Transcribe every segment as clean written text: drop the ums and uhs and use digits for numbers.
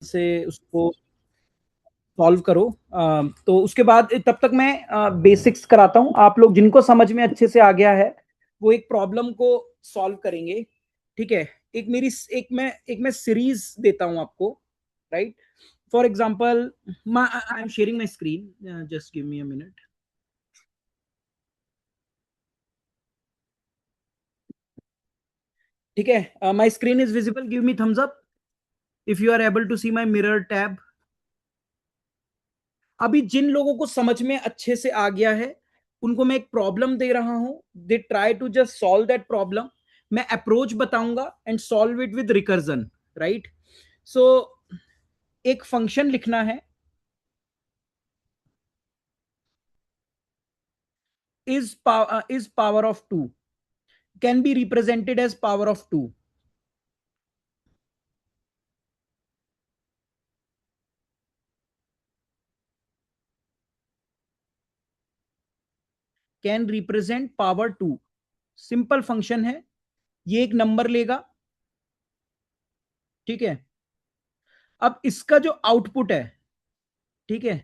से उसको सॉल्व करो। तो उसके बाद तब तक मैं बेसिक्स कराता हूँ। आप लोग जिनको समझ में अच्छे से आ गया है वो एक प्रॉब्लम को सॉल्व करेंगे। ठीक है, एक मैं सीरीज देता हूँ आपको, right? For example, I am sharing my screen, just give me a minute. ठीक है, my screen is visible, give me thumbs up if you are able to see my mirror tab. अभी जिन लोगों को समझ में अच्छे से आ गया है उनको मैं एक प्रॉब्लम दे रहा हूं, they try to just solve that problem. मैं अप्रोच बताऊंगा and solve it with recursion, right? So एक फंक्शन लिखना है, is power of 2 can be represented as power of 2, can represent power 2। Simple function है, ये एक नंबर लेगा। ठीक है, अब इसका जो आउटपुट है, ठीक है,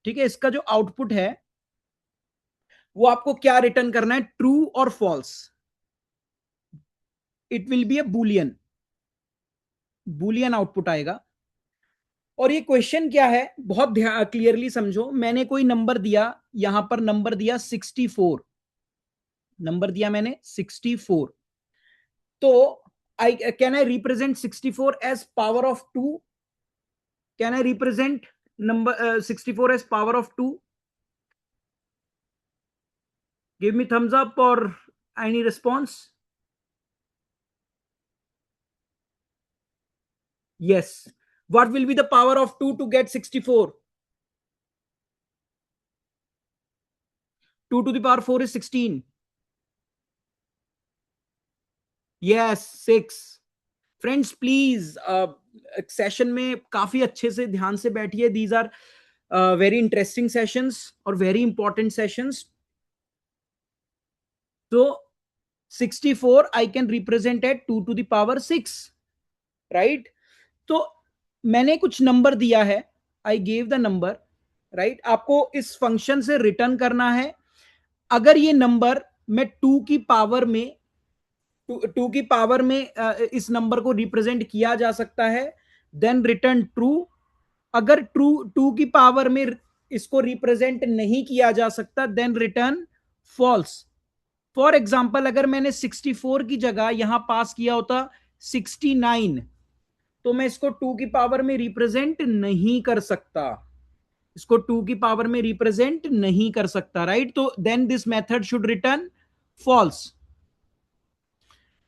ठीक है, इसका जो आउटपुट है वो आपको क्या रिटर्न करना है, ट्रू और false. It will be a boolean, boolean output आएगा। और ये क्वेश्चन क्या है, बहुत क्लियरली समझो। मैंने कोई नंबर दिया, यहां पर नंबर दिया 64, नंबर दिया मैंने 64। तो I can I represent 64 as power of 2? Can I represent number 64 as power of 2? Give me thumbs up और any response. Yes. What will be the power of 2 to get 64? 2 to the power 4 is 16. Yes, 6. Friends please session में काफी अच्छे से ध्यान से बैठिए। These are very interesting sessions और very important sessions. तो 64 I can represent at 2 to the power 6, right? तो मैंने कुछ नंबर दिया है, I gave the number, right? आपको इस फंक्शन से रिटर्न करना है। अगर ये नंबर मैं टू की पावर में इस नंबर को रिप्रेजेंट किया जा सकता है, देन रिटर्न ट्रू। अगर ट्रू टू की पावर में इसको रिप्रेजेंट नहीं किया जा सकता, then return false. For example, अगर मैंने 64 की जगह यहां पास किया होता 69, तो मैं इसको टू की पावर में रिप्रेजेंट नहीं कर सकता, इसको टू की पावर में रिप्रेजेंट नहीं कर सकता, राइट? तो then this method should return false.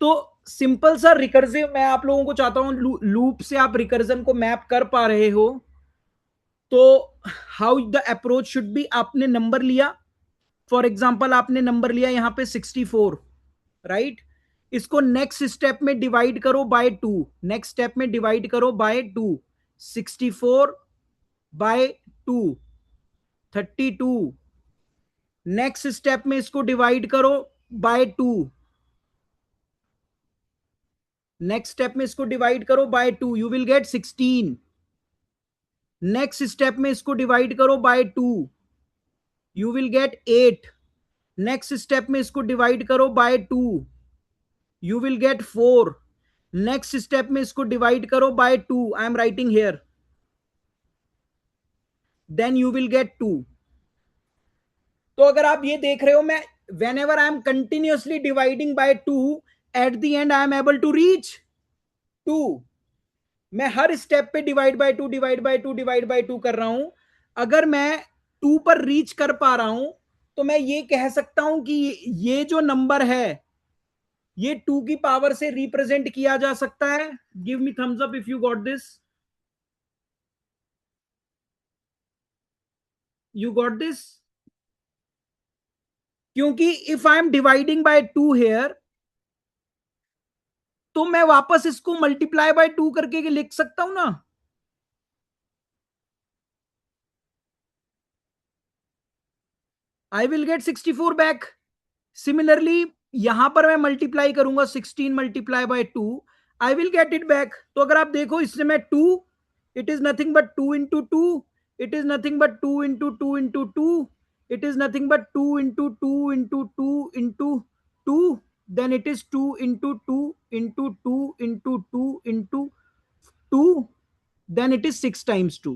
तो सिंपल सा रिकर्सिव मैं आप लोगों को चाहता हूं, लूप से आप रिकर्जन को मैप कर पा रहे हो। तो how the approach should be, आपने नंबर लिया, फॉर एग्जाम्पल आपने नंबर लिया यहां पे 64, राइट? इसको नेक्स्ट स्टेप में डिवाइड करो बाय 2, नेक्स्ट स्टेप में डिवाइड करो बाय 2। 64 बाय 2, 32। नेक्स्ट स्टेप में इसको डिवाइड करो बाय 2, नेक्स्ट स्टेप में इसको डिवाइड करो by 2, you will get 16। Next step में इसको डिवाइड करो by 2, you will get 8। Next step में इसको डिवाइड करो by 2, you will get 4। Next step में इसको डिवाइड करो by 2, I am writing here, then you will get 2। तो अगर आप ये देख रहे हो, मैं whenever I am continuously dividing by 2, at the and I am able to reach 2। मैं हर स्टेप पे divide by 2, divide by 2, divide by 2 कर रहा हूं। अगर मैं 2 पर रीच कर पा रहा हूं, तो मैं ये कह सकता हूं कि ये जो नंबर है ये 2 की पावर से रिप्रेजेंट किया जा सकता है। Give me thumbs up if you got this, you got this. क्योंकि if I am dividing by 2 here, तो मैं वापस इसको मल्टीप्लाई बाय 2 करके लिख सकता हूं ना। I will get 64 back. Similarly यहां पर मैं मल्टीप्लाई करूंगा 16 multiply by 2, I will get it back. तो अगर आप देखो इससे मैं 2, it is nothing but 2 into 2, it is nothing but 2 into 2 into 2, it is nothing but 2 into 2 into 2 into 2, then it is 2 into 2 into 2 into 2, then it is 6 times 2.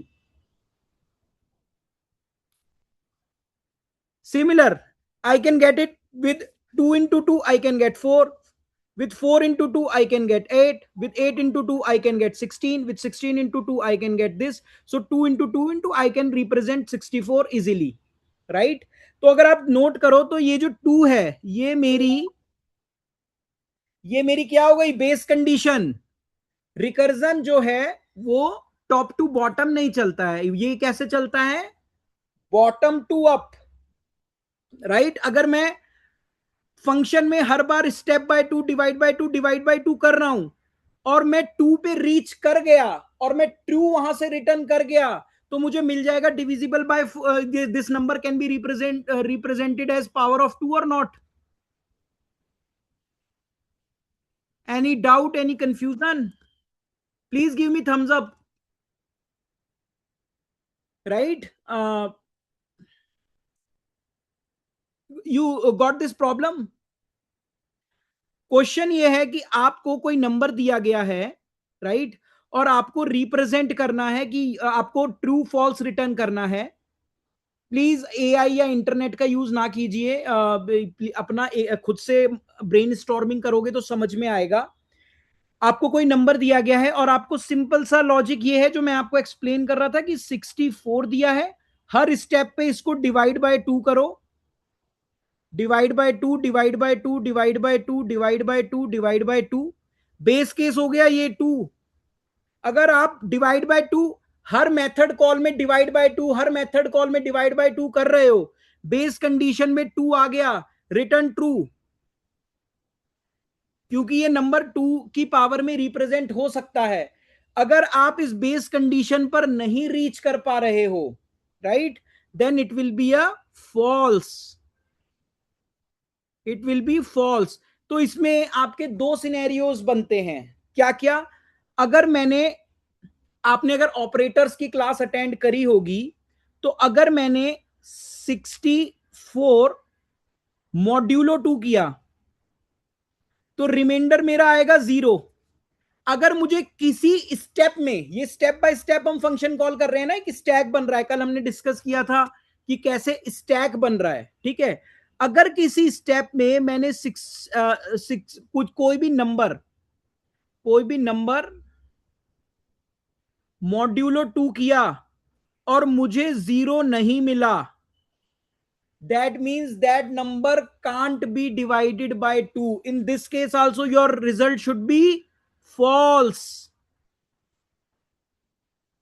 Similar, I can get it with 2 into 2, I can get 4. With 4 into 2, I can get 8. With 8 into 2, I can get 16. With 16 into 2, I can get this. So 2 into 2 into I can represent 64 easily. Right? तो अगर आप note करो तो ये जो 2 है ये मेरी क्या हो गई? Base condition. रिकर्जन जो है वो टॉप टू बॉटम नहीं चलता है, ये कैसे चलता है? Bottom to up. राइट? अगर मैं फंक्शन में हर बार step by two divide by two कर रहा हूं और मैं 2 पे रीच कर गया और मैं ट्रू वहां से रिटर्न कर गया, तो मुझे मिल जाएगा divisible by this number can be represented as power of 2 और not? Any doubt, any confusion? Please give me thumbs up. Right? You got this problem? Question ये है कि आपको कोई नंबर दिया गया है, राइट, और आपको रिप्रेजेंट करना है कि आपको ट्रू फॉल्स रिटर्न करना है। प्लीज एआई या इंटरनेट का यूज ना कीजिए, अपना खुद से ब्रेन स्टॉर्मिंग करोगे तो समझ में आएगा। आपको कोई नंबर दिया गया है और आपको सिंपल सा लॉजिक ये है जो मैं आपको एक्सप्लेन कर रहा था कि 64 दिया है, हर स्टेप पे इसको डिवाइड बाय 2 करो, divide by 2 divide by 2 divide by 2 divide by 2 divide by 2। Base case हो गया ये 2। अगर आप डिवाइड बाय 2 हर मेथड कॉल में डिवाइड बाय 2, हर मेथड कॉल में डिवाइड बाय 2 कर रहे हो, बेस कंडीशन में 2 आ गया, रिटर्न ट्रू, क्योंकि ये नंबर 2 की पावर में रिप्रेजेंट हो सकता है। अगर आप इस बेस कंडीशन पर नहीं रीच कर पा रहे हो, right, then it will be a false, it will be false. तो इसमें आपके दो सिनेरियोज बनते हैं। क्या क्या? अगर आपने अगर ऑपरेटर्स की क्लास अटेंड करी होगी, तो अगर मैंने 64 मॉड्यूलो 2 किया तो रिमाइंडर मेरा आएगा 0। अगर मुझे किसी स्टेप में, ये स्टेप बाय स्टेप हम फंक्शन कॉल कर रहे हैं ना, कि स्टैक बन रहा है, कल हमने डिस्कस किया था कि कैसे स्टैक बन रहा है, ठीक है। अगर किसी स्टेप में मैंने कुछ कोई भी नंबर मॉड्यूलो 2 किया और मुझे 0 नहीं मिला, that means that number can't be divided by 2. In this case also your result should be false.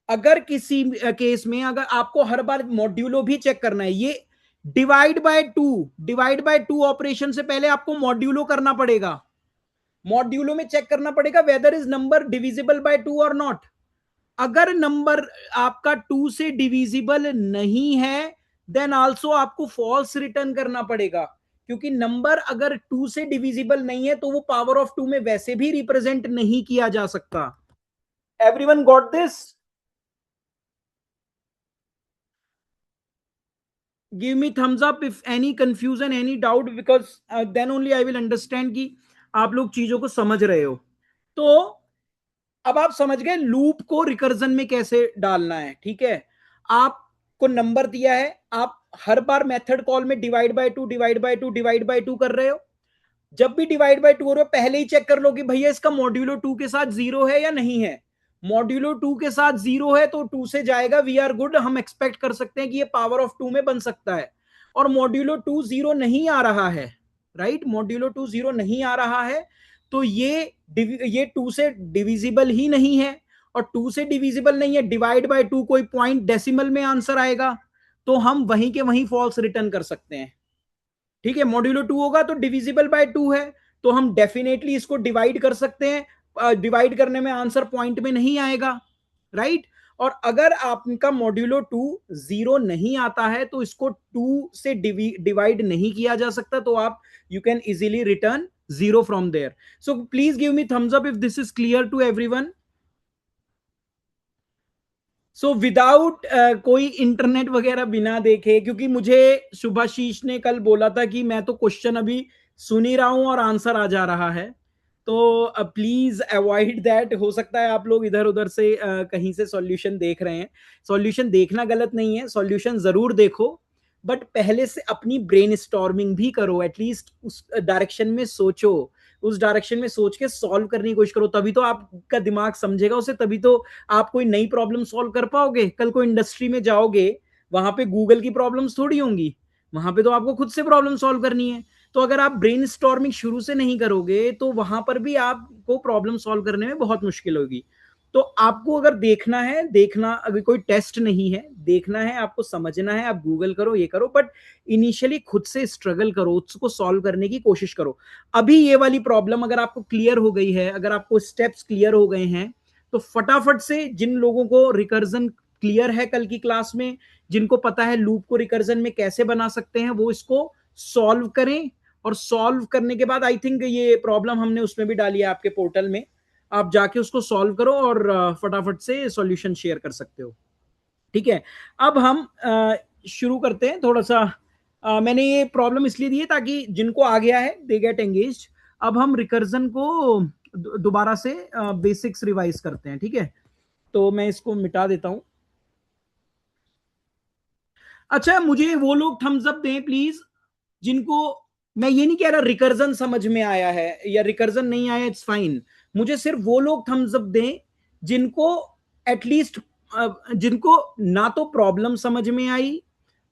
अगर किसी केस में अगर आपको हर बार मॉड्यूलो भी चेक करना है, ये डिवाइड बाय टू ऑपरेशन से पहले आपको मॉड्यूलो करना पड़ेगा। मॉड्यूलो में चेक करना पड़ेगा whether is number divisible by 2 और नॉट। अगर नंबर आपका 2 से डिविजिबल नहीं है, देन आल्सो आपको फॉल्स रिटर्न करना पड़ेगा, क्योंकि नंबर अगर 2 से डिविजिबल नहीं है तो वो पावर ऑफ 2 में वैसे भी रिप्रेजेंट नहीं किया जा सकता। Everyone got this? Give me thumbs up if any confusion, any doubt, because then only I will understand कि आप लोग चीजों को समझ रहे हो। तो अब आप समझ गए लूप को रिकर्जन में कैसे डालना है, ठीक है। आपको नंबर दिया है, आप हर बार मेथड कॉल में divide by two divide by two divide by two कर रहे हो। जब भी डिवाइड बाय टू हो रहे हो, पहले ही चेक कर लो कि भैया इसका मॉड्यूलो 2 के साथ 0 है या नहीं है। मॉड्यूलो 2 के साथ 0 है तो 2 से जाएगा, वी आर गुड, हम एक्सपेक्ट कर सकते हैं कि ये पावर ऑफ 2 में बन सकता है। और मॉड्यूलो 2 0 नहीं आ रहा है, राइट, मॉड्यूलो 2 0 नहीं आ रहा है, तो ये 2 से डिविजिबल ही नहीं है। और 2 से डिविजिबल नहीं है, डिवाइड बाय 2 कोई पॉइंट डेसिमल में आंसर आएगा, तो हम वहीं के वहीं फॉल्स रिटर्न कर सकते हैं, ठीक है। मॉड्यूलो 2 होगा तो डिविजिबल बाय 2 है, तो हम डेफिनेटली इसको डिवाइड कर सकते हैं, डिवाइड करने में आंसर पॉइंट में नहीं आएगा, राइट। और अगर आपका मॉड्यूलो 2 0 नहीं आता है तो इसको 2 से डिवाइड नहीं किया जा सकता, तो आप you can easily return 0 from there. So please give me thumbs up if this is clear to everyone. So without कोई इंटरनेट वगैरह बिना देखे, क्योंकि मुझे शुभाशीष ने कल बोला था कि मैं तो क्वेश्चन अभी सुन ही रहा हूं और आंसर आ जा रहा है, तो प्लीज अवॉइड दैट. हो सकता है आप लोग इधर उधर से कहीं से सॉल्यूशन देख रहे हैं. सॉल्यूशन देखना गलत नहीं है, सॉल्यूशन जरूर देखो, बट पहले से अपनी ब्रेन स्टॉर्मिंग भी करो, एटलीस्ट उस डायरेक्शन में सोचो, उस डायरेक्शन में सोच के सॉल्व करने की कोशिश करो, तभी तो आपका दिमाग समझेगा उसे, तभी तो आप कोई नई प्रॉब्लम सॉल्व कर पाओगे. कल को इंडस्ट्री में जाओगे, वहां पे गूगल की प्रॉब्लम्स थोड़ी होंगी, वहां पे तो आपको खुद से प्रॉब्लम सॉल्व करनी है. तो अगर आप ब्रेन स्टॉर्मिंग शुरू से नहीं करोगे तो वहां पर भी आपको प्रॉब्लम सॉल्व करने में बहुत मुश्किल होगी. तो आपको अगर देखना है, देखना अभी कोई टेस्ट नहीं है, देखना है आपको, समझना है, आप गूगल करो, ये करो, बट इनिशियली खुद से स्ट्रगल करो, उसको सॉल्व करने की कोशिश करो. अभी ये वाली प्रॉब्लम अगर आपको क्लियर हो गई है, अगर आपको स्टेप्स क्लियर हो गए हैं, तो फटाफट से जिन लोगों को रिकर्जन क्लियर है कल की क्लास में, जिनको पता है लूप को रिकर्जन में कैसे बना सकते हैं, वो इसको सॉल्व करें. और सॉल्व करने के बाद आई थिंक ये प्रॉब्लम हमने उसमें भी डाली है आपके पोर्टल में, आप जाके उसको सॉल्व करो और फटाफट से सॉल्यूशन शेयर कर सकते हो. ठीक है, अब हम शुरू करते हैं थोड़ा सा. मैंने ये प्रॉब्लम इसलिए दी है ताकि जिनको आ गया है दे गेट एंगेज्ड. अब हम रिकर्जन को दोबारा से बेसिक्स रिवाइज करते हैं. ठीक है, तो मैं इसको मिटा देता हूं. अच्छा, मुझे वो लोग थम्स अप दें प्लीज जिनको, मैं ये नहीं कह रहा रिकर्जन समझ में आया है या रिकर्जन नहीं आया, इट्स फाइन. मुझे सिर्फ वो लोग थम्स अप दें जिनको एटलीस्ट, जिनको ना तो प्रॉब्लम समझ में आई,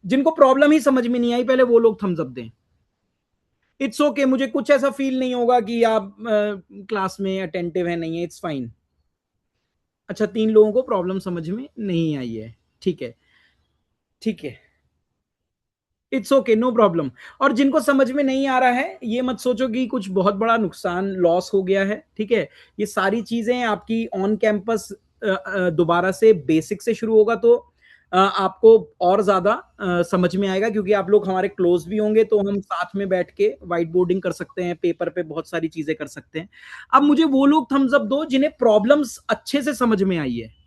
जिनको प्रॉब्लम ही समझ में नहीं आई, पहले वो लोग थम्स अप दें. इट्स ओके, मुझे कुछ ऐसा फील नहीं होगा कि आप क्लास में अटेंटिव है नहीं है, इट्स फाइन. अच्छा, 3 लोगों को प्रॉब्लम समझ में नहीं आई है, ठीक है, ठीक है, इट्स ओके, नो प्रॉब्लम. और जिनको समझ में नहीं आ रहा है, ये मत सोचो कि कुछ बहुत बड़ा नुकसान लॉस हो गया है. ठीक है, ये सारी चीजें आपकी ऑन कैंपस दोबारा से बेसिक से शुरू होगा तो आपको और ज्यादा समझ में आएगा, क्योंकि आप लोग हमारे क्लोज भी होंगे, तो हम साथ में बैठ के व्हाइट बोर्डिंग कर सकते हैं, पेपर पे बहुत सारी चीजें कर सकते हैं. अब मुझे वो लोग थम्स अप दो जिन्हें प्रॉब्लम्स अच्छे से समझ में आई है.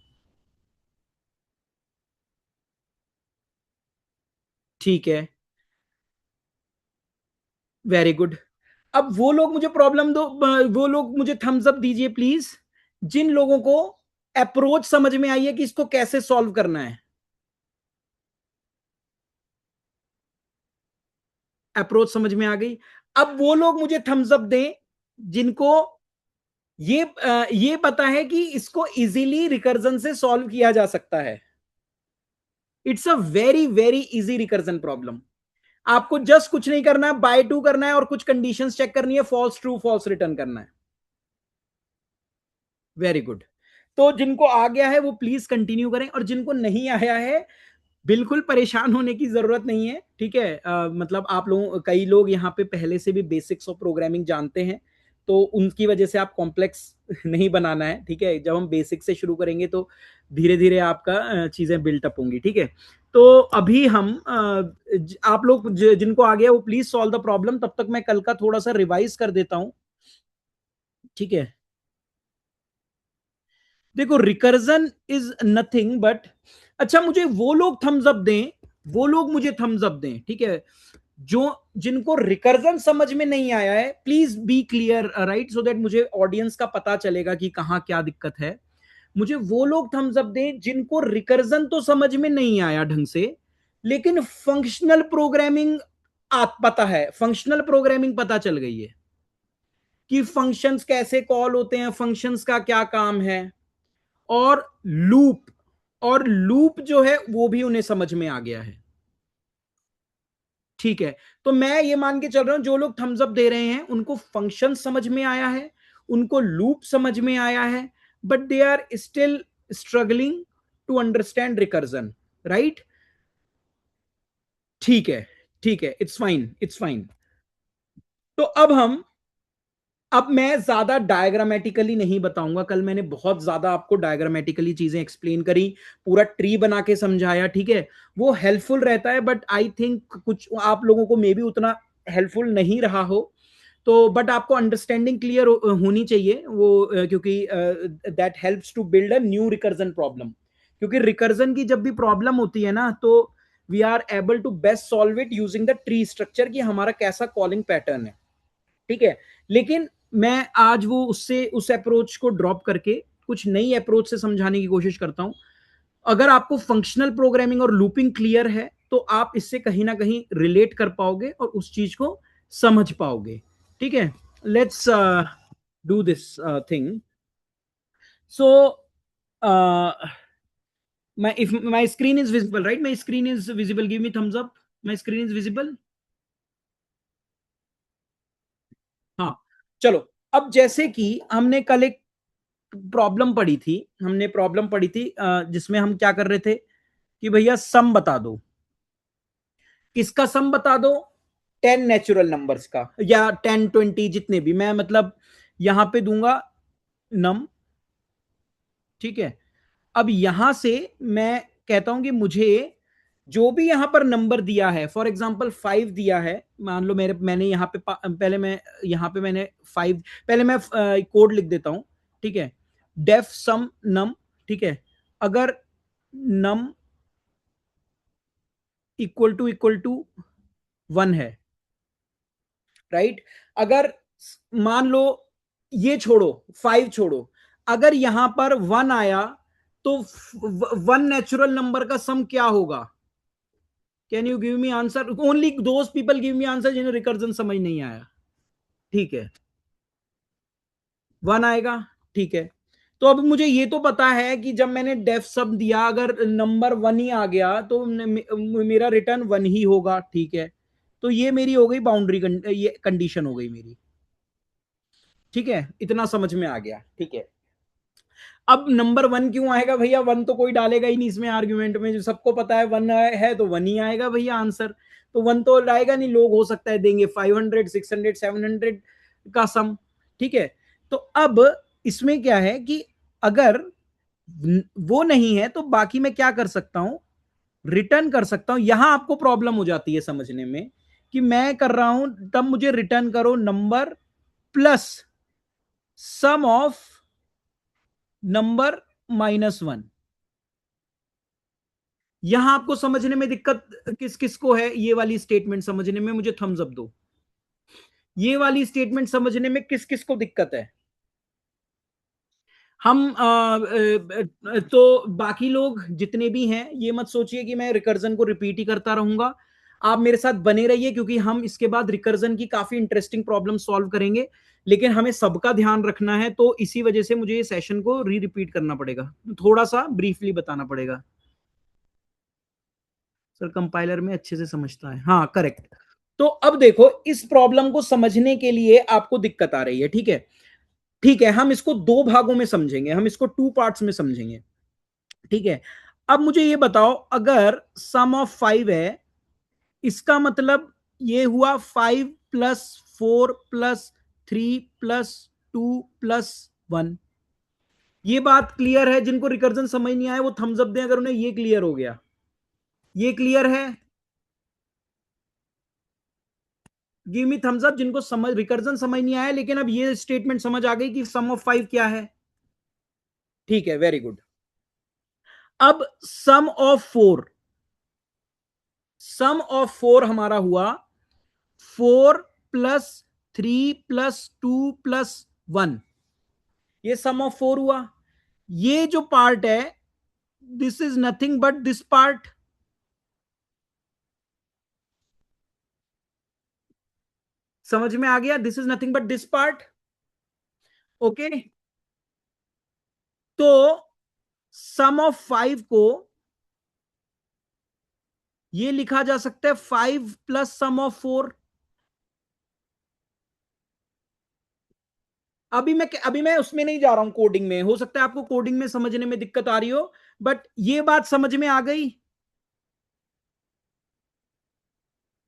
ठीक है, वेरी गुड. अब वो लोग मुझे प्रॉब्लम दो, वो लोग मुझे थम्स अप दीजिए प्लीज जिन लोगों को अप्रोच समझ में आई है कि इसको कैसे सॉल्व करना है. अप्रोच समझ में आ गई. अब वो लोग मुझे थम्स अप दें जिनको ये पता है कि इसको इजीली रिकर्जन से सॉल्व किया जा सकता है. It's a very very easy recursion problem. आपको जस्ट कुछ नहीं करना है, बाय टू करना है और कुछ कंडीशंस चेक करनी है, फॉल्स ट्रू फॉल्स रिटर्न करना है. Very good. तो जिनको आ गया है वो प्लीज कंटिन्यू करें, और जिनको नहीं आया है बिल्कुल परेशान होने की जरूरत नहीं है. ठीक है, मतलब आप लोग, कई लोग यहाँ पे पहले से भी बेसिक्स ऑफ प्रोग्रामिंग जानते हैं, तो उनकी वजह से आप कॉम्प्लेक्स नहीं बनाना है. ठीक है, जब हम बेसिक से शुरू करेंगे तो धीरे धीरे आपका चीजें बिल्टअप होंगी. ठीक है, तो अभी हम आप लोग जिनको आ गया वो प्लीज सॉल्व द प्रॉब्लम, तब तक मैं कल का थोड़ा सा रिवाइज कर देता हूं. ठीक है, देखो रिकर्जन इज नथिंग बट, अच्छा मुझे वो लोग थम्स अप दें, वो लोग मुझे थम्स अप दें, ठीक है, जो जिनको रिकर्जन समझ में नहीं आया है. Please be clear, right, so that मुझे ऑडियंस का पता चलेगा कि कहां क्या दिक्कत है. मुझे वो लोग थम्स अप दें जिनको रिकर्जन तो समझ में नहीं आया ढंग से, लेकिन फंक्शनल प्रोग्रामिंग पता है, फंक्शनल प्रोग्रामिंग पता चल गई है कि फंक्शंस कैसे कॉल होते हैं, फंक्शंस का क्या काम है, और लूप, और लूप जो है वो भी उन्हें समझ में आ गया है. ठीक है, तो मैं ये मान के चल रहा हूं जो लोग थम्स अप दे रहे हैं उनको फंक्शन समझ में आया है, उनको लूप समझ में आया है, but they are still struggling to understand recursion, right. ठीक है, ठीक है, इट्स फाइन, इट्स फाइन. तो अब मैं ज्यादा डायग्रामेटिकली नहीं बताऊंगा. कल मैंने बहुत ज्यादा आपको डायग्रामेटिकली चीजें एक्सप्लेन करी, पूरा ट्री बना के समझाया. ठीक है, वो हेल्पफुल रहता है, बट आई थिंक कुछ आप लोगों को मे भी उतना हेल्पफुल नहीं रहा हो. तो बट आपको अंडरस्टैंडिंग क्लियर होनी चाहिए वो, क्योंकि that helps to build a new recursion problem. क्योंकि रिकर्जन की जब भी प्रॉब्लम होती है ना, तो we are able to best solve it using the tree structure, कि हमारा कैसा कॉलिंग पैटर्न है, ठीक है। लेकिन मैं आज वो उससे उस अप्रोच को ड्रॉप करके कुछ नई अप्रोच से समझाने की कोशिश करता हूं। अगर आपको फंक्शनल प्रोग्रामिंग और लूपिंग क्लियर है, तो आप इससे कहीं ना कहीं रिलेट कर पाओगे और उस चीज को समझ पाओगे, ठीक है। Let's do this thing. So my if my screen is visible, right? My screen is visible, give me thumbs up. My screen is visible. हाँ, चलो। अब जैसे कि हमने कल एक प्रॉब्लम पढ़ी थी जिसमें हम क्या कर रहे थे कि भैया सम बता दो। किसका सम बता दो? 10 नेचुरल नंबर्स का, या 10 20 जितने भी, मैं मतलब यहां पे दूंगा नम, ठीक है। अब यहां से मैं कहता हूं कि मुझे जो भी यहां पर नंबर दिया है, फॉर एग्जांपल 5 दिया है, मान लो मैंने यहां पे पहले मैं यहां पे मैंने 5, पहले मैं कोड लिख देता हूं, ठीक है। डेफ सम नम, ठीक है। अगर नम इक्वल टू 1 है, राइट। अगर मान लो, ये छोड़ो, 5 छोड़ो, अगर यहां पर 1 आया, तो 1 नेचुरल नंबर का सम क्या होगा? Can you give me answer? Only those people give me answer जिन्हें रिकर्जन समझ नहीं आया, ठीक है। 1 आएगा, ठीक है। तो अब मुझे ये तो पता है कि जब मैंने डेफ सब दिया, अगर नंबर 1 ही आ गया तो मेरा रिटर्न 1 ही होगा, ठीक है। तो ये मेरी हो गई बाउंड्री, ये कंडीशन हो गई मेरी, ठीक है। इतना समझ में आ गया, ठीक है। अब नंबर 1 क्यों आएगा भैया? 1 तो कोई डालेगा ही नहीं इसमें आर्ग्यूमेंट में, जो सबको पता है 1 है तो 1 ही आएगा भैया आंसर। तो 1 तो आएगा नहीं, लोग हो सकता है देंगे 500 600 700 का सम, ठीक है। तो अब इसमें क्या है कि अगर वो नहीं है, तो बाकी मैं क्या कर सकता हूं? रिटर्न कर सकता हूं। यहां आपको प्रॉब्लम हो जाती है समझने में, कि मैं कर रहा हूं, तब मुझे रिटर्न करो number plus sum of number -1। यहां आपको समझने में दिक्कत किस किस को है? ये वाली स्टेटमेंट समझने में मुझे थम्स अप दो। ये वाली स्टेटमेंट समझने में किस किस को दिक्कत है? हम तो बाकी लोग जितने भी हैं, ये मत सोचिए कि मैं रिकर्जन को रिपीट ही करता रहूंगा। आप मेरे साथ बने रहिए, क्योंकि हम इसके बाद रिकर्जन की काफी इंटरेस्टिंग प्रॉब्लम सॉल्व करेंगे। लेकिन हमें सबका ध्यान रखना है, तो इसी वजह से मुझे ये सेशन को री रिपीट करना पड़ेगा, थोड़ा सा ब्रीफली बताना पड़ेगा। सर कंपाइलर में अच्छे से समझता है, हाँ करेक्ट। तो अब देखो, इस प्रॉब्लम को समझने के लिए आपको दिक्कत आ रही है, ठीक है। ठीक है, हम इसको दो भागों में समझेंगे, हम इसको 2 पार्ट्स में समझेंगे, ठीक है। अब मुझे ये बताओ, अगर सम ऑफ 5 है, इसका मतलब ये हुआ 5 प्लस 4 प्लस 3 प्लस 2 प्लस 1। ये बात क्लियर है? जिनको रिकर्जन समझ नहीं आया वो थम्स अप दें अगर उन्हें ये क्लियर हो गया। ये क्लियर है? गिव मी थम्स अप जिनको समझ रिकर्जन समझ नहीं आया, लेकिन अब ये स्टेटमेंट समझ आ गई कि सम ऑफ 5 क्या है, ठीक है, वेरी गुड। अब सम ऑफ 4 हमारा हुआ 4 प्लस 3 प्लस 2 प्लस 1। ये सम ऑफ 4 हुआ। ये जो पार्ट है, this is nothing but this part. समझ में आ गया? This is nothing but this part, okay. तो सम ऑफ 5 को ये लिखा जा सकता है 5 प्लस सम ऑफ 4। अभी मैं उसमें नहीं जा रहा हूं, कोडिंग में। हो सकता है आपको कोडिंग में समझने में दिक्कत आ रही हो, बट ये बात समझ में आ गई।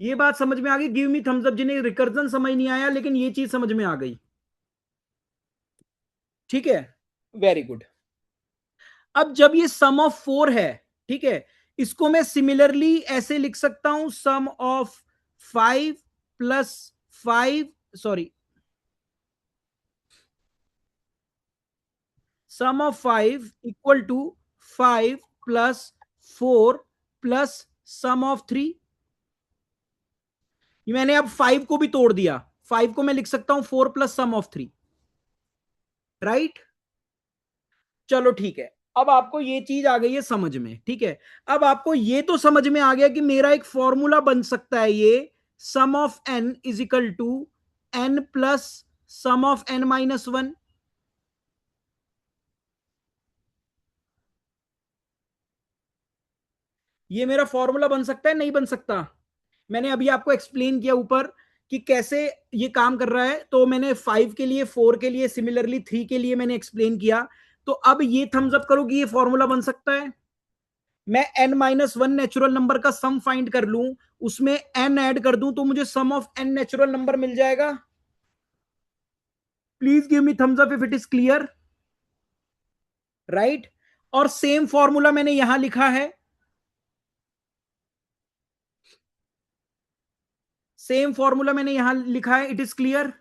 ये बात समझ में आ गई। गिव मी थम्स अप जिन्हें रिकर्जन समझ नहीं आया, लेकिन ये चीज समझ में आ गई, ठीक है, वेरी गुड। अब जब ये सम ऑफ 4 है, ठीक है, इसको मैं सिमिलरली ऐसे लिख सकता हूं, sum of 5 plus 5, sorry, sum of 5 equal to 5 plus 4 plus sum of 3। मैंने अब 5 को भी तोड़ दिया, 5 को मैं लिख सकता हूं 4 प्लस सम ऑफ 3, राइट। चलो ठीक है, अब आपको ये चीज आ गई है समझ में, ठीक है। अब आपको ये तो समझ में आ गया कि मेरा एक फॉर्मूला बन सकता है, ये sum of n is equal to n plus sum of n minus one. ये मेरा फॉर्मूला बन सकता है, नहीं बन सकता? मैंने अभी आपको एक्सप्लेन किया ऊपर कि कैसे ये काम कर रहा है, तो मैंने 5 के लिए, 4 के लिए, सिमिलरली 3 के लिए मैंने एक्सप्लेन किया। तो अब ये थम्स अप करो कि ये फॉर्मूला बन सकता है। मैं n minus one natural number का सम फाइंड कर लूं, उसमें n ऐड कर दूं, तो मुझे sum of n natural number मिल जाएगा। Please give me thumbs up if it is clear, right. और सेम फॉर्मूला मैंने यहां लिखा है, सेम फॉर्मूला मैंने यहां लिखा है, it is clear.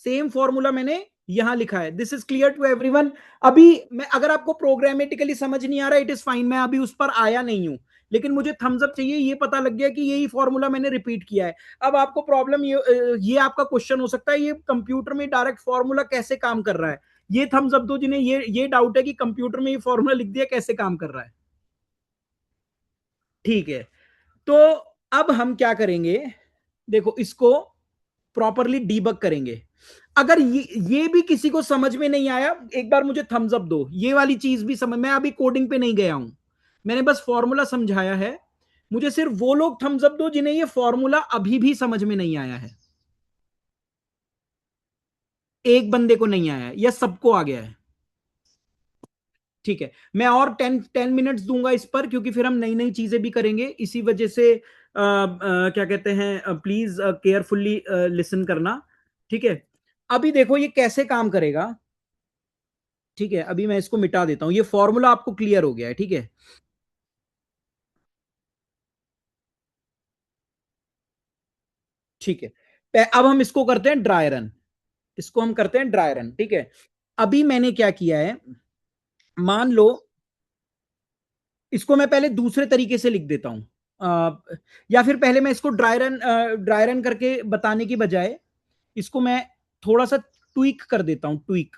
Same formula मैंने यहां लिखा है, this is clear to everyone. अभी मैं, अगर आपको प्रोग्रामेटिकली समझ नहीं आ रहा, इट इज फाइन, मैं अभी उस पर आया नहीं हूं, लेकिन मुझे थम्स अप चाहिए, ये पता लग गया कि यही फॉर्मूला मैंने रिपीट किया है। अब आपको प्रॉब्लम ये आपका क्वेश्चन हो सकता है, ये कंप्यूटर में डायरेक्ट फॉर्मूला कैसे काम कर रहा है। ये थम्स अप दो जिन्हें ये डाउट है कि कंप्यूटर में ये फॉर्मूला लिख दिया कैसे काम कर रहा है। ठीक है, तो अब हम क्या करेंगे, देखो इसको प्रॉपरली डीबग करेंगे। अगर ये भी किसी को समझ में नहीं आया, एक बार मुझे थम्स अप दो, ये वाली चीज भी समझ, मैं अभी कोडिंग पे नहीं गया हूं, मैंने बस फॉर्मूला समझाया है। मुझे सिर्फ वो लोग थम्स अप दो जिन्हें ये फॉर्मूला अभी भी समझ में नहीं आया है। एक बंदे को नहीं आया है या सबको आ गया है? ठीक है, मैं और 10 मिनट्स दूंगा इस पर, क्योंकि फिर हम नई नई चीजें भी करेंगे, इसी वजह से क्या कहते हैं, प्लीज केयरफुल्ली लिसन करना, ठीक है। अभी देखो ये कैसे काम करेगा, ठीक है। अभी मैं इसको मिटा देता हूं, ये फॉर्मूला आपको क्लियर हो गया है, ठीक है। ठीक है, अब हम इसको करते हैं ड्राई रन, इसको हम करते हैं ड्राई रन, ठीक है। अभी मैंने क्या किया है, मान लो इसको मैं पहले दूसरे तरीके से लिख देता हूं, या फिर पहले मैं इसको ड्राई रन करके बताने की बजाय इसको मैं थोड़ा सा ट्वीक कर देता हूं, ट्वीक।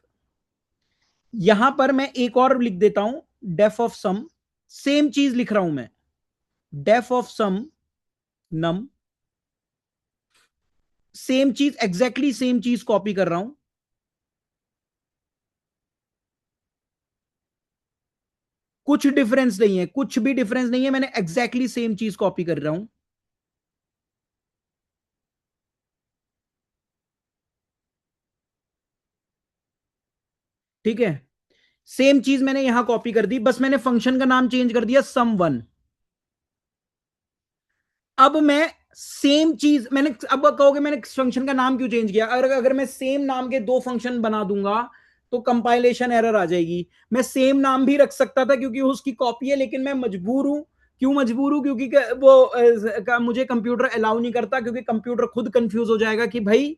यहां पर मैं एक और लिख देता हूं, डेफ ऑफ सम, सेम चीज लिख रहा हूं मैं, def of sum num, same चीज, एग्जैक्टली सेम चीज कॉपी कर रहा हूं। कुछ डिफरेंस नहीं है, कुछ भी डिफरेंस नहीं है, मैंने एग्जैक्टली सेम चीज कॉपी कर रहा हूं। ठीक है, सेम चीज मैंने यहां कॉपी कर दी, बस मैंने फंक्शन का नाम चेंज कर दिया सम वन। अब मैं सेम चीज मैंने, अब कहोगे मैंने फंक्शन का नाम क्यों चेंज किया, अगर अगर मैं सेम नाम के दो फंक्शन बना दूंगा तो कंपाइलेशन एरर आ जाएगी। मैं सेम नाम भी रख सकता था क्योंकि उसकी कॉपी है, लेकिन मैं मजबूर हूं। क्यों मजबूर हूं? क्योंकि वो मुझे कंप्यूटर अलाउ नहीं करता, क्योंकि कंप्यूटर खुद कंफ्यूज हो जाएगा कि भाई,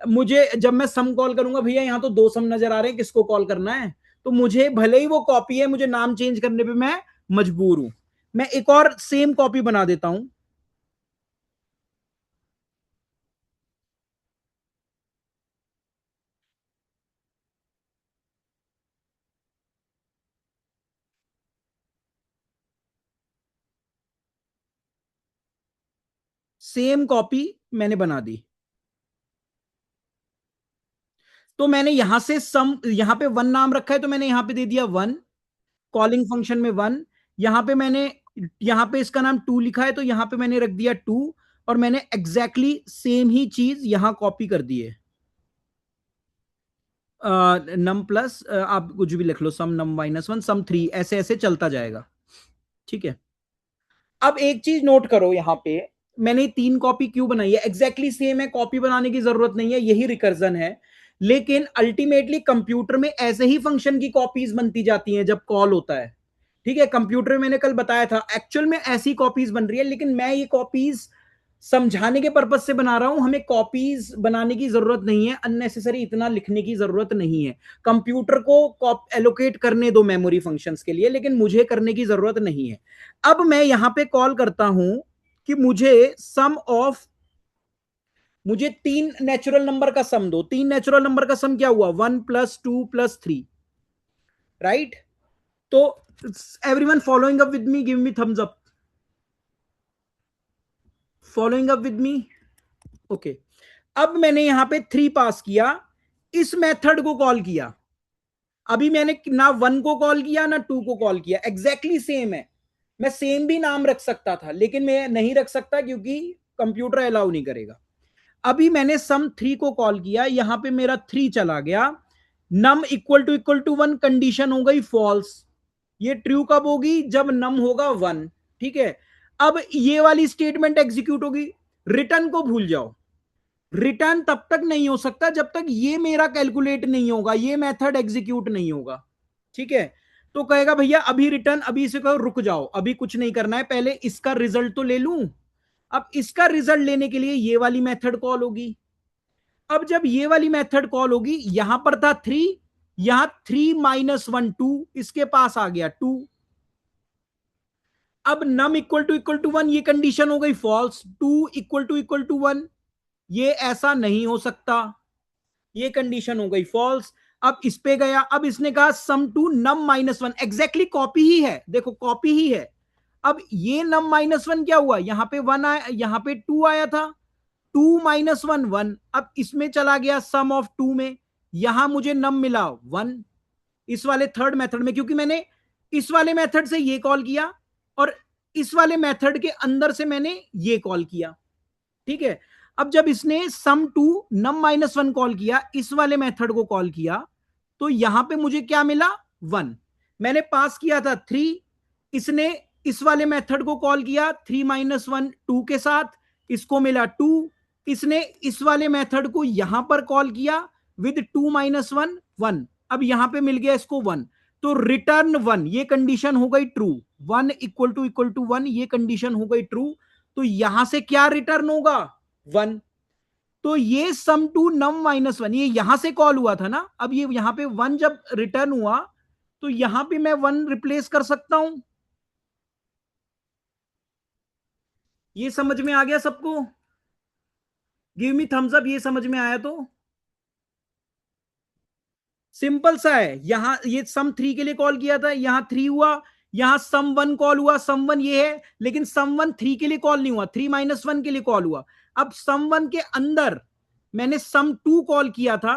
मुझे जब मैं सम कॉल करूंगा, भैया यहां तो दो सम नजर आ रहे हैं, किसको कॉल करना है? तो मुझे भले ही वो कॉपी है, मुझे नाम चेंज करने पे मैं मजबूर हूं। मैं एक और सेम कॉपी बना देता हूं, सेम कॉपी मैंने बना दी। तो मैंने यहां से सम, यहां पे वन नाम रखा है तो मैंने यहां पे दे दिया वन, कॉलिंग फंक्शन में वन। यहां पे मैंने, यहां पे इसका नाम टू लिखा है तो यहां पे मैंने रख दिया टू, और मैंने एग्जैक्टली सेम ही चीज यहां कॉपी कर दी है। नम प्लस, आप कुछ भी लिख लो, सम नम माइनस वन, सम थ्री, ऐसे ऐसे चलता जाएगा, ठीक है। अब एक चीज नोट करो, यहां पे मैंने तीन कॉपी क्यों बनाई है, एग्जैक्टली सेम है, कॉपी बनाने की जरूरत नहीं है, यही रिकर्जन है। लेकिन अल्टीमेटली कंप्यूटर में ऐसे ही फंक्शन की कॉपीज बनती जाती हैं जब कॉल होता है, ठीक है। कंप्यूटर में मैंने कल बताया था, एक्चुअल में ऐसी कॉपीज बन रही है, लेकिन मैं ये कॉपीज समझाने के पर्पज से बना रहा हूं, हमें कॉपीज बनाने की जरूरत नहीं है, अननेसेसरी इतना लिखने की जरूरत नहीं है। कंप्यूटर को एलोकेट करने दो मेमोरी फंक्शंस के लिए, लेकिन मुझे करने की जरूरत नहीं है। अब मैं यहां पे कॉल करता हूं कि मुझे तीन नेचुरल नंबर का सम दो। तीन नेचुरल नंबर का सम क्या हुआ? 1 + 2 + 3, राइट? तो everyone following up with me, give me thumbs up. Following up with me? Okay. अब मैंने यहां पे 3 पास किया, इस मेथड को कॉल किया। अभी मैंने ना 1 को कॉल किया ना 2 को कॉल किया, एग्जैक्टली सेम है। मैं सेम भी नाम रख सकता था, लेकिन मैं नहीं रख सकता क्योंकि कंप्यूटर अलाउ नहीं करेगा। अभी मैंने सम 3 को कॉल किया, यहां पे मेरा 3 चला गया। नम इक्वल टू 1, कंडीशन हो गई फॉल्स। ये ट्रू कब होगी? जब नम होगा 1। ठीक है, अब ये वाली स्टेटमेंट एग्जीक्यूट होगी। रिटर्न को भूल जाओ, रिटर्न तब तक नहीं हो सकता जब तक ये मेरा कैलकुलेट नहीं होगा, ये मेथड एग्जीक्यूट नहीं होगा। ठीक है, तो कहेगा भैया अभी रिटर्न, अभी इसे कहो रुक जाओ, अभी कुछ नहीं करना है, पहले इसका रिजल्ट तो ले लूं। अब इसका रिजल्ट लेने के लिए ये वाली मेथड कॉल होगी। अब जब ये वाली मेथड कॉल होगी, यहां पर था 3, यहां 3 - 1 2, इसके पास आ गया 2। अब नम इक्वल टू 1, ये कंडीशन हो गई फॉल्स। 2 इक्वल टू 1, ये ऐसा नहीं हो सकता, ये कंडीशन हो गई फॉल्स। अब इस पे गया, अब इसने कहा सम टू नम -1, एग्जैक्टली कॉपी ही है, देखो कॉपी ही है। अब ये नम -1 क्या हुआ? यहां पे 1 आया, यहां पे 2 आया था। 2 - 1 1, अब इसमें चला गया सम ऑफ 2 में, यहां मुझे नम मिला 1 इस वाले थर्ड मेथड में, क्योंकि मैंने इस वाले मेथड से ये कॉल किया और इस वाले मेथड के अंदर से मैंने ये कॉल किया। ठीक है, अब जब इसने सम टू नम -1 कॉल किया, इस वाले मेथड को कॉल किया, तो यहां पे मुझे क्या मिला? 1। मैंने पास किया था 3, इसने इस वाले मेथड को कॉल किया 3 - 1 2 के साथ, इसको मिला 2। इसने इस वाले मेथड को यहां पर कॉल किया विद 2 - 1 1, अब यहां पे मिल गया इसको 1। तो रिटर्न 1, ये कंडीशन हो गई ट्रू। 1 इक्वल टू 1, ये कंडीशन हो गई ट्रू। तो यहां से क्या रिटर्न होगा? 1। तो ये सम टू नम -1, ये यहां से कॉल हुआ था ना, अब ये यहां पे 1 जब रिटर्न हुआ, तो यहां पे मैं 1 रिप्लेस कर सकता हूं। ये समझ में आ गया सबको? गिव मी थम्स अप, ये समझ में आया तो। सिंपल सा है। यहां ये सम 3 के लिए कॉल किया था, यहां 3 हुआ, यहां सम 1 कॉल हुआ, सम 1 ये है, लेकिन सम 1 3 के लिए कॉल नहीं हुआ, 3 - 1 के लिए कॉल हुआ। अब सम 1 के अंदर मैंने सम 2 कॉल किया था,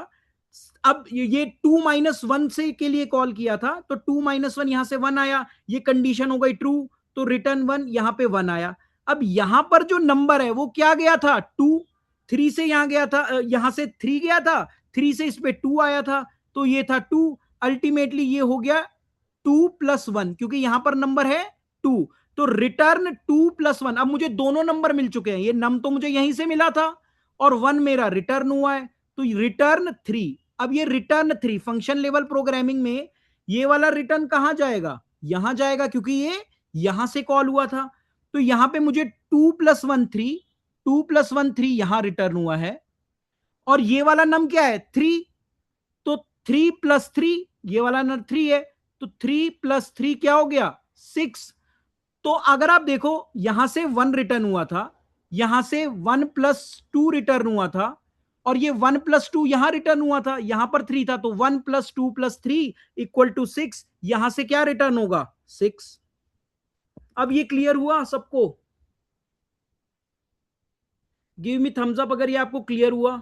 अब ये 2 - 1 से के लिए कॉल किया था, तो 2 - 1 यहां से 1 आया, ये कंडीशन हो गई ट्रू, तो रिटर्न 1, यहां पे 1 आया। अब यहां पर जो नंबर है वो क्या गया था? 2। 3 से यहां गया था, यहां से 3 गया था, 3 से इस पे 2 आया था, तो ये था 2। अल्टीमेटली ये हो गया 2 + 1, क्योंकि यहां पर नंबर है 2। तो रिटर्न 2 + 1, अब मुझे दोनों नंबर मिल चुके हैं, ये नम तो मुझे यहीं से मिला था और 1 मेरा रिटर्न हुआ है, तो रिटर्न 3। अब ये रिटर्न 3 फंक्शन लेवल प्रोग्रामिंग में ये वाला रिटर्न कहां जाएगा? यहां जाएगा, क्योंकि ये यहां से कॉल हुआ था। तो यहां पे मुझे 2 + 1 3, 2 + 1 3 यहां रिटर्न हुआ है, और ये वाला नम क्या है? 3। तो 3 + 3, ये वाला नंबर 3 है, तो 3 + 3 क्या हो गया? 6। तो अगर आप देखो, यहां से 1 रिटर्न हुआ था, यहां से 1 + 2 रिटर्न हुआ था, और ये 1 + 2 यहां रिटर्न हुआ था, यहां पर 3 था, तो 1 + 2 + 3 = 6, यहां से क्या रिटर्न होगा? 6। अब ये क्लियर हुआ सबको? गिव मी थम्स अप अगर ये आपको क्लियर हुआ।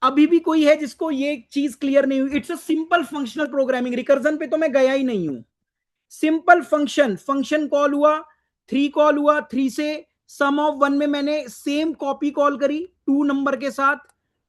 अभी भी कोई है जिसको ये चीज क्लियर नहीं हुई? It's a simple functional programming, recursion पे तो मैं गया ही नहीं हूं। सिंपल फंक्शन, फंक्शन कॉल हुआ, 3 कॉल हुआ, 3 से सम ऑफ 1 में मैंने सेम कॉपी कॉल करी 2 नंबर के साथ,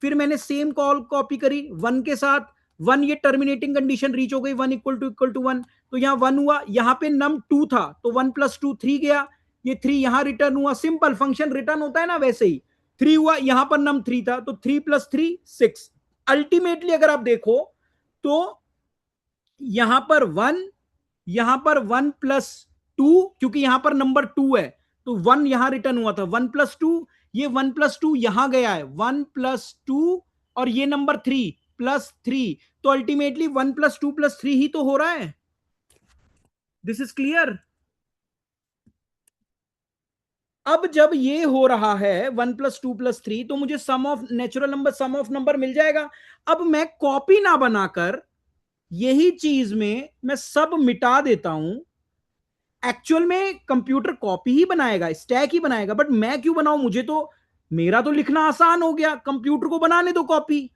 फिर मैंने सेम कॉल कॉपी करी 1 के साथ, 1 ये टर्मिनेटिंग कंडीशन रीच हो गई, 1 = 1, तो यहां 1 हुआ, यहां पे नम 2 था, तो 1 + 2 3 गया, ये 3 यहां रिटर्न हुआ। सिंपल फंक्शन रिटर्न होता है ना, वैसे ही 3 हुआ, यहां पर नम 3 था, तो 3 + 3 6। अल्टीमेटली अगर आप देखो तो यहां पर 1, यहां पर 1 + 2, क्योंकि यहां पर नंबर 2 है, तो 1 यहां रिटर्न हुआ था, 1+2, ये 1+2 यहां गया है, 1+2 और ये नंबर 3+3, तो अल्टीमेटली 1+2+3 ही तो हो रहा है। This is clear. अब जब ये हो रहा है 1+2+3, तो मुझे sum of natural number, sum of number मिल जाएगा। अब मैं कॉपी ना बनाकर यही चीज में मैं सब मिटा देता हूं। एक्चुअल में कंप्यूटर कॉपी ही बनाएगा, स्टैक ही बनाएगा, बट मैं क्यों बनाऊं? मुझे तो, मेरा तो लिखना आसान हो गया, कंप्यूटर को बनाने दो कॉपी।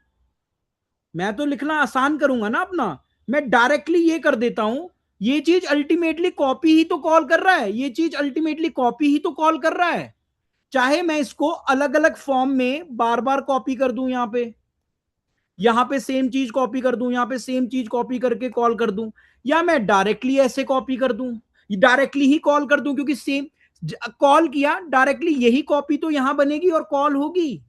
मैं तो लिखना आसान करूंगा ना अपना, मैं डायरेक्टली ये कर देता हूं। ये चीज अल्टीमेटली कॉपी ही तो कॉल कर रहा है, ये चीज अल्टीमेटली कॉपी ही तो कॉल कर रहा है। चाहे मैं इसको अलग अलग फॉर्म में बार बार कॉपी कर दूं, यहां पे सेम चीज कॉपी कर दूं, यहां पे सेम चीज कॉपी करके कॉल कर दूं, या मैं डायरेक्टली ऐसे कॉपी कर दूं, डायरेक्टली ही कॉल कर दूं, क्योंकि सेम कॉल किया डायरेक्टली, यही कॉपी तो यहां बनेगी और कॉल होगी।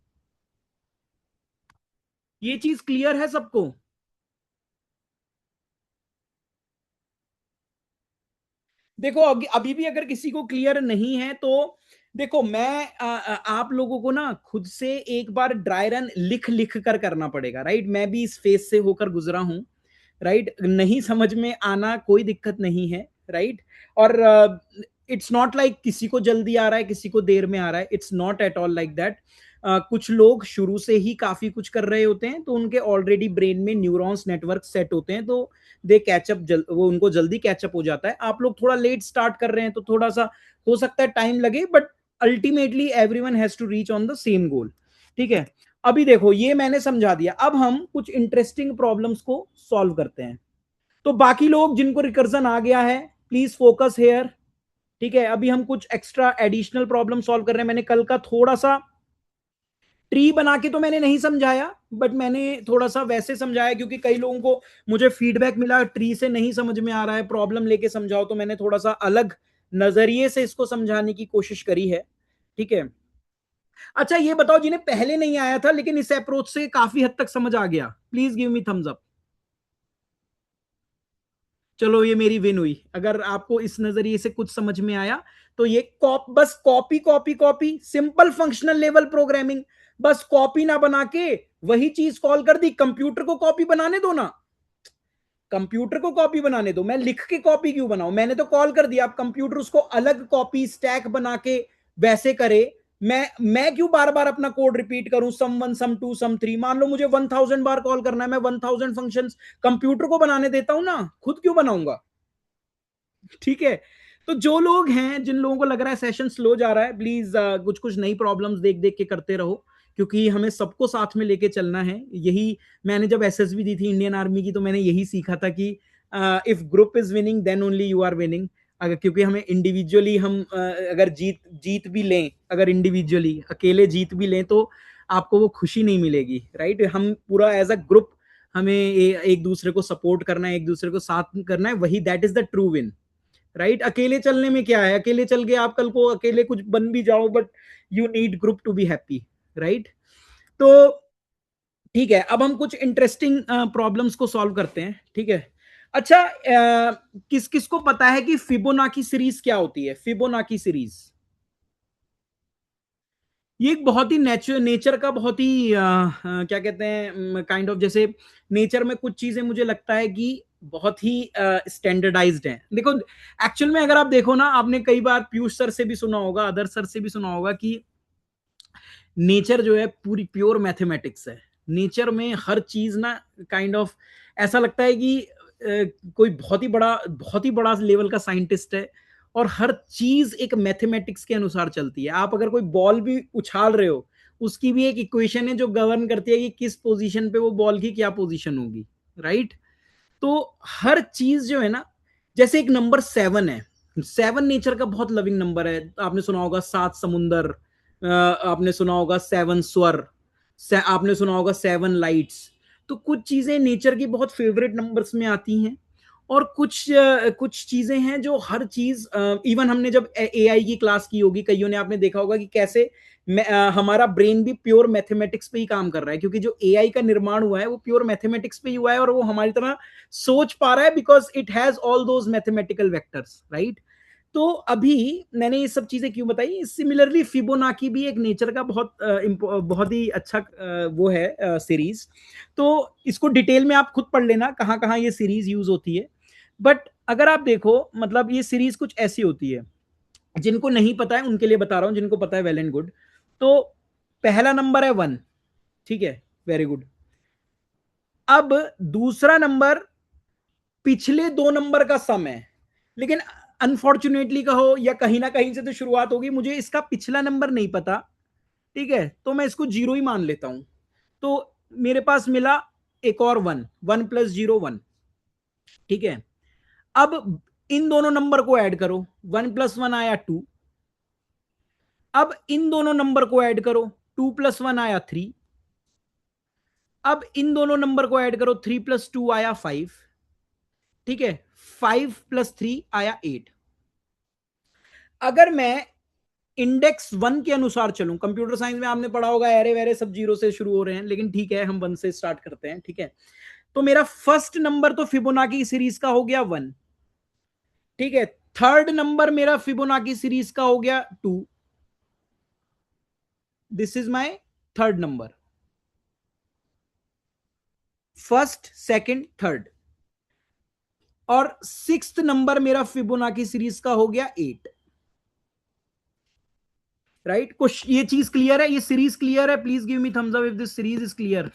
ये चीज क्लियर है सबको? देखो अभी भी अगर किसी को क्लियर नहीं है तो देखो, मैं आप लोगों को ना खुद से एक बार ड्राई रन लिख लिख कर करना पड़ेगा, राइट? मैं भी इस फेज से होकर गुजरा हूं, राइट? नहीं समझ में आना कोई दिक्कत नहीं है, राइट? और इट्स नॉट लाइक किसी को जल्दी आ रहा है, किसी को देर में आ रहा है, it's not at all like that. कुछ लोग शुरू से ही काफी कुछ कर रहे होते हैं, तो उनके ऑलरेडी ब्रेन में न्यूरॉन्स नेटवर्क सेट होते हैं, तो दे कैचअप, वो उनको जल्दी कैचअप हो जाता है। आप लोग थोड़ा लेट स्टार्ट कर रहे हैं, तो थोड़ा सा हो सकता है टाइम लगे, but ultimately everyone has to reach on the same goal. ठीक है, अभी देखो ये मैंने समझा दिया, अब हम कुछ इंटरेस्टिंग प्रॉब्लम्स को सॉल्व करते हैं। तो बाकी लोग जिनको रिकर्जन आ गया है, प्लीज फोकस हेयर। ठीक है, अभी हम कुछ एक्स्ट्रा एडिशनल प्रॉब्लम सॉल्व कर रहे हैं। मैंने कल का थोड़ा सा ट्री बना के तो मैंने नहीं समझाया, बट मैंने थोड़ा सा वैसे समझाया, क्योंकि कई लोगों को मुझे फीडबैक मिला ट्री से नहीं समझ में आ रहा है, प्रॉब्लम लेके समझाओ, तो मैंने थोड़ा सा अलग नजरिए से इसको समझाने की कोशिश करी है। ठीक है, अच्छा ये बताओ, जिन्हें पहले नहीं आया था लेकिन इस अप्रोच से काफी हद तक समझ आ गया, please give me thumbs up. चलो ये मेरी विन हुई। अगर आपको इस नजरिए से कुछ समझ में आया, तो ये बस copy copy copy, simple functional level programming, बस कॉपी ना बना के वही चीज कॉल कर दी। कंप्यूटर को कॉपी बनाने दो ना, कंप्यूटर को कॉपी बनाने दो, मैं लिख के कॉपी क्यों बनाऊं? मैंने तो कॉल कर दिया, आप कंप्यूटर उसको अलग कॉपी स्टैक बना के वैसे करे। मैं क्यों बार बार अपना कोड रिपीट करूं, सम 1 सम 2 सम 3? मान लो मुझे 1000 बार कॉल करना है, मैं 1000 फंक्शंस कंप्यूटर को बनाने देता हूं ना, खुद क्यों बनाऊंगा? ठीक है, तो जो लोग हैं, जिन लोगों को लग रहा है सेशन स्लो जा रहा है, प्लीज कुछ कुछ नई प्रॉब्लम्स देख देख के करते रहो, क्योंकि हमें सबको साथ में लेके चलना है। यही मैंने जब एसएसबी दी थी इंडियन आर्मी की, तो मैंने यही सीखा था कि if group is winning then only you are winning. अगर क्योंकि हमें इंडिविजुअली हम अगर जीत जीत भी लें, अगर इंडिविजुअली अकेले जीत भी लें, तो आपको वो खुशी नहीं मिलेगी, राइट? हम पूरा एज अ ग्रुप, हमें एक दूसरे को सपोर्ट करना है, एक दूसरे को साथ करना है, वही that is the true win, right? अकेले चलने में क्या है? अकेले चल के आप कल को अकेले कुछ बन भी जाओ, but you need group to be happy, right? तो ठीक है, अब हम कुछ इंटरेस्टिंग प्रॉब्लम्स को सॉल्व करते हैं। ठीक है, अच्छा किस किस को पता है कि फिबोनाची सीरीज क्या होती है? फिबोनाची सीरीज ये एक बहुत ही नेचर का बहुत ही क्या कहते हैं, काइंड ऑफ, जैसे नेचर में कुछ चीजें मुझे लगता है कि बहुत ही स्टैंडर्डाइज्ड हैं। देखो, एक्चुअल में अगर आप देखो ना, आपने कई बार पीयूष सर से भी सुना होगा, अदर सर से भी सुना होगा कि नेचर जो है पूरी प्योर मैथमेटिक्स है। नेचर में हर चीज ना काइंड ऑफ ऐसा लगता है कि कोई बहुत ही बड़ा लेवल का साइंटिस्ट है, और हर चीज एक मैथमेटिक्स के अनुसार चलती है। आप अगर कोई बॉल भी उछाल रहे हो, उसकी भी एक इक्वेशन है जो गवर्न करती है कि किस पोजीशन पे वो बॉल की क्या पोजीशन होगी, राइट? तो हर चीज जो है ना, जैसे एक नंबर 7 है, 7 नेचर का बहुत लविंग नंबर है। आपने सुना होगा 7 समुंदर, आपने सुना होगा 7 स्वर, आपने सुना होगा 7 लाइट्स। तो कुछ चीजें नेचर की बहुत फेवरेट नंबर्स में आती हैं, और कुछ चीजें हैं जो हर चीज, इवन हमने जब एआई की क्लास की होगी, कईयों ने आपने देखा होगा कि कैसे हमारा ब्रेन भी प्योर मैथमेटिक्स पे ही काम कर रहा है, क्योंकि जो एआई का निर्माण हुआ है वो प्योर मैथमेटिक्स पे ही हुआ है, और वो हमारी तरह सोच पा रहा है, because it has all those mathematical vectors, right? तो अभी मैंने ये सब चीजें क्यों बताई, सिमिलरली फिबोनाकी भी एक नेचर का बहुत ही अच्छा वो है सीरीज। तो इसको डिटेल में आप खुद पढ़ लेना कहाँ कहाँ ये सीरीज यूज होती है। बट अगर आप देखो मतलब ये सीरीज कुछ ऐसी होती है, जिनको नहीं पता है उनके लिए बता रहा हूं, जिनको पता है वेल एंड गुड। तो पहला नंबर है 1, ठीक है, वेरी गुड। अब दूसरा नंबर पिछले 2 नंबर का सम है, लेकिन अनफॉर्चुनेटली कहो या कहीं ना कहीं से तो शुरुआत होगी, मुझे इसका पिछला नंबर नहीं पता, ठीक है, तो मैं इसको 0 ही मान लेता हूं। तो मेरे पास मिला एक और 1, 1 + 0 1, ठीक है। अब इन दोनों नंबर को ऐड करो, 1 + 1 आया 2। अब इन दोनों नंबर को ऐड करो, 2 + 1 आया 3। अब इन दोनों नंबर को ऐड करो, 3 + 2 आया 5, ठीक है। 5 + 3 आया 8। अगर मैं इंडेक्स 1 के अनुसार चलूं, कंप्यूटर साइंस में आपने पढ़ा होगा एरे वेरे सब 0 से शुरू हो रहे हैं, लेकिन ठीक है हम 1 से स्टार्ट करते हैं, ठीक है। तो मेरा फर्स्ट नंबर तो फिबोनाकी सीरीज का हो गया 1, ठीक है। थर्ड नंबर मेरा फिबोनाकी सीरीज का हो गया 2। This is my third number, first second third. और सिक्स्थ नंबर मेरा फिबोनाकी सीरीज का हो गया 8, राइट। कुछ ये चीज क्लियर है, ये सीरीज क्लियर है? Please give me thumbs up if this series is clear.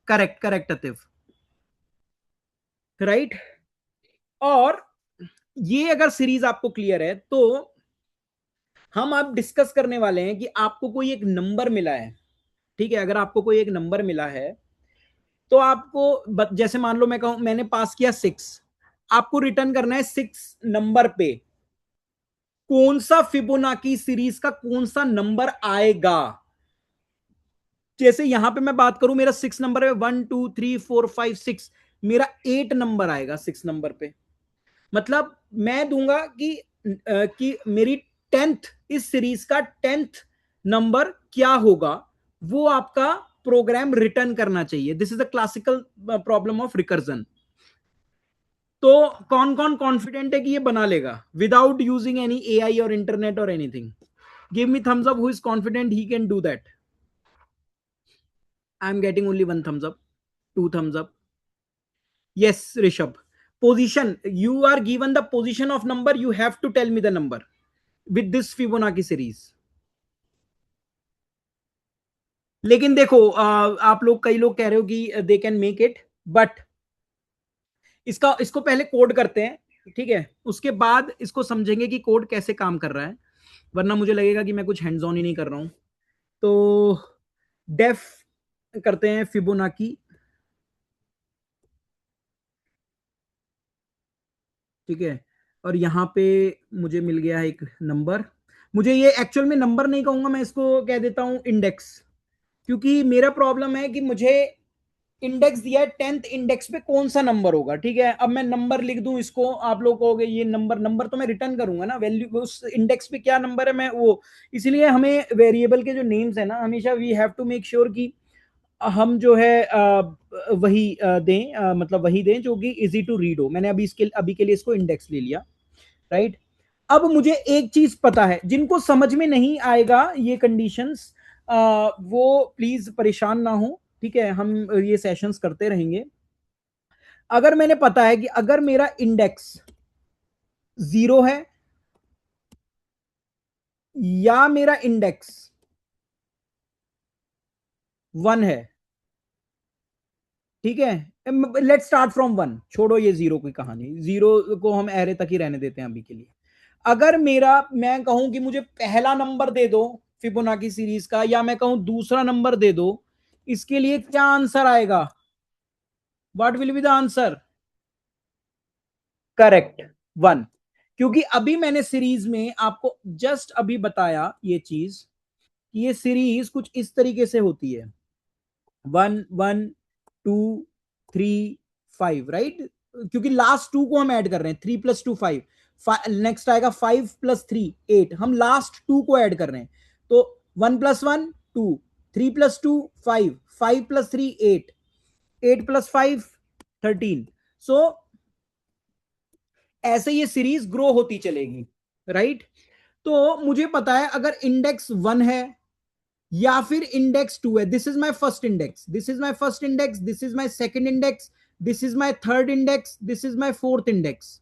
Correct correct Ativ, right. और ये अगर सीरीज आपको क्लियर है तो हम अब डिस्कस करने वाले हैं कि आपको कोई एक नंबर मिला है, ठीक है। अगर आपको कोई एक नंबर मिला है तो आपको जैसे मान लो मैं कहूं मैंने पास किया 6, आपको रिटर्न करना है 6 नंबर पे कौन सा फिबोनाकी सीरीज का कौन सा नंबर आएगा। जैसे यहां पे मैं बात करूं, मेरा 6 नंबर है, 1 2 3 4 5 6, मेरा 8 नंबर आएगा 6 नंबर पे। मतलब मैं दूंगा कि मेरी 10th, इस सीरीज का 10th नंबर क्या होगा, वो आपका प्रोग्राम रिटर्न करना चाहिए। This is the classical problem of recursion. तो कौन कौन कॉन्फिडेंट है कि ये बना लेगा विदाउट यूजिंग एनी एआई और इंटरनेट और anything? Give me thumbs up who is confident he can do that. I am getting only 1 thumbs up, 2 thumbs up. Yes, Rishabh. Position. You are given the position of number. You have to tell me the number with this Fibonacci series. लेकिन देखो आप लोग कई लोग कह रहे हो कि they can make it, but इसका इसको पहले कोड करते हैं, ठीक है, उसके बाद इसको समझेंगे कि कोड कैसे काम कर रहा है, वरना मुझे लगेगा कि मैं कुछ हैंड्स ऑन ही नहीं कर रहा हूं। तो डेफ करते हैं फिबोनाकी, ठीक है। और यहां पे मुझे मिल गया है एक नंबर। मुझे ये एक्चुअल में नंबर नहीं कहूंगा, मैं इसको कह देता हूं इंडेक्स, क्योंकि मेरा प्रॉब्लम है कि मुझे इंडेक्स दिया है, 10th इंडेक्स पे कौन सा नंबर होगा, ठीक है। अब मैं नंबर लिख दूं इसको, आप लोग कहोगे ये नंबर, नंबर तो मैं रिटर्न करूंगा ना, वैल्यू उस इंडेक्स पे क्या नंबर है मैं वो, इसलिए हमें वेरिएबल के जो नेम्स है ना, हमेशा we have to make sure कि हम जो है वही दें, मतलब वही दें जो कि इजी टू रीड हो। मैंने अभी के लिए इसको इंडेक्स ले लिया, राइट। अब मुझे एक चीज पता है, जिनको समझ में नहीं आएगा ये कंडीशंस, वो प्लीज परेशान ना हो, ठीक है, हम ये सेशंस करते रहेंगे। अगर मैंने पता है कि अगर मेरा इंडेक्स 0 है या मेरा इंडेक्स 1 है, ठीक है, लेट्स स्टार्ट फ्रॉम 1, छोड़ो ये 0 की कहानी, 0 को हम एरे तक ही रहने देते हैं अभी के लिए। अगर मेरा मैं कहूं कि मुझे पहला नंबर दे दो फिबोनाकी सीरीज का, या मैं कहूं दूसरा नंबर दे दो, इसके लिए क्या आंसर आएगा? What will be the answer? Correct, 1। क्योंकि अभी मैंने सीरीज में आपको जस्ट अभी बताया ये चीज कि ये सीरीज कुछ इस तरीके से होती है, 1 1 2 3 5, राइट। क्योंकि लास्ट 2 को हम ऐड कर रहे हैं, 3 + 2 5, नेक्स्ट आएगा 5 + 3 8, हम लास्ट 2 को ऐड कर रहे हैं। तो 1 + 1 2, 3 + 2 5, 5 + 3 8, 8 + 5 13। सो ऐसे ये सीरीज ग्रो होती चलेगी, राइट। तो मुझे पता है अगर इंडेक्स 1 है या फिर इंडेक्स 2 है, this is my first index, this is my first index, this is my second index, this is my third index, this is my fourth index.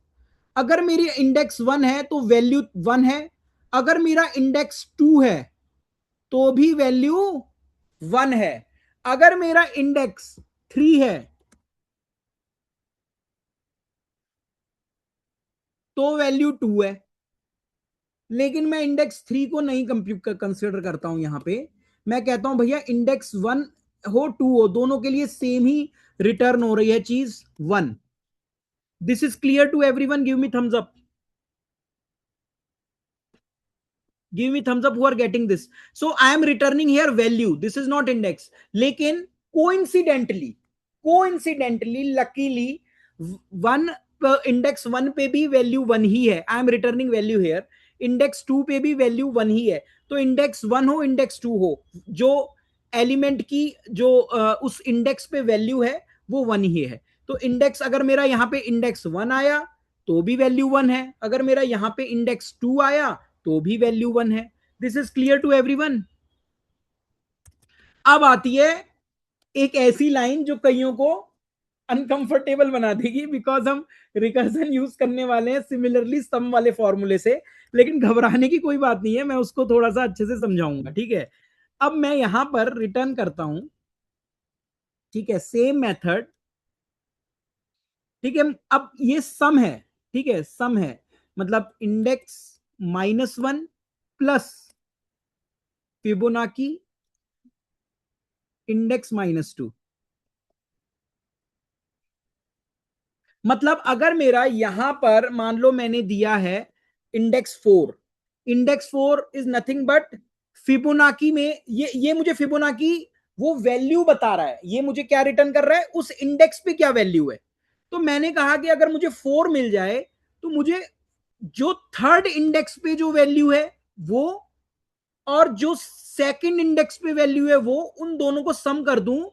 अगर मेरी इंडेक्स 1 है तो वैल्यू 1 है, अगर मेरा इंडेक्स 2 है तो भी वैल्यू 1 है, अगर मेरा इंडेक्स 3 है तो वैल्यू 2 है। लेकिन मैं इंडेक्स 3 को नहीं कंप्यूट कंसिडर करता हूं यहां पे। मैं कहता हूं भैया इंडेक्स 1 हो 2 हो, दोनों के लिए सेम ही रिटर्न हो रही है चीज 1। This is clear to everyone? Give me thumbs up, give me thumbs up who are getting this. So I am returning here value, this is not index, लेकिन coincidentally luckily वन इंडेक्स 1 पे भी value 1 ही है, I am returning value here. Index 2 पे भी value 1 ही है, तो index 1 हो index 2 हो, जो एलिमेंट की जो उस इंडेक्स पे वैल्यू है वो 1 ही है। तो इंडेक्स अगर मेरा यहां पे इंडेक्स 1 आया तो भी वैल्यू 1 है, अगर मेरा यहां पे इंडेक्स 2 आया तो भी वैल्यू 1 है। This is clear to everyone? अब आती है एक ऐसी लाइन जो कईयों को अनकंफर्टेबल बना देगी, बिकॉज हम रिकर्जन यूज करने वाले हैं सिमिलरली सम वाले फॉर्मूले से। लेकिन घबराने की कोई बात नहीं है, मैं उसको थोड़ा सा अच्छे से समझाऊंगा, ठीक है। अब मैं यहां पर रिटर्न करता हूं, ठीक है, सेम मेथड, ठीक है। अब ये सम है, ठीक है, सम है, मतलब इंडेक्स -1 प्लस फिबोनाकी इंडेक्स -2। मतलब अगर मेरा यहां पर मान लो मैंने दिया है index 4, index 4 is nothing but Fibonacci में ये मुझे फिबोनाकी वो वैल्यू बता रहा है, ये मुझे क्या रिटर्न कर रहा है, उस इंडेक्स पे क्या वैल्यू है। तो मैंने कहा कि अगर मुझे 4 मिल जाए तो मुझे जो थर्ड इंडेक्स पे जो वैल्यू है वो और जो सेकंड इंडेक्स पे वैल्यू है वो, उन दोनों को सम कर दूं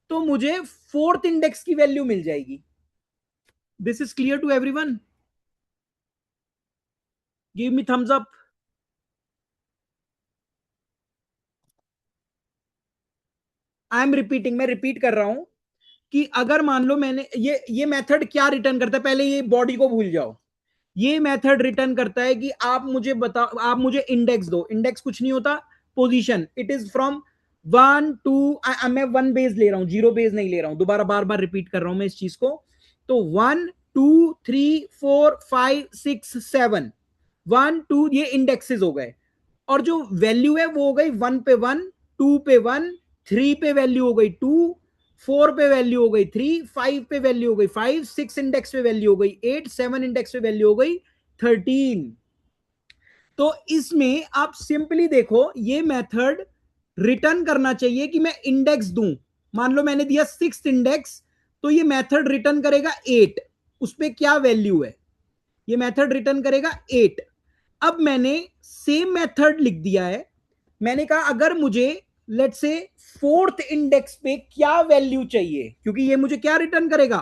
तो मुझे फोर्थ इंडेक्स की वैल्यू मिल जाएगी। This is clear to everyone? Give me thumbs up. I am repeating, मैं रिपीट कर रहा हूं कि अगर मान लो मैंने ये मेथड क्या रिटर्न करता है, पहले ये बॉडी को भूल जाओ। ये मेथड रिटर्न करता है कि आप मुझे बताओ, आप मुझे इंडेक्स दो, इंडेक्स कुछ नहीं होता, पोजीशन, इट इज फ्रॉम 1 2, मैं 1 बेस ले रहा हूं, 0 बेस नहीं ले रहा हूं, दोबारा बार बार रिपीट कर रहा हूं मैं इस चीज को। तो 1 2 3 4 5 6 7, 1 2 ये इंडेक्सेस हो गए, और जो वैल्यू है वो हो गई 1 पे 1, 2 पे 1, 3 पे वैल्यू हो गई 2, 4 पे वैल्यू हो गई 3, 5 पे वैल्यू हो गई 5, 6 इंडेक्स पे वैल्यू हो गई 8, 7 इंडेक्स पे वैल्यू हो गई 13। तो इसमें आप सिंपली देखो, ये मेथड रिटर्न करना चाहिए कि मैं इंडेक्स दूं। मान लो मैंने दिया 6 इंडेक्स, तो ये मेथड रिटर्न करेगा 8, उस पर क्या वैल्यू है, ये मेथड रिटर्न करेगा 8। अब मैंने सेम मेथड लिख दिया है, मैंने कहा अगर मुझे लेट से फोर्थ इंडेक्स पे क्या वैल्यू चाहिए, क्योंकि ये मुझे क्या रिटर्न करेगा,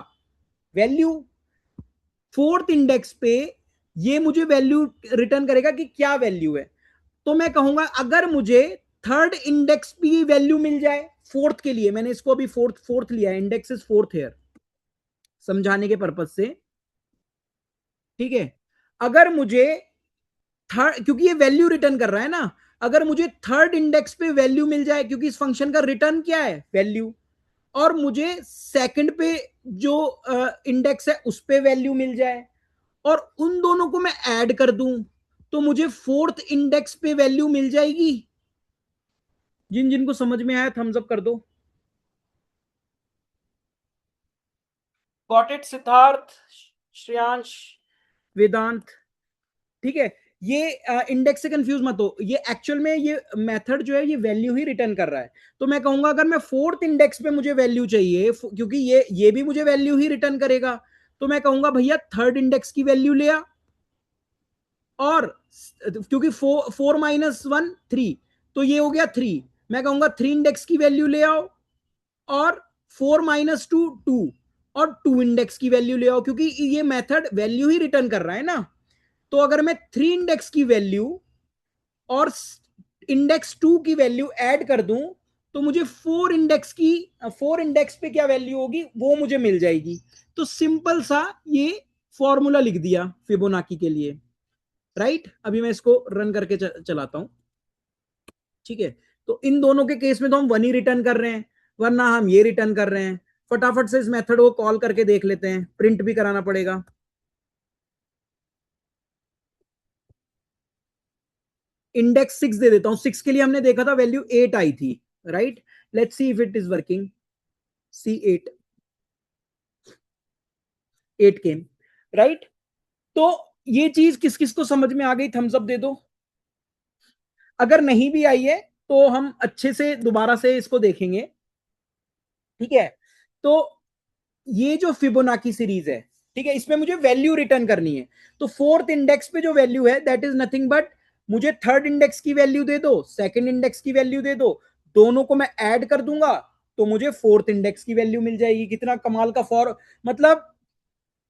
वैल्यू। फोर्थ इंडेक्स पे ये मुझे वैल्यू रिटर्न करेगा कि क्या वैल्यू है। तो मैं कहूंगा अगर मुझे थर्ड इंडेक्स की वैल्यू मिल जाए, फोर्थ के लिए मैंने इसको अभी फोर्थ फोर्थ लिया है, इंडेक्स इज फोर्थ हेयर, समझाने के पर्पज से, ठीक है। अगर मुझे थर्ड, क्योंकि ये वैल्यू रिटर्न कर रहा है ना, अगर मुझे थर्ड इंडेक्स पे वैल्यू मिल जाए, क्योंकि इस फंक्शन का रिटर्न क्या है, वैल्यू, और मुझे सेकंड पे जो इंडेक्स है उस पे वैल्यू मिल जाए, और उन दोनों को मैं ऐड कर दूं तो मुझे फोर्थ इंडेक्स पे वैल्यू मिल जाएगी। जिन जिनको समझ में आया थम्स अप कर दो। गॉट इट सिद्धार्थ, श्रेयांश, वेदांत, ठीक है। ये इंडेक्स से कंफ्यूज मत हो, ये एक्चुअल में ये मेथड जो है ये वैल्यू ही रिटर्न कर रहा है। तो मैं कहूंगा अगर मैं फोर्थ इंडेक्स पे मुझे वैल्यू चाहिए, क्योंकि ये भी मुझे वैल्यू ही रिटर्न करेगा, तो मैं कहूंगा भैया थर्ड इंडेक्स की वैल्यू ले आ, और क्योंकि 4 - 1 3, तो ये हो गया 3, मैं कहूंगा 3 इंडेक्स की वैल्यू ले आओ, और 4 - 2 2, और 2 इंडेक्स की वैल्यू ले आओ, क्योंकि ये मेथड वैल्यू ही रिटर्न कर रहा है ना। तो अगर मैं 3 इंडेक्स की वैल्यू और इंडेक्स 2 की वैल्यू ऐड कर दूं, तो मुझे 4 इंडेक्स पे क्या वैल्यू होगी वो मुझे मिल जाएगी। तो सिंपल सा ये फॉर्मूला लिख दिया फिबोनाकी के लिए, राइट। अभी मैं इसको रन करके चलाता हूं, ठीक है। तो इन दोनों के केस में तो हम 1 ही रिटर्न कर रहे हैं, वरना हम ये रिटर्न कर रहे हैं। फटाफट से इस मेथड को कॉल करके देख लेते हैं, प्रिंट भी कराना पड़ेगा। इंडेक्स 6 दे देता हूं, 6 के लिए हमने देखा था वैल्यू 8 आई थी, right. Let's see if it is working. See 8, 8 came, right. तो ये चीज किस किस को समझ में आ गई, थम्स अप दे दो। अगर नहीं भी आई है तो हम अच्छे से दोबारा से इसको देखेंगे, ठीक है। तो ये जो फिबोनाकी सीरीज है, ठीक है, इसमें मुझे वैल्यू रिटर्न करनी है। तो फोर्थ इंडेक्स पे जो वैल्यू है दैट इज नथिंग बट, मुझे थर्ड इंडेक्स की वैल्यू दे दो, सेकंड इंडेक्स की वैल्यू दे दो, दोनों को मैं ऐड कर दूंगा तो मुझे फोर्थ इंडेक्स की वैल्यू मिल जाएगी। कितना कमाल का फॉर, मतलब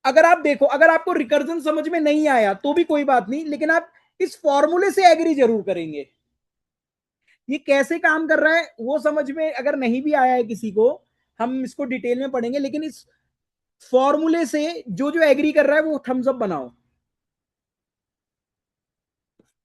अगर आप देखो, अगर आपको रिकर्जन समझ में नहीं आया तो भी कोई बात नहीं, लेकिन आप इस फॉर्मूले से एग्री जरूर करेंगे। ये कैसे काम कर रहा है वो समझ में अगर नहीं भी आया है किसी को, हम इसको डिटेल में पढ़ेंगे, लेकिन इस फॉर्मूले से जो जो एग्री कर रहा है वो थम्स अप बनाओ।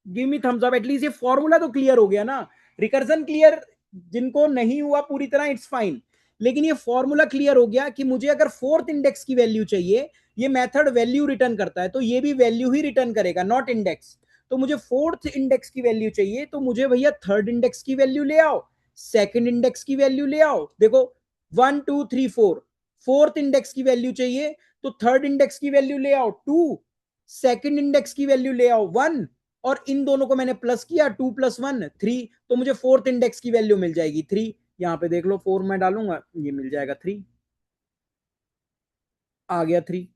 Give me thumbs up, at least ये फॉर्मूला तो क्लियर हो गया ना। रिकर्जन क्लियर जिनको नहीं हुआ पूरी तरह इट्स फाइन, लेकिन ये फॉर्मूला क्लियर हो गया कि मुझे अगर फोर्थ इंडेक्स की वैल्यू चाहिए, ये मेथड वैल्यू रिटर्न करता है तो ये भी वैल्यू ही रिटर्न करेगा, नॉट इंडेक्स। तो मुझे फोर्थ इंडेक्स की वैल्यू चाहिए तो मुझे भैया थर्ड इंडेक्स की वैल्यू ले आओ, सेकंड इंडेक्स की वैल्यू ले आओ। देखो 1 2 3 4, फोर्थ इंडेक्स की वैल्यू चाहिए तो थर्ड इंडेक्स की वैल्यू ले आओ 2, सेकंड इंडेक्स की वैल्यू ले आओ 1, और इन दोनों को मैंने प्लस किया 2 + 1 3, तो मुझे फोर्थ इंडेक्स की वैल्यू मिल जाएगी 3। यहां पे देख लो 4 मैं डालूंगा, ये मिल जाएगा 3, आ गया 3,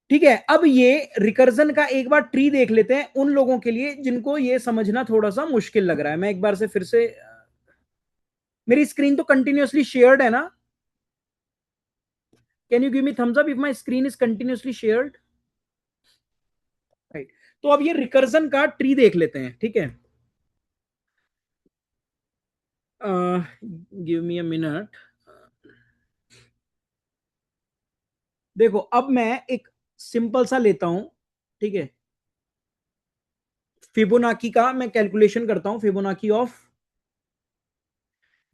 ठीक है। अब ये रिकर्जन का एक बार ट्री देख लेते हैं उन लोगों के लिए जिनको ये समझना थोड़ा सा मुश्किल लग रहा है। मैं एक बार से फिर से, मेरी स्क्रीन तो कंटिन्यूअसली शेयर्ड है ना? Can you give me thumbs up if my screen is continuously shared, right. तो अब ये रिकर्जन का ट्री देख लेते हैं, ठीक है। Give me a minute. देखो अब मैं एक सिंपल सा लेता हूं, ठीक है। फिबोनाकी का मैं कैलकुलेशन करता हूं, फिबोनाकी ऑफ।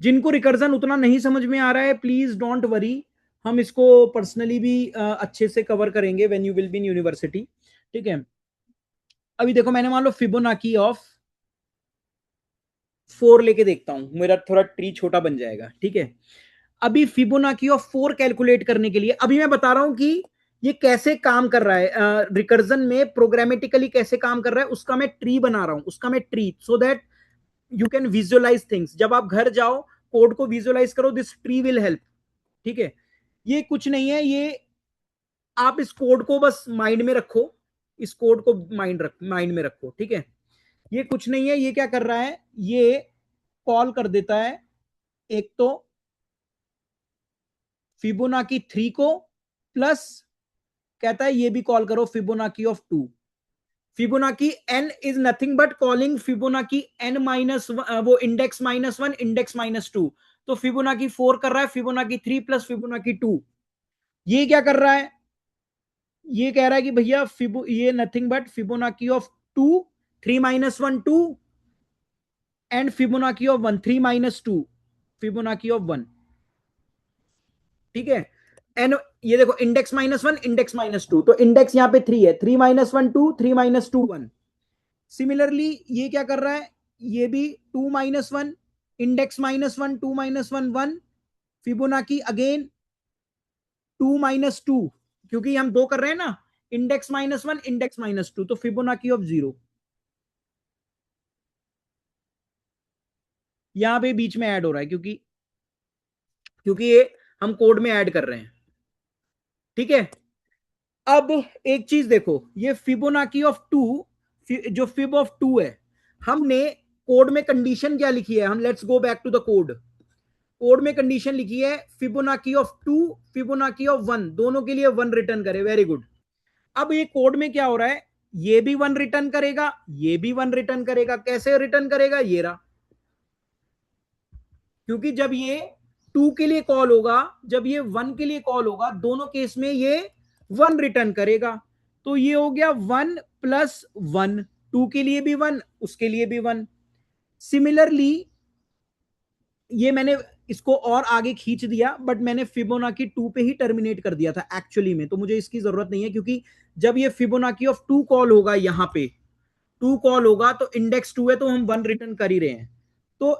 जिनको रिकर्जन उतना नहीं समझ में आ रहा है प्लीज डोंट वरी, हम इसको पर्सनली भी अच्छे से कवर करेंगे when you will be in university, ठीक है। अभी देखो मैंने मान लो फिबोनाकी ऑफ 4 लेके देखता हूं, मेरा थोड़ा ट्री छोटा बन जाएगा, ठीक है। अभी फिबोनाकी ऑफ 4 कैलकुलेट करने के लिए अभी मैं बता रहा हूं कि ये कैसे काम कर रहा है, रिकर्जन में प्रोग्रामेटिकली कैसे काम कर रहा है, उसका मैं ट्री बना रहा हूं, उसका मैं tree, so that you can visualise things. जब आप घर जाओ कोड को विजुअलाइज करो, दिस ट्री विल हेल्प, ठीक है। ये कुछ नहीं है, ये आप इस कोड को बस माइंड में रखो, इस कोड को माइंड में रखो, ठीक है। ये कुछ नहीं है, ये क्या कर रहा है, ये कॉल कर देता है एक तो फिबोनाकी 3 को, प्लस कहता है ये भी कॉल करो Fibonacci of 2। Fibonacci n is nothing but calling Fibonacci n minus वो इंडेक्स -1 इंडेक्स -2। तो फिबोनाकी 4 कर रहा है फिबोनाकी 3 प्लस फिबोनाकी 2। ये क्या कर रहा है, ये कह रहा है कि भैया फिबो ये nothing but Fibonacci of 2, 3 - 1 2, and Fibonacci of 1 3 - 2, Fibonacci of 1, ठीक है। एन, ये देखो इंडेक्स -1 इंडेक्स -2, तो इंडेक्स यहां पे 3 है, 3 - 1 2, 3 - 2 1। सिमिलरली ये क्या कर रहा है, ये भी 2 - 1 इंडेक्स -1 2 - 1 1, फिबोनाकी अगेन 2 - 2, क्योंकि हम दो कर रहे हैं ना, इंडेक्स -1 इंडेक्स -2, तो फिबोनाकी ऑफ 0 यहां पे बीच में ऐड हो रहा है, क्योंकि क्योंकि ये हम कोड में ऐड कर रहे हैं, ठीक है। अब एक चीज देखो, ये फिबोनाकी ऑफ 2, जो फिब ऑफ 2 है, हमने कोड में कंडीशन क्या लिखी है, हम let's go back to the code. Code में कंडीशन लिखी है फिबोनाची ऑफ 2, फिबोनाची ऑफ 1, दोनों के लिए 1 रिटर्न करे, वेरी गुड। अब ये कोड में क्या हो रहा है, ये भी 1 रिटर्न करेगा, ये भी 1 रिटर्न करेगा। कैसे रिटर्न करेगा, ये रहा, क्योंकि जब ये 2 के लिए कॉल होगा, जब ये 1 के लिए कॉल होगा, दोनों केस में ये 1 रिटर्न करेगा। तो ये हो गया 1 प्लस 1, 2 के लिए भी 1, उसके लिए भी 1। सिमिलरली ये मैंने इसको और आगे खींच दिया, बट मैंने फिबोनाची 2 पे ही टर्मिनेट कर दिया था एक्चुअली में, तो मुझे इसकी जरूरत नहीं है, क्योंकि जब ये फिबोनाची ऑफ 2 कॉल होगा, यहां पे 2 कॉल होगा तो इंडेक्स 2 है, तो हम 1 रिटर्न कर ही रहे हैं। तो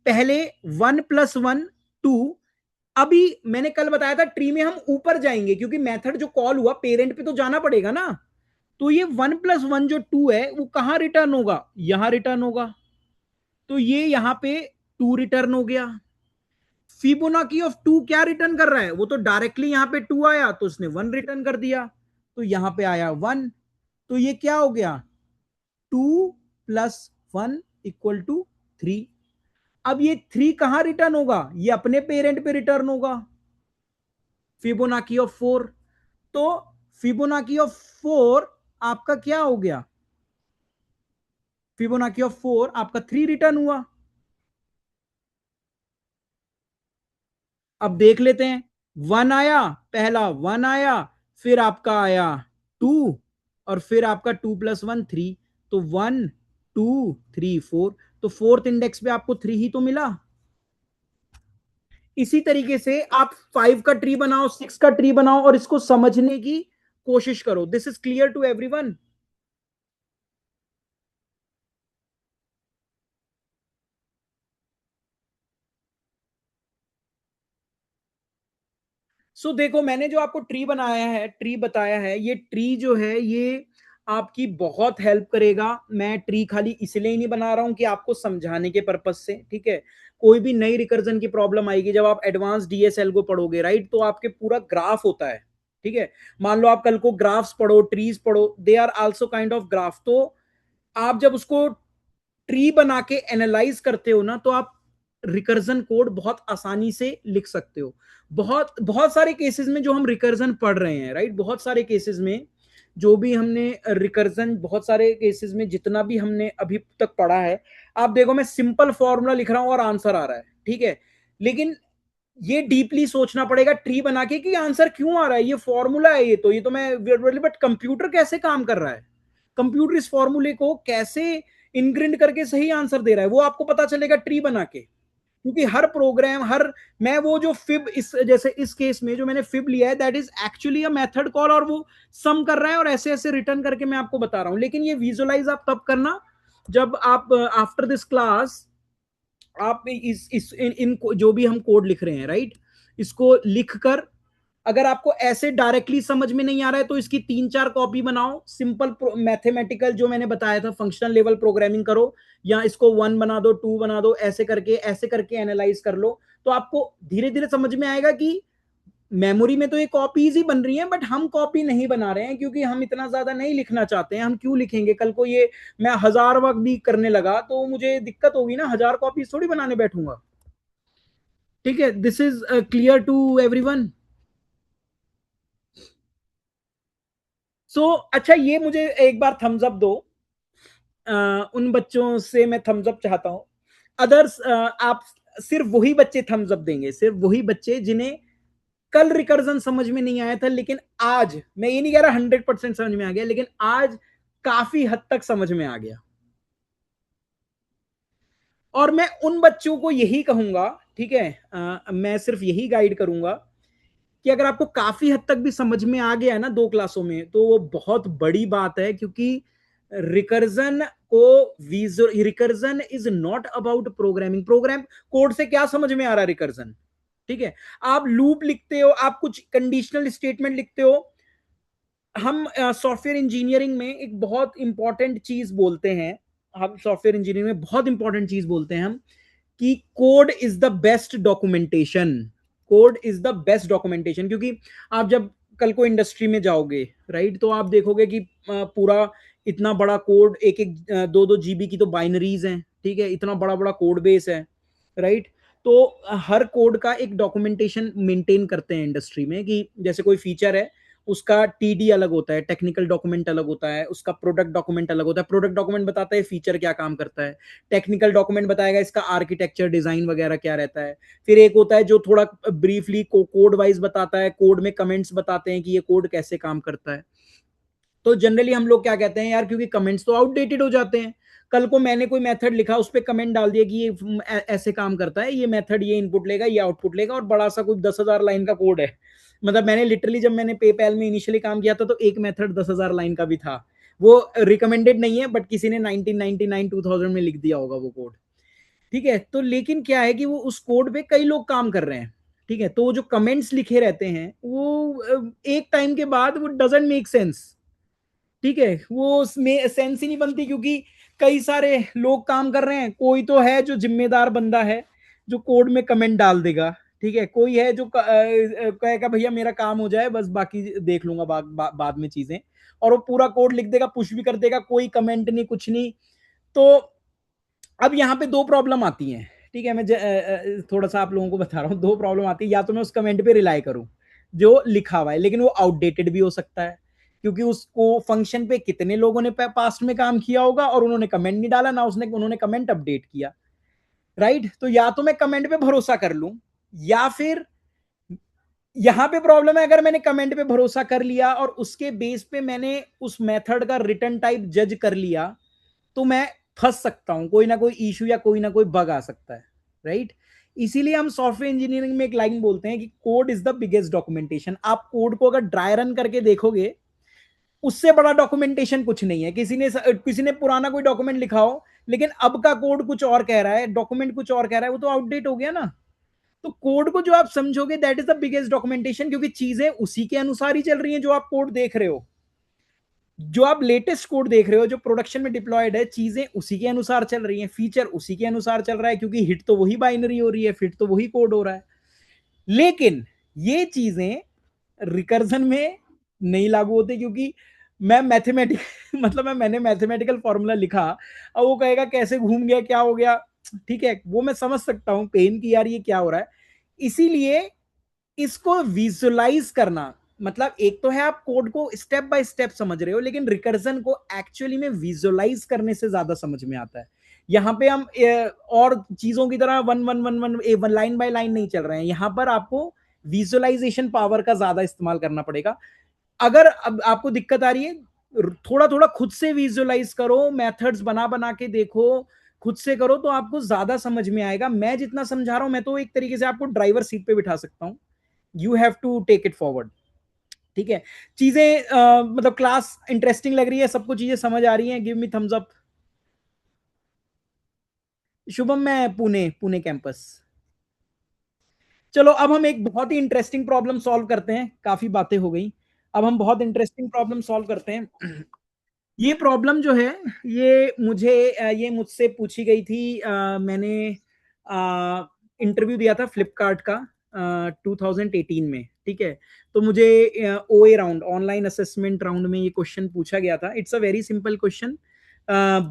पहले 1 प्लस 1 2। अभी मैंने कल बताया था ट्री में हम ऊपर जाएंगे, क्योंकि मेथड जो कॉल हुआ पेरेंट पे तो जाना पड़ेगा ना। तो ये 1 प्लस 1 जो 2 है वो कहां रिटर्न होगा, यहां रिटर्न होगा। तो ये यहां पे 2 रिटर्न हो गया। फिबोनाची ऑफ 2 क्या रिटर्न कर रहा है, वो तो डायरेक्टली यहां पे 2 आया तो उसने 1 रिटर्न कर दिया, तो यहां पे आया 1। तो ये क्या हो गया, 2 प्लस 1 इक्वल टू 3। अब ये 3 कहां रिटर्न होगा, ये अपने पेरेंट पे रिटर्न होगा, फिबोनाची ऑफ 4। तो फिबोनाची ऑफ 4 आपका क्या हो गया, फिबोनाची ऑफ 4 आपका 3 रिटर्न हुआ। अब देख लेते हैं, 1 आया, पहला 1 आया, फिर आपका आया 2, और फिर आपका 2 प्लस 1 3। तो 1 2 3 4, तो फोर्थ इंडेक्स पे आपको 3 ही तो मिला। इसी तरीके से आप 5 का ट्री बनाओ, 6 का ट्री बनाओ, और इसको समझने की कोशिश करो। This is clear to everyone. So देखो, मैंने जो आपको ट्री बनाया है, ट्री बताया है, ये ट्री जो है ये आपकी बहुत हेल्प करेगा। मैं ट्री खाली इसलिए ही नहीं बना रहा हूं कि आपको समझाने के पर्पज से, ठीक है। कोई भी नई रिकर्जन की प्रॉब्लम आएगी जब आप एडवांस डीएसएल को पढ़ोगे, राइट, तो आपके पूरा ग्राफ होता है, ठीक है। मान लो आप कल को ग्राफ्स पढ़ो, ट्रीज पढ़ो, they are also kind of graph. तो आप जब उसको ट्री बना के एनालाइज करते हो ना, तो आप रिकर्जन कोड बहुत आसानी से लिख सकते हो। बहुत बहुत सारे केसेस में जो हम रिकर्जन पढ़ रहे हैं, राइट, बहुत सारे केसेस में जो भी हमने रिकर्जन, बहुत सारे केसेस में जितना भी हमने अभी तक पढ़ा है, आप देखो मैं सिंपल फॉर्मूला लिख रहा हूं और आंसर आ रहा है, ठीक है। लेकिन ये डीपली सोचना पड़ेगा ट्री बना के कि आंसर क्यों आ रहा है, ये फॉर्मूला है, ये तो मैं, बट कंप्यूटर कैसे काम कर रहा है, कंप्यूटर इस फॉर्मूले को कैसे इनग्रिंड करके सही आंसर दे रहा है, वो आपको पता चलेगा ट्री बना के। क्योंकि हर प्रोग्राम, हर, मैं वो जो फिब, इस जैसे इस केस में जो मैंने फिब लिया है, that is actually a method call, और वो सम कर रहा है और ऐसे ऐसे रिटर्न करके मैं आपको बता रहा हूं। लेकिन ये विजुअलाइज आप तब करना जब आप आफ्टर दिस क्लास आप इन जो भी हम कोड लिख रहे हैं, राइट, इसको लिखकर, अगर आपको ऐसे डायरेक्टली समझ में नहीं आ रहा है तो इसकी 3-4 कॉपी बनाओ, सिंपल मैथमेटिकल जो मैंने बताया था फंक्शनल लेवल प्रोग्रामिंग करो, या इसको 1 बना दो, 2 बना दो, ऐसे करके एनालाइज कर लो। तो आपको धीरे धीरे समझ में आएगा कि मेमोरी में तो ये कॉपीज ही बन रही हैं, बट हम कॉपी नहीं बना रहे हैं, क्योंकि हम इतना ज्यादा नहीं लिखना चाहते हैं। हम क्यों लिखेंगे, कल को ये मैं 1000 वक्त भी करने लगा तो मुझे दिक्कत होगी ना, 1000 कॉपीज थोड़ी बनाने बैठूंगा, ठीक है। This is clear to everyone. So अच्छा, ये मुझे एक बार थम्स अप दो, उन बच्चों से मैं थम्स अप चाहता हूं। अदर्स, आप सिर्फ वही बच्चे थम्स अप देंगे, सिर्फ वही बच्चे जिन्हें कल रिकर्जन समझ में नहीं आया था, लेकिन आज, मैं ये नहीं कह रहा 100% समझ में आ गया, लेकिन आज काफी हद तक समझ में आ गया। और मैं उन बच्चों को यही कहूंगा, ठीक है, मैं सिर्फ यही गाइड करूंगा कि अगर आपको काफी हद तक भी समझ में आ गया है ना 2 क्लासों में, तो वो बहुत बड़ी बात है, क्योंकि रिकर्जन को, recursion is not about programming. Program code से क्या समझ में आ रहा है रिकर्जन, ठीक है। आप लूप लिखते हो, आप कुछ कंडीशनल स्टेटमेंट लिखते हो। हम सॉफ्टवेयर इंजीनियरिंग में एक बहुत इंपॉर्टेंट चीज बोलते हैं, हम सॉफ्टवेयर इंजीनियरिंग में बहुत इंपॉर्टेंट चीज बोलते हैं हम, कि code is the best documentation. Code is the best documentation, क्योंकि आप जब कल को इंडस्ट्री में जाओगे, राइट, तो आप देखोगे कि पूरा इतना बड़ा कोड, एक एक 2-2 GB की तो बाइनरीज हैं, ठीक है, इतना बड़ा बड़ा कोड बेस है, राइट। तो हर कोड का एक डॉक्यूमेंटेशन मेंटेन करते हैं इंडस्ट्री में, कि जैसे कोई फीचर है उसका टीडी अलग होता है, टेक्निकल डॉक्यूमेंट अलग होता है, उसका प्रोडक्ट डॉक्यूमेंट अलग होता है। प्रोडक्ट डॉक्यूमेंट बताता है फीचर क्या काम करता है, टेक्निकल डॉक्यूमेंट बताएगा इसका आर्किटेक्चर डिजाइन वगैरह क्या रहता है। फिर एक होता है जो थोड़ा ब्रीफली कोड वाइज बताता है, कोड में कमेंट्स बताते हैं कि ये कोड कैसे काम करता है। तो जनरली हम लोग क्या कहते हैं यार, क्योंकि कमेंट्स तो आउटडेटेड हो जाते हैं, कल को मैंने कोई मेथड लिखा उस पर कमेंट डाल दिया कि ये ऐसे काम करता है, ये मेथड ये इनपुट लेगा ये आउटपुट लेगा, और बड़ा सा कोई 10,000 लाइन का कोड है। मतलब मैंने लिटरली जब मैंने पेपैल में इनिशियली काम किया था तो एक मेथड 10,000 लाइन का भी था। वो रिकमेंडेड नहीं है, बट किसी ने 1999 2000 में लिख दिया होगा वो कोड। ठीक है, तो लेकिन क्या है कि वो उस कोड पे कई लोग काम कर रहे हैं। ठीक है, तो वो जो कमेंट्स लिखे रहते हैं वो एक टाइम के बाद वो डजंट मेक सेंस। ठीक है, वो उसमें सेंस ही नहीं बनती, क्योंकि कई सारे लोग काम कर रहे हैं। कोई तो है जो जिम्मेदार बंदा है जो कोड में कमेंट डाल देगा। ठीक है, कोई है जो कहेगा भैया मेरा काम हो जाए बस, बाकी देख लूंगा बाद में चीजें, और वो पूरा कोड लिख देगा, पुश भी कर देगा, कोई कमेंट नहीं कुछ नहीं। तो अब यहाँ पे दो प्रॉब्लम आती हैं। ठीक है, मैं थोड़ा सा आप लोगों को बता रहा हूँ, दो प्रॉब्लम आती है। या तो मैं उस कमेंट पे रिलाई करूँ जो लिखा हुआ है, लेकिन वो आउटडेटेड भी हो सकता है, क्योंकि उसको फंक्शन पे कितने लोगों ने पास्ट में काम किया होगा और उन्होंने कमेंट नहीं डाला ना, उसने उन्होंने कमेंट अपडेट किया। राइट, तो या तो मैं कमेंट पे भरोसा कर लूं, या फिर यहां पे प्रॉब्लम है, अगर मैंने कमेंट पे भरोसा कर लिया और उसके बेस पे मैंने उस मेथड का रिटर्न टाइप जज कर लिया, तो मैं फंस सकता हूं, कोई ना कोई इशू या कोई ना कोई बग आ सकता है। राइट, इसीलिए हम सॉफ्टवेयर इंजीनियरिंग में एक लाइन बोलते हैं कि code is the biggest documentation. आप कोड को अगर ड्राई रन करके देखोगे, उससे बड़ा डॉक्यूमेंटेशन कुछ नहीं है। किसी ने पुराना कोई डॉक्यूमेंट लिखा हो, लेकिन अब का कोड कुछ और कह रहा है, डॉक्यूमेंट कुछ और कह रहा है, वो तो आउटडेट हो गया ना। तो कोड को जो आप समझोगे that is the biggest documentation, क्योंकि चीजें उसी के अनुसार ही चल रही हैं जो आप कोड देख रहे हो। जो आप लेटेस्ट कोड देख रहे हो जो प्रोडक्शन में डिप्लॉयड है, चीजें उसी के अनुसार चल रही हैं, फीचर उसी के अनुसार चल रहा है, क्योंकि हिट तो वही बाइनरी हो रही है, फिट तो वही कोड हो रहा है। लेकिन ये चीजें रिकर्जन में नहीं लागू होते, क्योंकि मैं मैथमेटिक मैंने मैथमेटिकल फॉर्मूला लिखा, अब वो कहेगा कैसे घूम गया क्या हो गया। ठीक है, वो मैं समझ सकता हूं पेन की, यार ये क्या हो रहा है। इसीलिए इसको विजुअलाइज करना, मतलब एक तो है आप कोड को स्टेप बाय स्टेप समझ रहे हो, लेकिन रिकर्जन को एक्चुअली में विजुअलाइज करने से ज्यादा समझ में आता है। यहां पे हम और चीजों की तरह one one one one one line by line नहीं चल रहे हैं, यहां पर आपको विजुअलाइजेशन पावर का ज्यादा इस्तेमाल करना पड़ेगा। अगर अब आपको दिक्कत आ रही है, थोड़ा थोड़ा खुद से विजुअलाइज करो, मेथड्स बना बना के देखो, खुद से करो, तो आपको ज्यादा समझ में आएगा। मैं जितना समझा रहा हूं, मैं तो एक तरीके से आपको ड्राइवर सीट पे बिठा सकता हूं। You have to take it forward. ठीक है, चीजें क्लास इंटरेस्टिंग लग रही है, सबको चीजें समझ आ रही हैं, give me thumbs up. Shubham, मैं पुणे पुणे कैंपस। चलो अब हम एक बहुत ही इंटरेस्टिंग प्रॉब्लम सॉल्व करते हैं, काफी बातें हो गई। अब हम बहुत इंटरेस्टिंग प्रॉब्लम सॉल्व करते हैं। ये प्रॉब्लम जो है, ये मुझसे पूछी गई थी। मैंने इंटरव्यू दिया था फ्लिपकार्ट का 2018 में। ठीक है, तो मुझे ओए राउंड, ऑनलाइन असेसमेंट राउंड में ये क्वेश्चन पूछा गया था। It's a very simple question,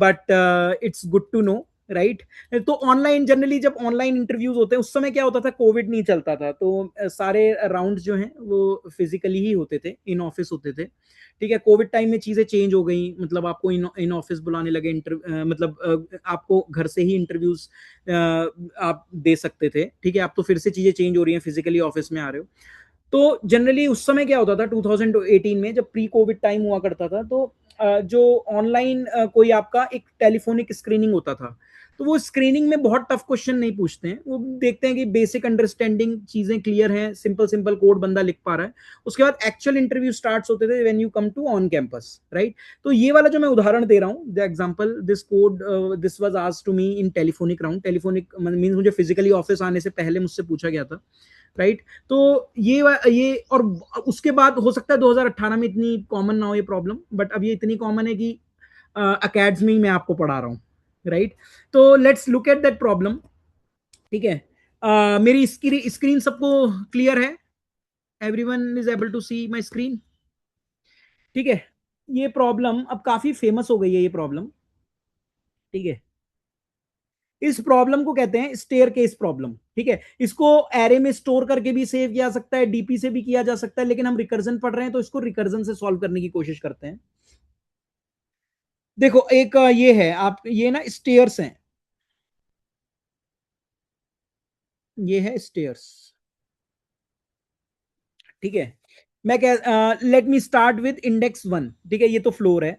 but it's good to know. Right, तो ऑनलाइन जनरली जब ऑनलाइन इंटरव्यूज होते हैं, उस समय क्या होता था, कोविड नहीं चलता था, तो सारे राउंड जो हैं वो फिजिकली ही होते थे, इन ऑफिस होते थे। ठीक है, कोविड टाइम में चीजें चेंज हो गई, मतलब आपको इन ऑफिस बुलाने लगे, आपको घर से ही इंटरव्यूज आप दे सकते थे। ठीक है, अब तो फिर से चीजें चेंज हो रही हैं, फिजिकली ऑफिस में आ रहे हो। तो जनरली उस समय क्या होता था 2018 में, जब प्री कोविड टाइम हुआ करता था, तो जो ऑनलाइन कोई आपका एक टेलीफोनिक स्क्रीनिंग होता था, तो वो स्क्रीनिंग में बहुत टफ क्वेश्चन नहीं पूछते हैं, वो देखते हैं कि बेसिक अंडरस्टैंडिंग, चीजें क्लियर हैं, सिंपल सिंपल कोड बंदा लिख पा रहा है। उसके बाद एक्चुअल इंटरव्यू स्टार्ट्स होते थे when you come to on campus. Right, तो ये वाला जो मैं उदाहरण दे रहा हूँ, the example, this code this was asked to me in telephonic round. Telephonic means मुझे फिजिकली ऑफिस आने से पहले मुझसे पूछा गया था। राइट, तो ये और उसके बाद हो सकता है 2018 में इतनी कॉमन ना हो ये प्रॉब्लम, बट अब ये इतनी कॉमन है कि अकेडमी में मैं आपको पढ़ा रहा हूँ। राइट, तो let's look at that problem. ठीक है, मेरी स्क्रीन सबको क्लियर है? Everyone is able to see my screen? ठीक है, ये प्रॉब्लम अब काफी फेमस हो गई है ये प्रॉब्लम। ठीक है, इस प्रॉब्लम को कहते हैं स्टेयर केस प्रॉब्लम। ठीक है, इसको एरे में स्टोर करके भी सेव किया सकता है, डीपी से भी किया जा सकता है, लेकिन हम रिकर्जन पढ़ रहे हैं तो इसको रिकर्जन से सॉल्व करने की कोशिश करते हैं। देखो एक ये है, आप ये ना स्टेयर्स हैं, ये है स्टेयर्स। ठीक है, मैं कह let me start with index 1। ठीक है, ये तो फ्लोर है।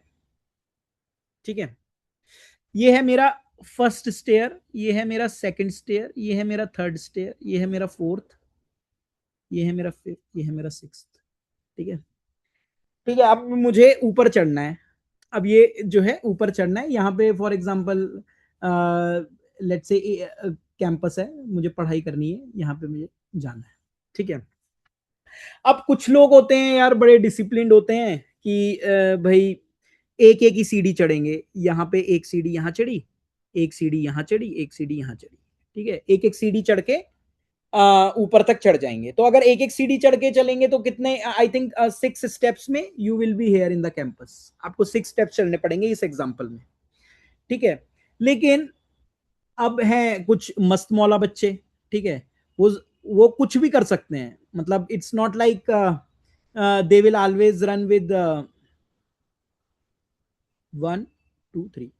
ठीक है, ये है मेरा फर्स्ट स्टेयर, ये है मेरा सेकंड स्टेयर, ये है मेरा थर्ड स्टेयर, ये है मेरा फोर्थ, ये है मेरा फिफ्थ, ये है मेरा सिक्स्थ। ठीक है, ठीक है, अब मुझे ऊपर चढ़ना है। अब ये जो है ऊपर चढ़ना है, यहाँ पे for example let's say campus है, मुझे पढ़ाई करनी है, यहाँ पे मुझे जाना है। ठीक है, अब कुछ लोग होते हैं यार बड़े डिसिप्लिन्ड होते हैं कि भाई एक एक ही सीढ़ी चढ़ेंगे, यहाँ पे एक सीढ़ी यहाँ चढ़ी, एक सीढ़ी यहाँ चढ़ी, एक सीढ़ी यहाँ चढ़ी। ठीक है, एक एक सीढ़ी चढ़ के ऊपर तक चढ़ जाएंगे। तो अगर एक एक सीढ़ी चढ़ के चलेंगे तो कितने, आई थिंक 6 स्टेप्स में you will be here in the campus. आपको 6 स्टेप्स चलने पड़ेंगे इस एग्जांपल में। ठीक है, लेकिन अब हैं कुछ मस्त मौला बच्चे। ठीक है, वो कुछ भी कर सकते हैं, मतलब it's not like they will always run with 1 2 3।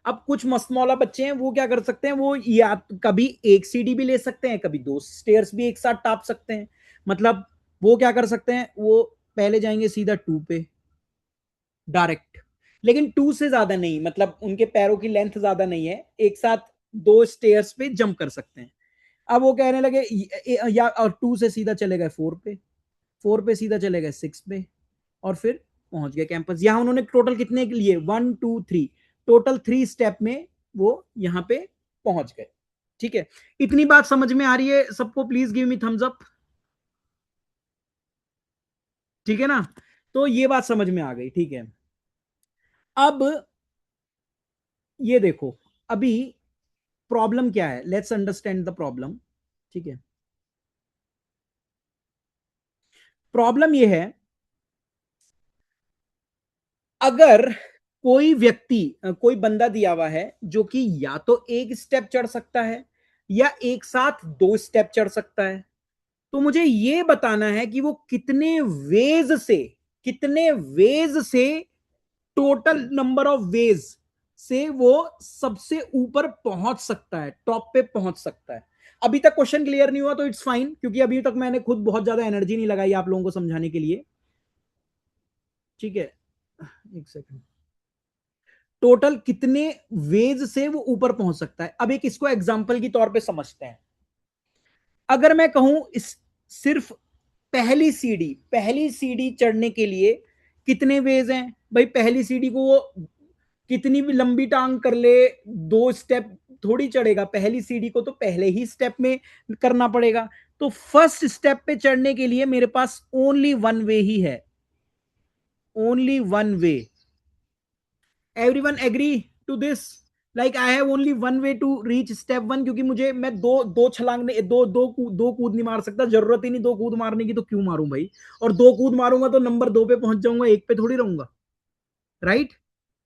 अब कुछ मस्त मौला बच्चे हैं, वो क्या कर सकते हैं, वो या कभी एक सीढ़ी भी ले सकते हैं, कभी 2 स्टेयर्स भी एक साथ टाप सकते हैं। मतलब वो क्या कर सकते हैं, वो पहले जाएंगे सीधा 2 पे डायरेक्ट, लेकिन 2 से ज्यादा नहीं, मतलब उनके पैरों की लेंथ ज्यादा नहीं है, एक साथ 2 स्टेयर्स पे जंप कर सकते हैं। अब वो कहने लगे या और 2 से सीधा चले गए 4 पे, 4 पे सीधा चले गए 6 पे, और फिर पहुंच गए कैंपस। यहां उन्होंने टोटल कितने के लिए 1 2 3, टोटल 3 स्टेप में वो यहां पे पहुंच गए। ठीक है, इतनी बात समझ में आ रही है सबको? Please give me thumbs up. ठीक है ना, तो ये बात समझ में आ गई। ठीक है, अब ये देखो, अभी प्रॉब्लम क्या है, लेट्स अंडरस्टैंड द प्रॉब्लम। ठीक है, प्रॉब्लम ये है, अगर कोई व्यक्ति कोई बंदा दिया हुआ है जो कि या तो एक स्टेप चढ़ सकता है या एक साथ 2 स्टेप चढ़ सकता है, तो मुझे यह बताना है कि वो कितने वेज से टोटल नंबर ऑफ वेज से वो सबसे ऊपर पहुंच सकता है, टॉप पे पहुंच सकता है। अभी तक क्वेश्चन क्लियर नहीं हुआ तो इट्स फाइन, क्योंकि अभी तक मैंने खुद बहुत ज्यादा एनर्जी नहीं लगाई आप लोगों को समझाने के लिए। ठीक है, एक सेकंड, टोटल कितने वेज से वो ऊपर पहुंच सकता है। अब एक इसको एग्जांपल की तौर पे समझते हैं। अगर मैं कहूं इस सिर्फ पहली सीढ़ी चढ़ने के लिए कितने वेज हैं भाई, पहली सीढ़ी को वो कितनी भी लंबी टांग कर ले, 2 स्टेप थोड़ी चढ़ेगा, पहली सीढ़ी को तो पहले ही स्टेप में करना पड़ेगा। तो फर्स्ट स्टेप पे चढ़ने के लिए मेरे पास ओनली वन वे ही है, only one way. Everyone agree to this? Like I have only one way to reach step 1, क्योंकि मुझे मैं दो दो छलांग ने दो कूद नहीं मार सकता, जरूरत ही नहीं 2 कूद मारने की, तो क्यों मारूं भाई? और 2 कूद मारूंगा तो नंबर 2 पे पहुंच जाऊंगा, 1 पे थोड़ी रहूंगा, राइट?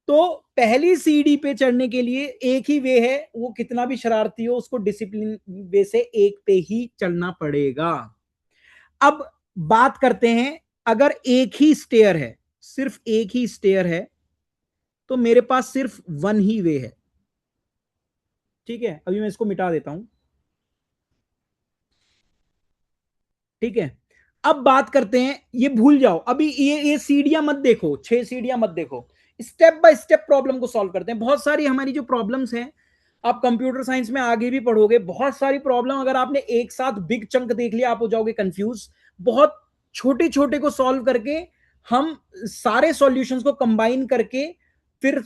तो पहली सीढ़ी पे चढ़ने के लिए एक ही वे है, वो कितना भी शरारती हो उसको डिसिप्लिन वे से एक पे ही चलना पड़ेगा। अब बात करते हैं, अगर एक ही स्टेयर है, सिर्फ एक ही स्टेयर है, तो मेरे पास सिर्फ वन ही वे है। ठीक है, अभी मैं इसको मिटा देता हूं। ठीक है, अब बात करते हैं, ये भूल जाओ अभी, ये सीढ़ियां मत देखो, 6 सीढ़ियां मत देखो, स्टेप बाय स्टेप प्रॉब्लम को सॉल्व करते हैं। बहुत सारी हमारी जो प्रॉब्लम्स हैं, आप कंप्यूटर साइंस में आगे भी पढ़ोगे, बहुत सारी प्रॉब्लम अगर आपने एक साथ बिग चंक देख लिया आप हो जाओगे कंफ्यूज। बहुत छोटे छोटे को सॉल्व करके हम सारे सॉल्यूशंस को कंबाइन करके फिर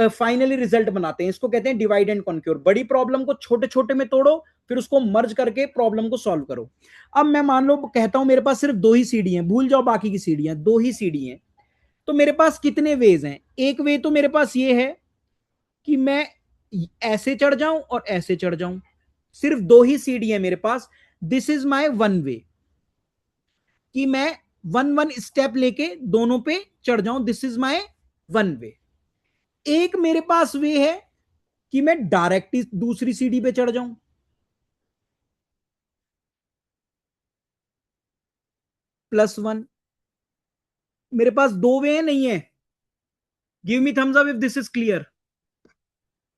फाइनली रिजल्ट बनाते हैं, इसको कहते हैं डिवाइड एंड कॉन्क्योर। बड़ी प्रॉब्लम को छोटे छोटे में तोड़ो, फिर उसको मर्ज करके प्रॉब्लम को सॉल्व करो। अब मैं मान लो कहता हूं मेरे पास सिर्फ 2 ही सीढ़ी हैं, भूल जाओ बाकी की सीढ़ियां, 2 ही सीढ़ी हैं, तो मेरे पास कितने वेज हैं? एक वे तो मेरे पास ये है कि मैं ऐसे चढ़ जाऊं और ऐसे चढ़ जाऊं, सिर्फ 2 ही सीढ़ी है मेरे पास। This is my one way, कि मैं वन वन स्टेप लेके दोनों पे चढ़ जाऊं, दिस इज माई वन वे। एक मेरे पास वे है कि मैं डायरेक्ट दूसरी सीढ़ी पे चढ़ जाऊं? +1। मेरे पास दो वे है, नहीं है? Give me thumbs up if this is clear.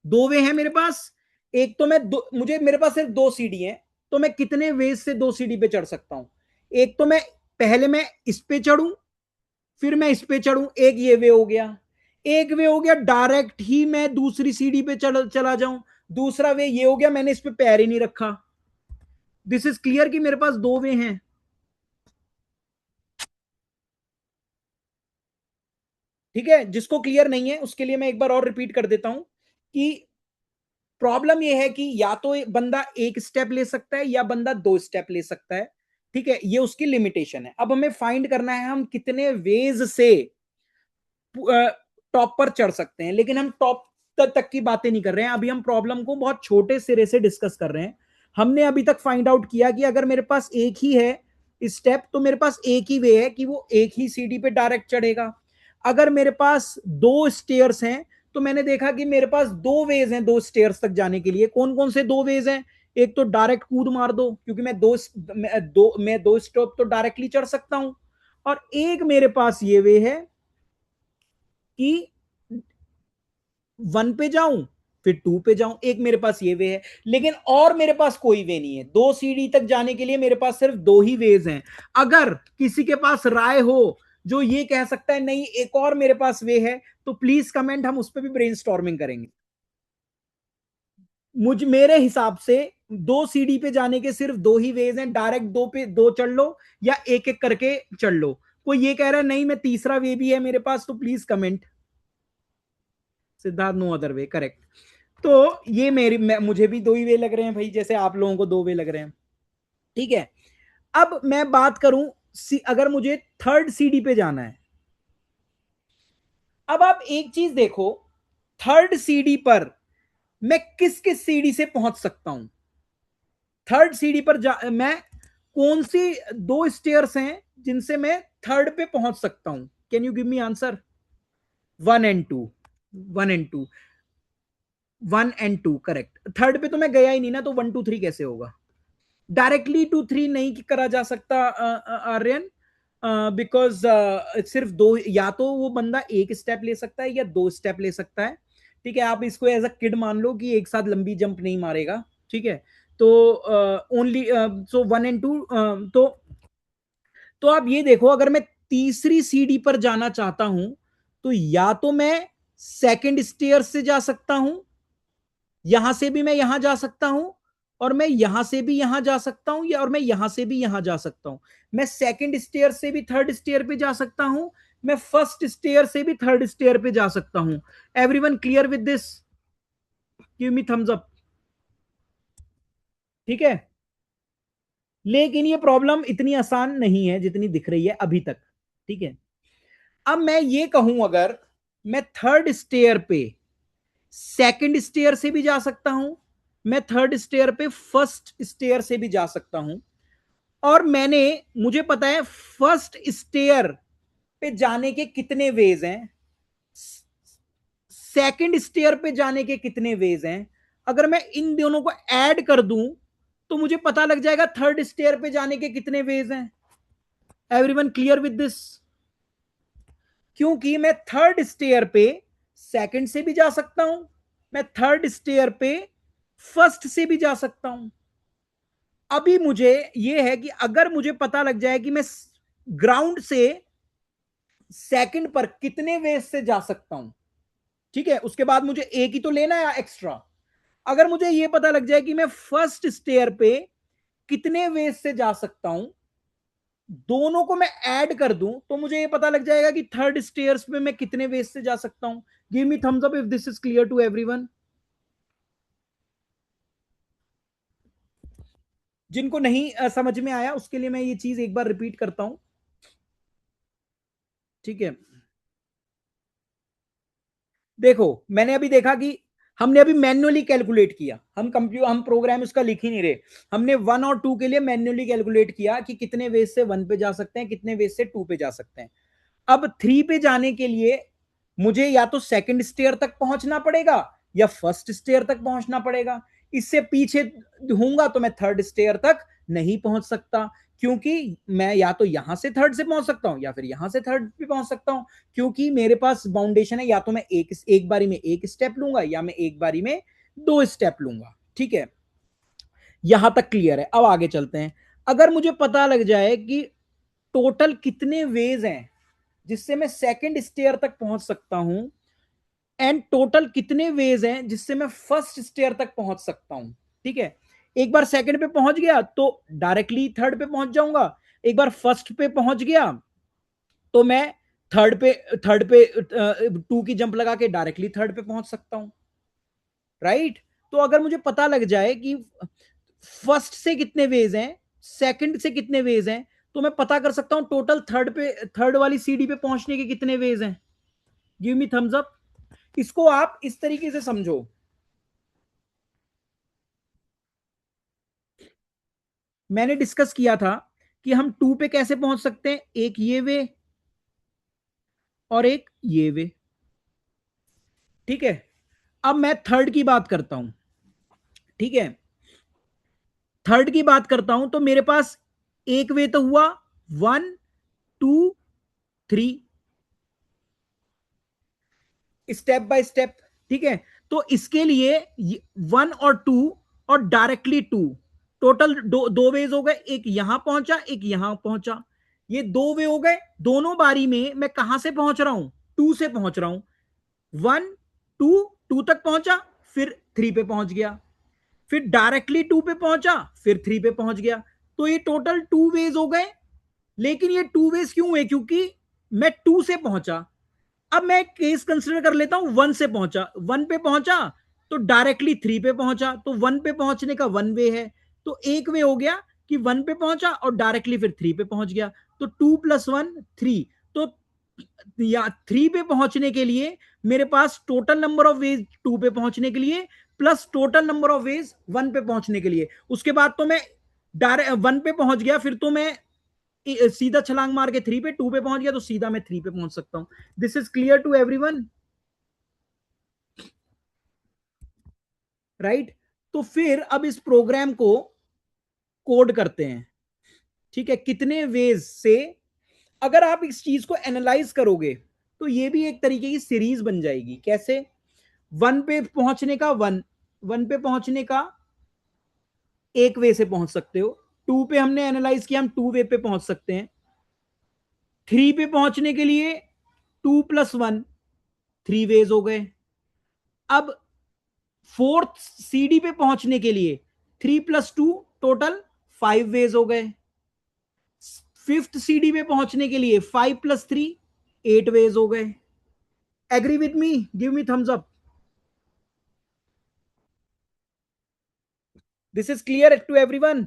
दो वे हैं मेरे पास। एक तो मैं मुझे मेरे पास सिर्फ दो सीढ़ी है, तो मैं कितने वेज से दो सीढ़ी पे चढ़ सकता हूं? एक तो मैं पहले मैं इस पे चढ़ूं, फिर मैं इस पे चढ़ूं, एक ये वे हो गया। एक वे हो गया डायरेक्ट ही मैं दूसरी सीढ़ी पे चला जाऊं। दूसरा वे ये हो गया, मैंने इस पे पैर ही नहीं रखा। दिस इज क्लियर कि मेरे पास दो वे हैं। ठीक है, जिसको क्लियर नहीं है उसके लिए मैं एक बार और रिपीट कर देता हूं कि प्रॉब्लम यह है कि या तो बंदा एक स्टेप ले सकता है या बंदा दो स्टेप ले सकता है। ठीक है, ये उसकी लिमिटेशन है। अब हमें फाइंड करना है हम कितने वेज से टॉप पर चढ़ सकते हैं, लेकिन हम टॉप तक की बातें नहीं कर रहे हैं। अभी हम प्रॉब्लम को बहुत छोटे सिरे से डिस्कस कर रहे हैं। हमने अभी तक फाइंड आउट किया कि अगर मेरे पास एक ही है स्टेप, तो मेरे पास एक ही वे है कि वो एक ही सीढ़ी पे डायरेक्ट चढ़ेगा। अगर मेरे पास दो स्टेयर्स हैं, तो मैंने देखा कि मेरे पास दो वेज हैं दो स्टेयर्स तक जाने के लिए। कौन कौन से दो वेज हैं? एक तो डायरेक्ट कूद मार दो, क्योंकि मैं दो स्टेप तो डायरेक्टली चढ़ सकता हूं। और एक मेरे पास ये वे है कि 1 पे जाऊं, फिर 2 पे जाऊं। एक मेरे पास ये वे है, लेकिन और मेरे पास कोई वे नहीं है। दो सीढ़ी तक जाने के लिए मेरे पास सिर्फ दो ही वेज हैं। अगर किसी के पास राय हो जो ये कह सकता है नहीं एक और मेरे पास वे है, तो प्लीज कमेंट, हम उस पर भी ब्रेनस्टॉर्मिंग करेंगे। मेरे हिसाब से दो सीढ़ी पे जाने के सिर्फ दो ही वेज हैं। डायरेक्ट दो पे दो चढ़ लो या एक एक करके चढ़ लो। कोई ये कह रहा है नहीं मैं तीसरा वे भी है मेरे पास, तो please comment. Siddharth, no other way, correct. तो ये मुझे भी दो ही वे लग रहे हैं भाई, जैसे आप लोगों को दो वे लग रहे हैं। ठीक है, अब मैं बात करूं अगर मुझे थर्ड सीडी पे जाना है। अब आप एक चीज देखो, थर्ड सीडी पर मैं किस किस सीडी से पहुंच सकता हूं? थर्ड सीडी पर मैं कौन सी दो स्टेयर्स हैं जिनसे मैं थर्ड पे पहुंच सकता हूं? Can you give me answer? 1 and 2। 1 and 2। 1 and 2 correct. Third पे तो मैं गया ही नहीं ना, तो 1 2 3 कैसे होगा? डायरेक्टली 2 3 नहीं करा जा सकता आर्यन, बिकॉज सिर्फ दो, या तो वो बंदा एक स्टेप ले सकता है या दो स्टेप ले सकता है। ठीक है, आप इसको एज अ किड मान लो कि एक साथ लंबी जंप नहीं मारेगा। ठीक है, तो ओनली सो 1 and 2। तो आप ये देखो, अगर मैं तीसरी सीढ़ी पर जाना चाहता हूं, तो या तो मैं सेकंड स्टेयर से जा सकता हूं, यहां से भी मैं यहां जा सकता हूं, और मैं यहां से भी यहां जा सकता हूं, या और मैं यहां से भी यहां जा सकता हूं। मैं सेकंड स्टेयर से भी थर्ड स्टेयर पे जा सकता हूं, मैं फर्स्ट स्टेयर से भी थर्ड स्टेयर पे जा सकता हूं। Everyone clear with this? Give me thumbs up. ठीक है, लेकिन ये प्रॉब्लम इतनी आसान नहीं है जितनी दिख रही है अभी तक। ठीक है, अब मैं ये कहूं, अगर मैं थर्ड स्टेयर पे सेकंड स्टेयर से भी जा सकता हूं, मैं थर्ड स्टेयर पे फर्स्ट स्टेयर से भी जा सकता हूं, और मुझे पता है फर्स्ट स्टेयर पे जाने के कितने वेज हैं, सेकंड स्टेयर पे जाने के कितने वेज हैं। अगर मैं इन दोनों को ऐड कर दूं, तो मुझे पता लग जाएगा थर्ड स्टेयर पे जाने के कितने वेज हैं। Everyone clear with this? क्योंकि मैं थर्ड स्टेयर पे सेकंड से भी जा सकता हूं, मैं थर्ड स्टेयर पे फर्स्ट से भी जा सकता हूं। अभी मुझे यह है कि अगर मुझे पता लग जाए कि मैं ग्राउंड से सेकंड पर कितने वेज से जा सकता हूं, ठीक है, उसके बाद मुझे एक ही तो लेना है एक्स्ट्रा। अगर मुझे यह पता लग जाए कि मैं फर्स्ट स्टेयर पे कितने वेज से जा सकता हूं, दोनों को मैं ऐड कर दूं, तो मुझे यह पता लग जाएगा कि थर्ड स्टेयर्स पे मैं कितने वेज से जा सकता हूं। Give me thumbs up if this is clear to everyone. जिनको नहीं समझ में आया उसके लिए मैं ये चीज एक बार रिपीट करता हूं। ठीक है, देखो मैंने अभी देखा कि हमने अभी मैन्युअली कैलकुलेट किया, हम प्रोग्राम उसका लिख ही नहीं रहे। हमने 1 और 2 के लिए मैन्युअली कैलकुलेट किया कि कितने वेज से 1 पे जा सकते हैं, कितने वेज से 2 पे जा सकते हैं। अब 3 पे जाने के लिए मुझे या तो सेकंड स्टेयर तक पहुंचना पड़ेगा, या फर्स्ट स्टेयर तक पहुंचना पड़ेगा, इससे पीछे होऊंगा तो मैं थर्ड स्टेयर तक नहीं पहुंच सकता, क्योंकि मैं या तो यहां से थर्ड से पहुंच सकता हूं या फिर यहां से थर्ड पे पहुंच सकता हूं, क्योंकि मेरे पास बाउंडेशन है, या तो मैं एक बारी में एक स्टेप लूंगा या मैं एक बारी में दो स्टेप लूंगा। ठीक है, यहां तक क्लियर है। अब आगे चलते हैं। अगर मुझे पता लग जाए कि टोटल कितने वेज हैं जिससे मैं सेकंड स्टेयर तक पहुंच सकता हूं, एंड टोटल कितने वेज हैं जिससे मैं फर्स्ट स्टेयर तक पहुंच सकता हूं, ठीक है, एक बार सेकंड पे पहुंच गया तो डायरेक्टली थर्ड पे पहुंच जाऊंगा, एक बार फर्स्ट पे पहुंच गया तो मैं थर्ड पे टू की जंप लगा के डायरेक्टली थर्ड पे पहुंच सकता हूं, राइट। तो अगर मुझे पता लग जाए कि फर्स्ट से कितने वेज हैं, सेकंड से कितने वेज हैं, तो मैं पता कर सकता हूं टोटल थर्ड वाली सीडी पे पहुंचने के कितने वेज हैं। Give me thumbs up. इसको आप इस तरीके से समझो, मैंने डिस्कस किया था कि हम टू पे कैसे पहुंच सकते हैं, एक ये वे और एक ये वे, ठीक है। अब मैं थर्ड की बात करता हूं, ठीक है, थर्ड की बात करता हूं तो मेरे पास एक वे तो हुआ, one two three, step by step, ठीक है। तो इसके लिए वन और टू और डायरेक्टली टू, टोटल दो वेज हो गए, एक यहां पहुंचा एक यहां पहुंचा, ये दो वे हो गए। दोनों बारी में मैं कहां से पहुंच रहा हूं, टू से पहुंच रहा हूं, वन टू, टू तक पहुंचा, फिर थ्री पे पहुंच गया, फिर डायरेक्टली टू पे पहुंचा, फिर थ्री पे पहुंच गया। तो ये टोटल टू वेज हो गए। लेकिन ये टू वेज क्यों हुए, क्योंकि मैं टू से पहुंचा। अब मैं केस कंसिडर कर लेता हूं, वन से पहुंचा, वन पे पहुंचा तो डायरेक्टली थ्री पे पहुंचा, तो वन पे पहुंचने का वन वे है, तो एक वे हो गया कि वन पे पहुंचा और डायरेक्टली फिर थ्री पे पहुंच गया, तो टू प्लस वन थ्री। तो या थ्री पे पहुंचने के लिए मेरे पास total number of ways two पे पहुंचने के लिए plus total number of ways one पे पहुंचने के लिए, उसके बाद तो मैं डायरेक्ट वन पे पहुंच गया, फिर तो मैं सीधा छलांग मार के थ्री पे, टू पे पहुंच गया तो सीधा मैं थ्री पे पहुंच सकता हूं। This is clear to everyone, right. तो फिर अब इस प्रोग्राम को कोड करते हैं, ठीक है, कितने वेज से। अगर आप इस चीज को एनालाइज करोगे तो ये भी एक तरीके की सीरीज बन जाएगी। कैसे, वन पे पहुंचने का वन पे पहुंचने का एक वे से पहुंच सकते हो, टू पे हमने एनालाइज किया, हम टू वे पे पहुंच सकते हैं, थ्री पे पहुंचने के लिए two plus one three ways हो गए। अब फोर्थ सीडी पे पहुंचने के लिए three plus two total five ways हो गए। फिफ्थ सीडी पे पहुंचने के लिए five plus three eight ways हो गए। Agree with me, give me thumbs up. This is clear to everyone.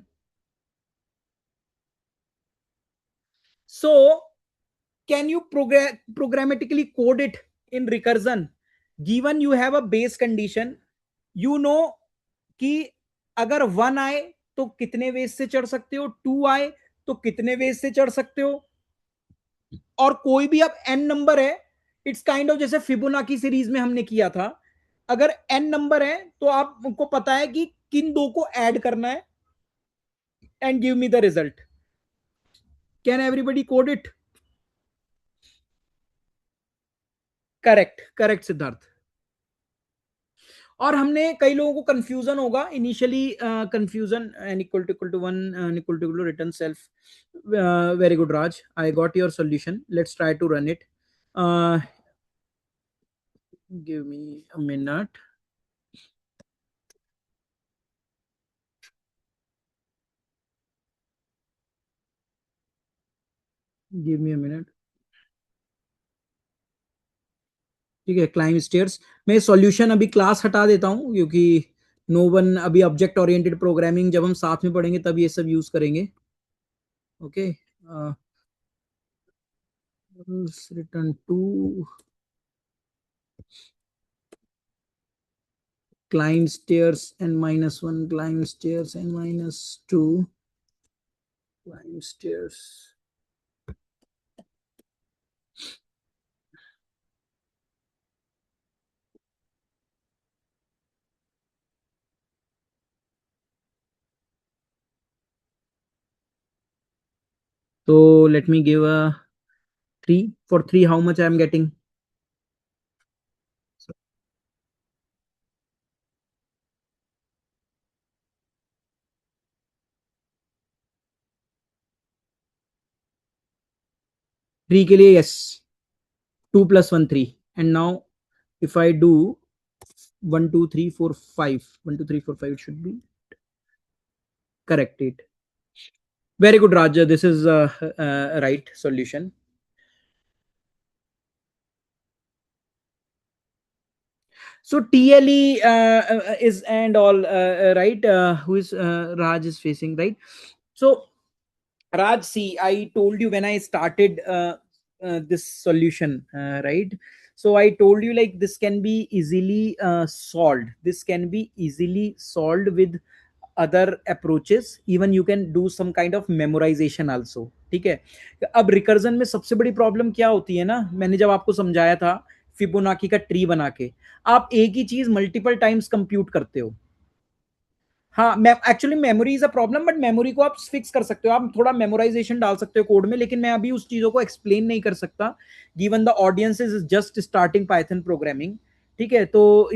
So can you programmatically code it in recursion, given you have a base condition, you know कि अगर one आए तो कितने veg से चढ़ सकते हो, टू आए तो कितने वेज से चढ़ सकते हो, और कोई भी अब एन नंबर है, इट्स काइंड ऑफ जैसे फिबोना की सीरीज में हमने किया था, अगर एन नंबर है तो आपको पता है कि किन दो को ऐड करना है, and give me the result. Can everybody code it? Correct, correct Siddharth. और हमने कई लोगों को कंफ्यूजन होगा initially, confusion n equal to one, n equal to return self. Very good Raj, I got your solution, let's try to run it. Give me a minute. Give me a minute. ठीक है, climb stairs. मैं solution अभी class हटा देता हूँ, क्योंकि no one अभी object oriented programming जब हम साथ में पढ़ेंगे तब ये सब यूज करेंगे। Okay, return to climb stairs and minus one, climb stairs and minus two, climb stairs. तो let me give a 3 for 3 how much I am getting? 3 के लिए yes, 2 plus 1 3, and now if I do 1 2 3 4 5, 1 2 3 4 5, it should be correct. It very good, Raja. This is right solution. So TLE is and all right. Who is Raj is facing, right? So Raj, see, I told you when I started this solution, right? So I told you like this can be easily solved. This can be easily solved with other approaches. Even you can do some kind of memorization also. ठीक है. अब recursion में सबसे बड़ी problem क्या होती है ना, मैंने जब आपको समझाया था फिबोनाकी का ट्री बना के, आप एक ही चीज मल्टीपल टाइम्स कंप्यूट करते हो. हाँ, actually memory is a problem, but memory को आप फिक्स कर सकते हो, आप थोड़ा मेमोराइजेशन डाल सकते हो कोड में, लेकिन मैं अभी उस चीजों को एक्सप्लेन नहीं कर सकता given the audience is just starting Python programming. ठीक है, तो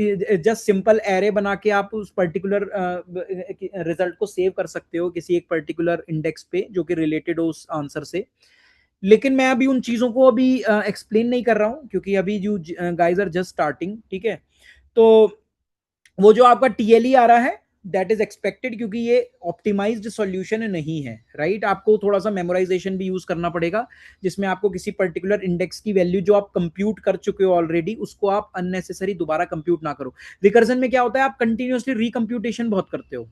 जस्ट सिंपल एरे बना के आप उस पर्टिकुलर रिजल्ट को सेव कर सकते हो किसी एक पर्टिकुलर इंडेक्स पे जो कि रिलेटेड हो उस आंसर से. लेकिन मैं अभी उन चीजों को अभी एक्सप्लेन नहीं कर रहा हूं क्योंकि अभी जो गाइज आर जस्ट स्टार्टिंग. ठीक है, तो वो जो आपका टीएलई आ रहा है दैट इज एक्सपेक्टेड, क्योंकि ये ऑप्टिमाइज्ड सॉल्यूशन नहीं है. राइट, आपको थोड़ा सा मेमोराइजेशन भी यूज करना पड़ेगा जिसमें आपको किसी पर्टिकुलर इंडेक्स की वैल्यू जो आप कंप्यूट कर चुके हो ऑलरेडी उसको आप अननेसेसरी दोबारा कंप्यूट ना करो. रिकर्जन में क्या होता है, आप कंटिन्यूअसली रिकंप्यूटेशन बहुत करते हो.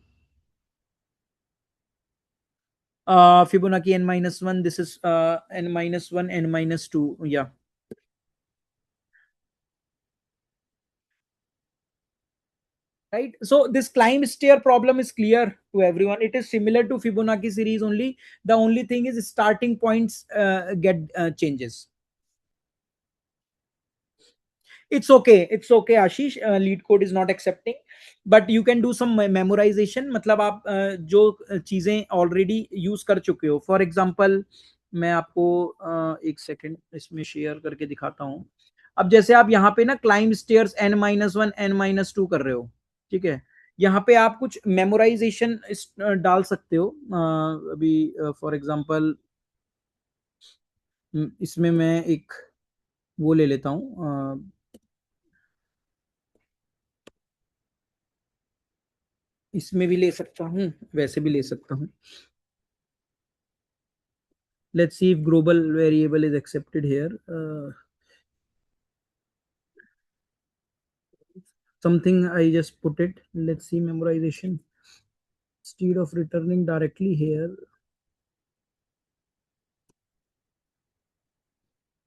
Fibonacci n-1, this is n-1 n-2. Yeah. Right, so this climb stair problem is clear to everyone. It is similar to Fibonacci series only. The only thing is starting points get changes. It's okay Ashish, lead code is not accepting, but you can do some memorization. मतलब आप जो चीजें already use कर चुके हो, for example मैं आपको एक सेकंड इसमें शेयर करके दिखाता हूँ. अब जैसे आप यहाँ पे ना क्लाइंब स्टेयर्स n-1 n-2 कर रहे हो. ठीक है, यहाँ पे आप कुछ मेमोराइजेशन डाल सकते हो. अभी फॉर एग्जांपल इसमें मैं एक वो ले लेता हूँ, इसमें भी ले सकता हूँ, वैसे भी ले सकता हूँ. Let's see if global variable is accepted here. Something I just put it. Let's see memorization. Instead of returning directly here,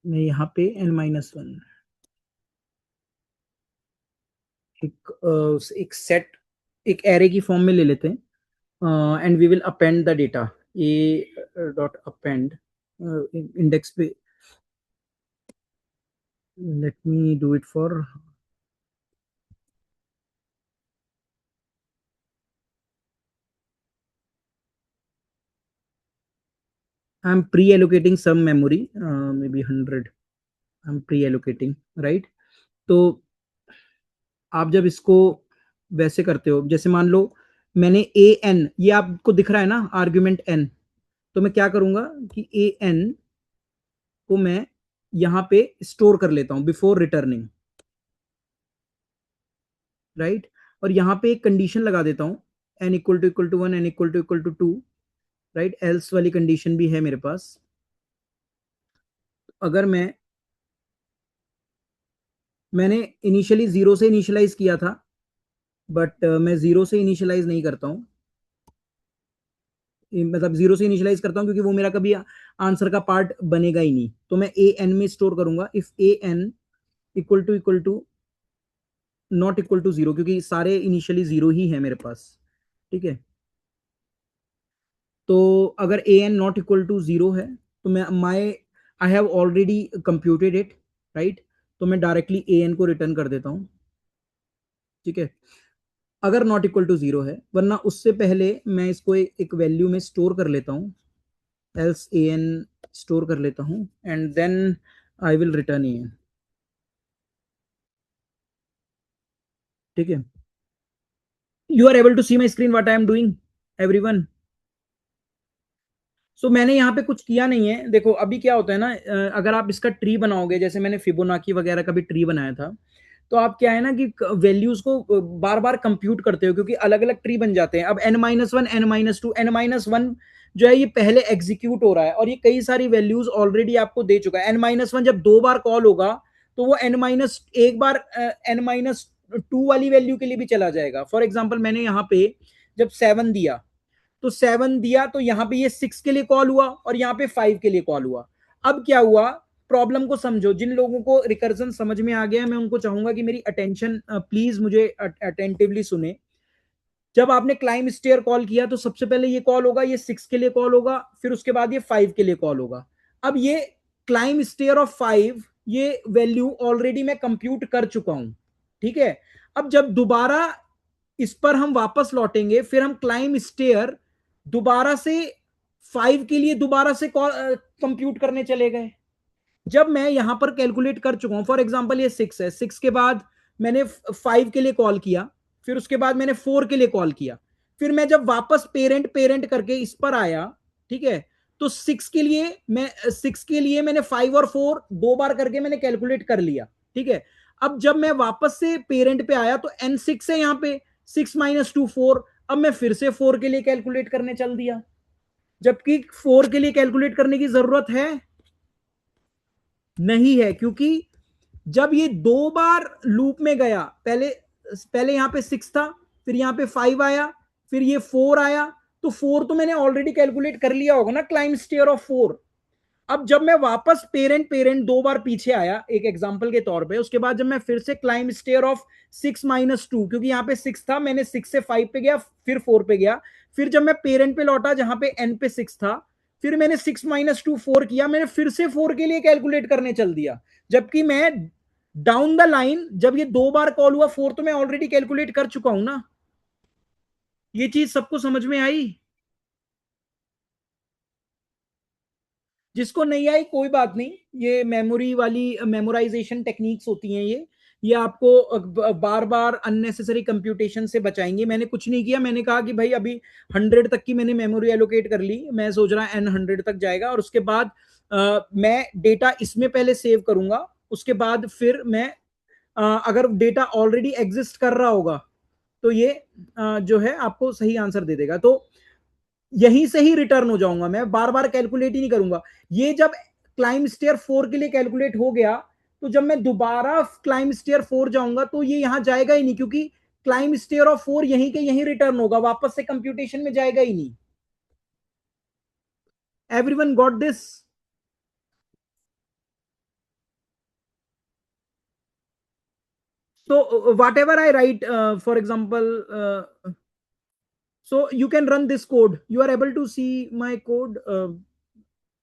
मैं यहाँ पे n-1 एक सेट एक एरे की फॉर्म में ले लेते हैं and we will append the data. A dot append index पे. Let me do it for. I am pre allocating some memory, maybe 100. I am pre allocating, right. तो आप जब इसको वैसे करते हो, जैसे मान लो मैंने ए एन, ये आपको दिख रहा है ना आर्ग्यूमेंट एन, तो मैं क्या करूंगा कि ए एन को मैं यहां पे स्टोर कर लेता हूं बिफोर रिटर्निंग. राइट, और यहां पे एक कंडीशन लगा देता हूं, n equal to 1 n equal to 2. Right, else वाली कंडीशन भी है मेरे पास. अगर मैंने इनिशियली जीरो से इनिशियलाइज किया था, बट मैं जीरो से इनिशियलाइज नहीं करता हूं. मतलब जीरो से इनिशियलाइज करता हूं क्योंकि वो मेरा कभी आंसर का पार्ट बनेगा ही नहीं. तो मैं ए एन में स्टोर करूंगा if a n equal to not equal to zero, क्योंकि सारे इनिशियली जीरो ही है मेरे पास. ठीक है, तो अगर a n not equal to zero है तो मैं my I have already computed it. Right, तो मैं डायरेक्टली ए एन को रिटर्न कर देता हूं. ठीक है, अगर नॉट इक्वल टू जीरो है, वरना उससे पहले मैं इसको एक वैल्यू में स्टोर कर लेता हूं. एल्स ए एन स्टोर कर लेता हूं and then I will return a n. ठीक है, you are able to see my screen what I am doing everyone? So मैंने यहाँ पे कुछ किया नहीं है। देखो अभी क्या होता है ना, अगर आप इसका ट्री बनाओगे, जैसे मैंने फिबोनाची वगैरह का भी ट्री बनाया था, तो आप क्या है ना कि वैल्यूज को बार बार कंप्यूट करते हो, क्योंकि अलग अलग ट्री बन जाते हैं। अब n-1 n-2 n-1 जो है ये पहले एग्जीक्यूट हो रहा है और ये कई सारी वैल्यूज ऑलरेडी आपको दे चुका है। n-1 जब 2 बार कॉल होगा तो वो n-1 बार n-2 वाली वैल्यू के लिए भी चला जाएगा। फॉर एग्जाम्पल मैंने यहाँ पे जब 7 दिया, तो 7 दिया तो यहां पे ये 6 के लिए कॉल हुआ और यहां पे 5 के लिए कॉल हुआ। अब क्या हुआ, प्रॉब्लम को समझो। जिन लोगों को रिकर्जन समझ में आ गया है, मैं उनको चाहूंगा कि मेरी अटेंशन प्लीज मुझे अटेंटिवली सुने। जब आपने क्लाइम स्टेयर कॉल किया तो सबसे पहले ये कॉल होगा, ये 6 के लिए कॉल होगा, फिर उसके बाद ये 5 के लिए कॉल होगा। अब ये क्लाइम स्टेयर ऑफ 5, ये वैल्यू ऑलरेडी मैं कंप्यूट कर चुका हूं। ठीक है, अब जब दोबारा इस पर हम वापस लौटेंगे, फिर हम क्लाइम स्टेयर दोबारा से 5 के लिए दोबारा से कंप्यूट करने चले गए। जब मैं यहां पर कैलकुलेट कर चुका हूं, फॉर एग्जांपल ये 6 है, 6 के बाद मैंने 5 के लिए कॉल किया, फिर उसके बाद मैंने 4 के लिए कॉल किया, फिर मैं जब वापस पेरेंट पेरेंट करके इस पर आया, ठीक है, तो 6 के लिए मैंने 5 और 4 2 बार करके मैंने कैलकुलेट कर लिया। ठीक है, अब जब मैं वापस से पेरेंट पे आया तो n6 है, यहां पे 6 - 2 4। अब मैं फिर से 4 के लिए कैलकुलेट करने चल दिया, जबकि 4 के लिए कैलकुलेट करने की जरूरत है नहीं है, क्योंकि जब ये 2 बार लूप में गया, पहले पहले यहां पे 6 था, फिर यहां पे 5 आया, फिर ये 4 आया, तो 4 तो मैंने ऑलरेडी कैलकुलेट कर लिया होगा ना, क्लाइम स्टेयर ऑफ 4। अब जब मैं वापस पेरेंट पेरेंट 2 बार पीछे आया एक एग्जांपल के तौर पे, उसके बाद जब मैं फिर से क्लाइम स्टेयर ऑफ 6 - 2, क्योंकि यहां पे 6 था, मैंने 6 से 5 पे गया, फिर 4 पे गया, फिर जब मैं पेरेंट पे लौटा जहां पे n पे 6 था, फिर मैंने 6 - 2 4 किया, मैंने फिर से 4 के लिए कैलकुलेट करने चल दिया। जबकि मैं डाउन द लाइन जब ये 2 बार कॉल हुआ 4, तो मैं ऑलरेडी कैलकुलेट कर चुका हूं ना। ये चीज सबको समझ में आई? जिसको नहीं आई कोई बात नहीं, ये मेमोरी वाली मेमोराइजेशन टेक्निक्स होती हैं ये आपको बार बार अननेसेसरी कंप्यूटेशन से बचाएंगे। मैंने कुछ नहीं किया, मैंने कहा कि भाई अभी 100 तक की मैंने मेमोरी एलोकेट कर ली, मैं सोच रहा n100 तक जाएगा, और उसके बाद मैं डेटा इसमें पहले सेव करूंगा, उसके बाद फिर मैं अगर डेटा ऑलरेडी एग्जिस्ट कर रहा होगा तो ये जो है आपको सही आंसर दे देगा। तो यहीं से ही रिटर्न हो जाऊंगा, मैं बार बार कैलकुलेट ही नहीं करूंगा। ये जब क्लाइम स्टेयर 4 के लिए कैलकुलेट हो गया, तो जब मैं दोबारा क्लाइम स्टेयर 4 जाऊंगा तो ये यहां जाएगा ही नहीं, क्योंकि क्लाइम स्टेयर ऑफ 4 यहीं के यहीं रिटर्न होगा, वापस से कंप्यूटेशन में जाएगा ही नहीं। Everyone got this? So whatever I write, for example, so you can run this code, you are able to see my code,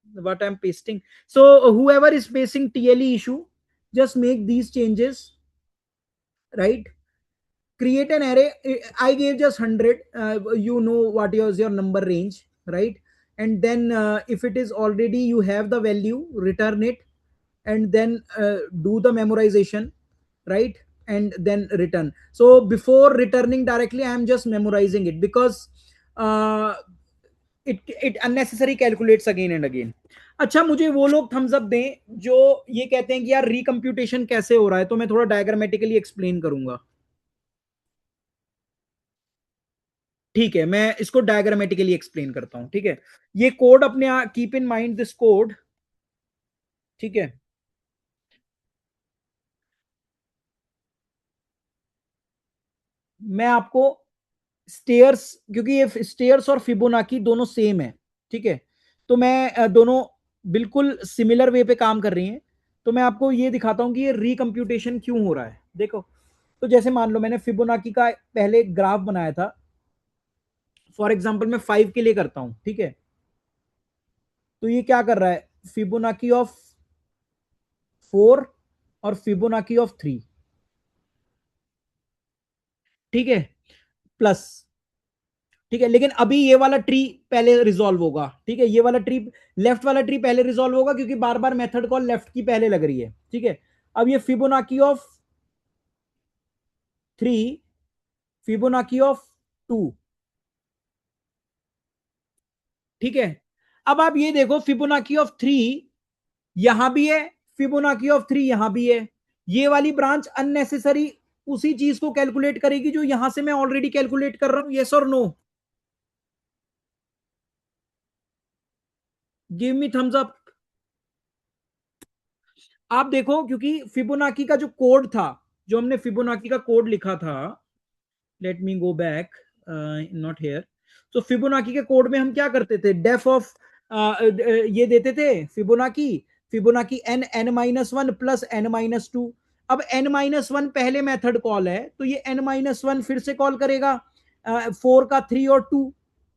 what I'm pasting. So whoever is facing TLE issue, just make these changes, right? Create an array. I gave just 100. You know what is your number range, right? And then if it is already you have the value, return it, and then do the memorization, right? And then return. So before returning directly, I am just memorizing it, because uh, it unnecessary calculates again and again. अच्छा, मुझे वो लोग Thums up दें जो ये कहते हैं कि यार रिकम्प्यूटेशन कैसे हो रहा है, तो मैं थोड़ा डायग्रामेटिकली एक्सप्लेन करूंगा। ठीक है, मैं इसको डायग्रामेटिकली एक्सप्लेन करता हूं। ठीक है, ये कोड अपने keep in mind this code. ठीक है, मैं आपको स्टेयर्स, क्योंकि ये स्टेयर्स और फिबोनाकी दोनों सेम है, ठीक है, तो मैं दोनों बिल्कुल सिमिलर वे पे काम कर रही हैं, तो मैं आपको ये दिखाता हूं कि ये रिकम्प्यूटेशन क्यों हो रहा है। देखो, तो जैसे मान लो मैंने फिबोनाकी का पहले ग्राफ बनाया था, फॉर एग्जांपल मैं 5 के लिए करता हूं, ठीक है, तो ये क्या कर रहा है, फिबोनाकी ऑफ 4 और फिबोनाकी ऑफ 3, ठीक है, प्लस, ठीक है, लेकिन अभी ये वाला ट्री पहले रिजॉल्व होगा, ठीक है, ये वाला ट्री, लेफ्ट वाला ट्री पहले रिजॉल्व होगा क्योंकि बार बार मेथड कॉल लेफ्ट की पहले लग रही है, ठीक है। अब ये फिबोनाकी ऑफ 3, फिबोनाकी ऑफ 2, ठीक है। अब आप ये देखो फिबोनाकी ऑफ 3 यहां भी है, फिबोनाकी ऑफ 3 यहां भी है। ये वाली ब्रांच अननेसेसरी उसी चीज को कैलकुलेट करेगी जो यहां से मैं ऑलरेडी कैलकुलेट कर रहा हूं, यस और no? Give me thumbs up. आप देखो, क्योंकि फिबोनाकी का जो कोड था, जो हमने फिबोनाकी का कोड लिखा था, let me go back, not here. तो फिबोनाकी के कोड में हम क्या करते थे, डेफ ऑफ ये देते थे Fibonacci, Fibonacci n, n minus one plus n minus two. अब एन माइनस वन पहले मेथड कॉल है, तो ये एन माइनस वन फिर से कॉल करेगा, 4 का 3 और 2,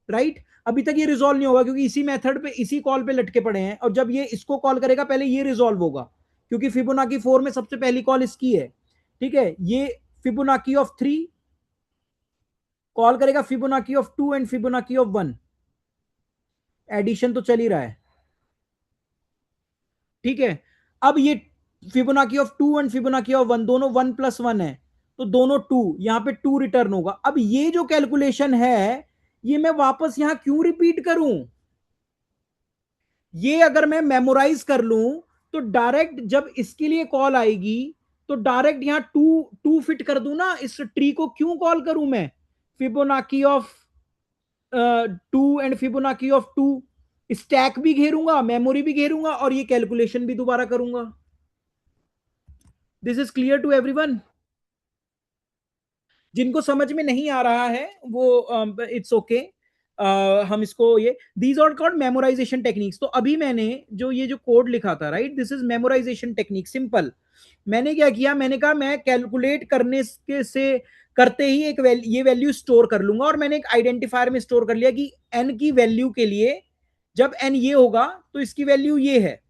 राइट। अभी तक ये रिजॉल्व नहीं होगा क्योंकि इसी मेथड पे, इसी कॉल पे लटके पड़े हैं, और जब ये इसको कॉल करेगा पहले ये रिजॉल्व होगा, क्योंकि फिबोनाकी 4 में सबसे पहली कॉल इसकी है, ठीक है। ये फिबोनाकी ऑफ 3 कॉल करेगा Fibonacci of 2 and Fibonacci of 1, addition तो चल ही रहा है, ठीक है। अब ये Fibonacci of 2 and Fibonacci of 1 दोनों 1 प्लस 1 है, तो दोनों 2, यहां पे 2 रिटर्न होगा। अब ये जो कैलकुलेशन है, ये मैं वापस यहां क्यों रिपीट करूं? ये अगर मैं मेमोराइज कर लूं तो डायरेक्ट जब इसके लिए कॉल आएगी तो डायरेक्ट यहां टू टू फिट कर दूं ना, इस ट्री को क्यों कॉल करूं मैं, Fibonacci of 2 and Fibonacci of 2, stack भी घेरूंगा, मेमोरी भी घेरूंगा, और ये कैलकुलेशन भी दोबारा करूंगा। This is clear to everyone? जिनको समझ में नहीं आ रहा है वो इट्स ओके, हम इसको ये, these are called memorisation techniques. तो अभी मैंने जो ये जो कोड लिखा था, right, this is memorisation technique, simple. मैंने क्या किया, मैंने कहा मैं कैलकुलेट करने के से करते ही एक ये वैल्यू स्टोर कर लूंगा, और मैंने एक आइडेंटिफायर में स्टोर कर लिया कि एन की वैल्यू के लिए जब एन ये होगा तो इसकी वैल्यू ये है।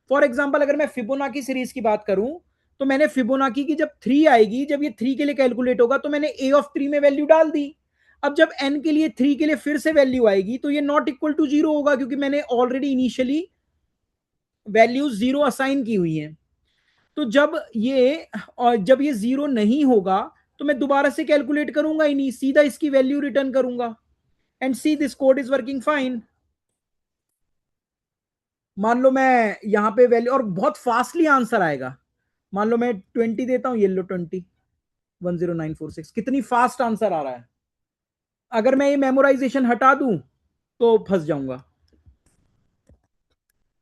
फॉर एग्जाम्पल अगर मैं फिबोनाकी सीरीज की बात करूं, तो मैंने फिबोनाकी की जब 3 आएगी, जब ये 3 के लिए कैलकुलेट होगा, तो मैंने ए ऑफ 3 में वैल्यू डाल दी। अब जब एन के लिए 3 के लिए फिर से वैल्यू आएगी, तो ये नॉट इक्वल टू 0 होगा, क्योंकि मैंने ऑलरेडी इनिशियली वैल्यू 0 असाइन की हुई है। तो जब ये 0 नहीं होगा, तो मैं दोबारा से कैलकुलेट करूंगा ही नहीं, सीधा इसकी वैल्यू रिटर्न करूंगा, and see this code is working fine. मान लो मैं यहां पे वैल्यू, और बहुत फास्टली आंसर आएगा। मान लो मैं 20 देता हूं, ये लो 20, 10946, कितनी फास्ट आंसर आ रहा है। अगर मैं ये मेमोराइजेशन हटा दूं तो फंस जाऊंगा।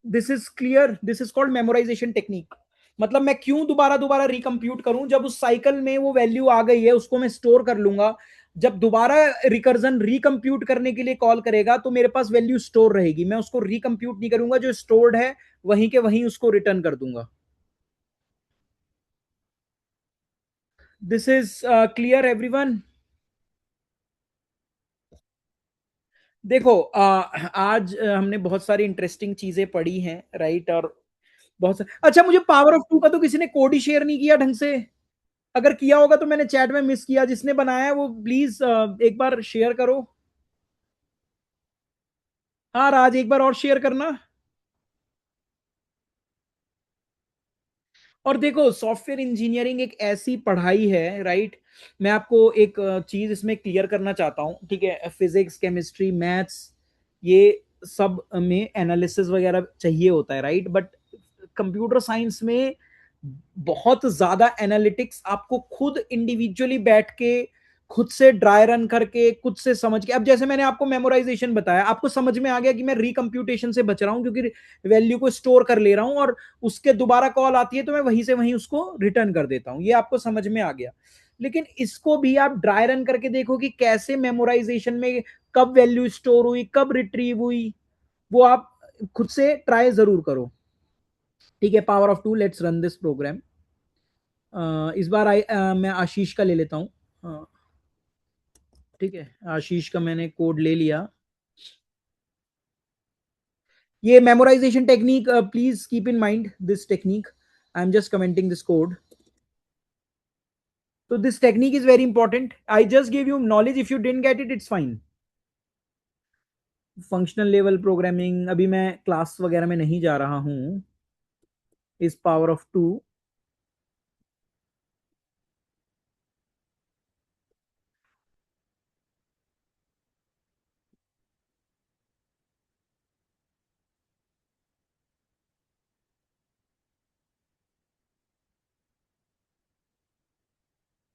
This is clear, this is called memorisation technique. मतलब मैं क्यों दोबारा दोबारा रिकम्प्यूट करूं, जब उस साइकिल में वो वैल्यू आ गई है उसको मैं स्टोर कर लूंगा। जब दोबारा रिकर्जन रिकम्प्यूट करने के लिए कॉल करेगा तो मेरे पास वैल्यू स्टोर रहेगी, मैं उसको रिकम्प्यूट नहीं करूंगा, जो स्टोर्ड है वहीं के वहीं उसको रिटर्न कर दूंगा। This is clear everyone? देखो आज हमने बहुत सारी इंटरेस्टिंग चीजें पढ़ी हैं, राइट, और बहुत सारे, अच्छा मुझे पावर ऑफ टू का तो किसी ने कोड ही शेयर नहीं किया ढंग से। अगर किया होगा तो मैंने चैट में मिस किया, जिसने बनाया है वो प्लीज एक बार शेयर करो। हाँ राज, एक बार और शेयर करना। और देखो सॉफ्टवेयर इंजीनियरिंग एक ऐसी पढ़ाई है, राइट। मैं आपको एक चीज इसमें क्लियर करना चाहता हूँ, ठीक है। फिजिक्स, केमिस्ट्री, मैथ्स, ये सब में एनालिसिस वगैरह चाहिए होता है, राइट, बट कंप्यूटर साइंस में बहुत ज्यादा एनालिटिक्स आपको खुद इंडिविजुअली बैठ के, खुद से ड्राई रन करके, खुद से समझ के। अब जैसे मैंने आपको मेमोराइजेशन बताया, आपको समझ में आ गया कि मैं रिकम्प्यूटेशन से बच रहा हूं, क्योंकि वैल्यू को स्टोर कर ले रहा हूं, और उसके दोबारा कॉल आती है तो मैं वहीं से वहीं उसको रिटर्न कर देता हूं, ये आपको समझ में आ गया। लेकिन इसको भी आप ड्राई रन करके देखो कि कैसे मेमोराइजेशन में कब वैल्यू स्टोर हुई, कब रिट्रीव हुई, वो आप खुद से ट्राई जरूर करो, ठीक है। Power of two, let's run this program. इस बार मैं आशीष का ले लेता हूँ, ठीक है। आशीष का मैंने कोड ले लिया। ये memorisation technique, please keep in mind this technique, I am just commenting this code. So this technique is very important. I just gave you knowledge. If you didn't get it, it's fine. Functional level programming, अभी मैं class वगैरह में नहीं जा रहा हूं, is power of 2।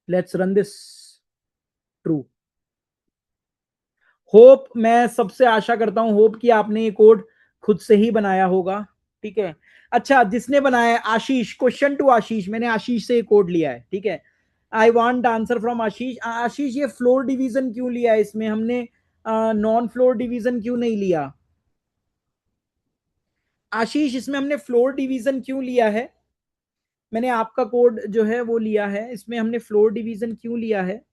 Let's run this. True. Hope, मैं सबसे आशा करता हूं होप कि आपने ये कोड खुद से ही बनाया होगा। ठीक है। अच्छा, जिसने बनाया है आशीष, क्वेश्चन टू आशीष, मैंने आशीष से ये कोड लिया है। ठीक है। आई वांट आंसर फ्रॉम आशीष। आशीष, ये फ्लोर डिवीजन क्यों लिया है इसमें हमने, नॉन फ्लोर डिवीजन क्यों नहीं लिया? आशीष, इसमें हमने फ्लोर डिवीजन क्यों लिया है? मैंने आपका कोड जो है वो लिया है, इसमें हमने फ्लोर डिवीजन क्यों लिया है?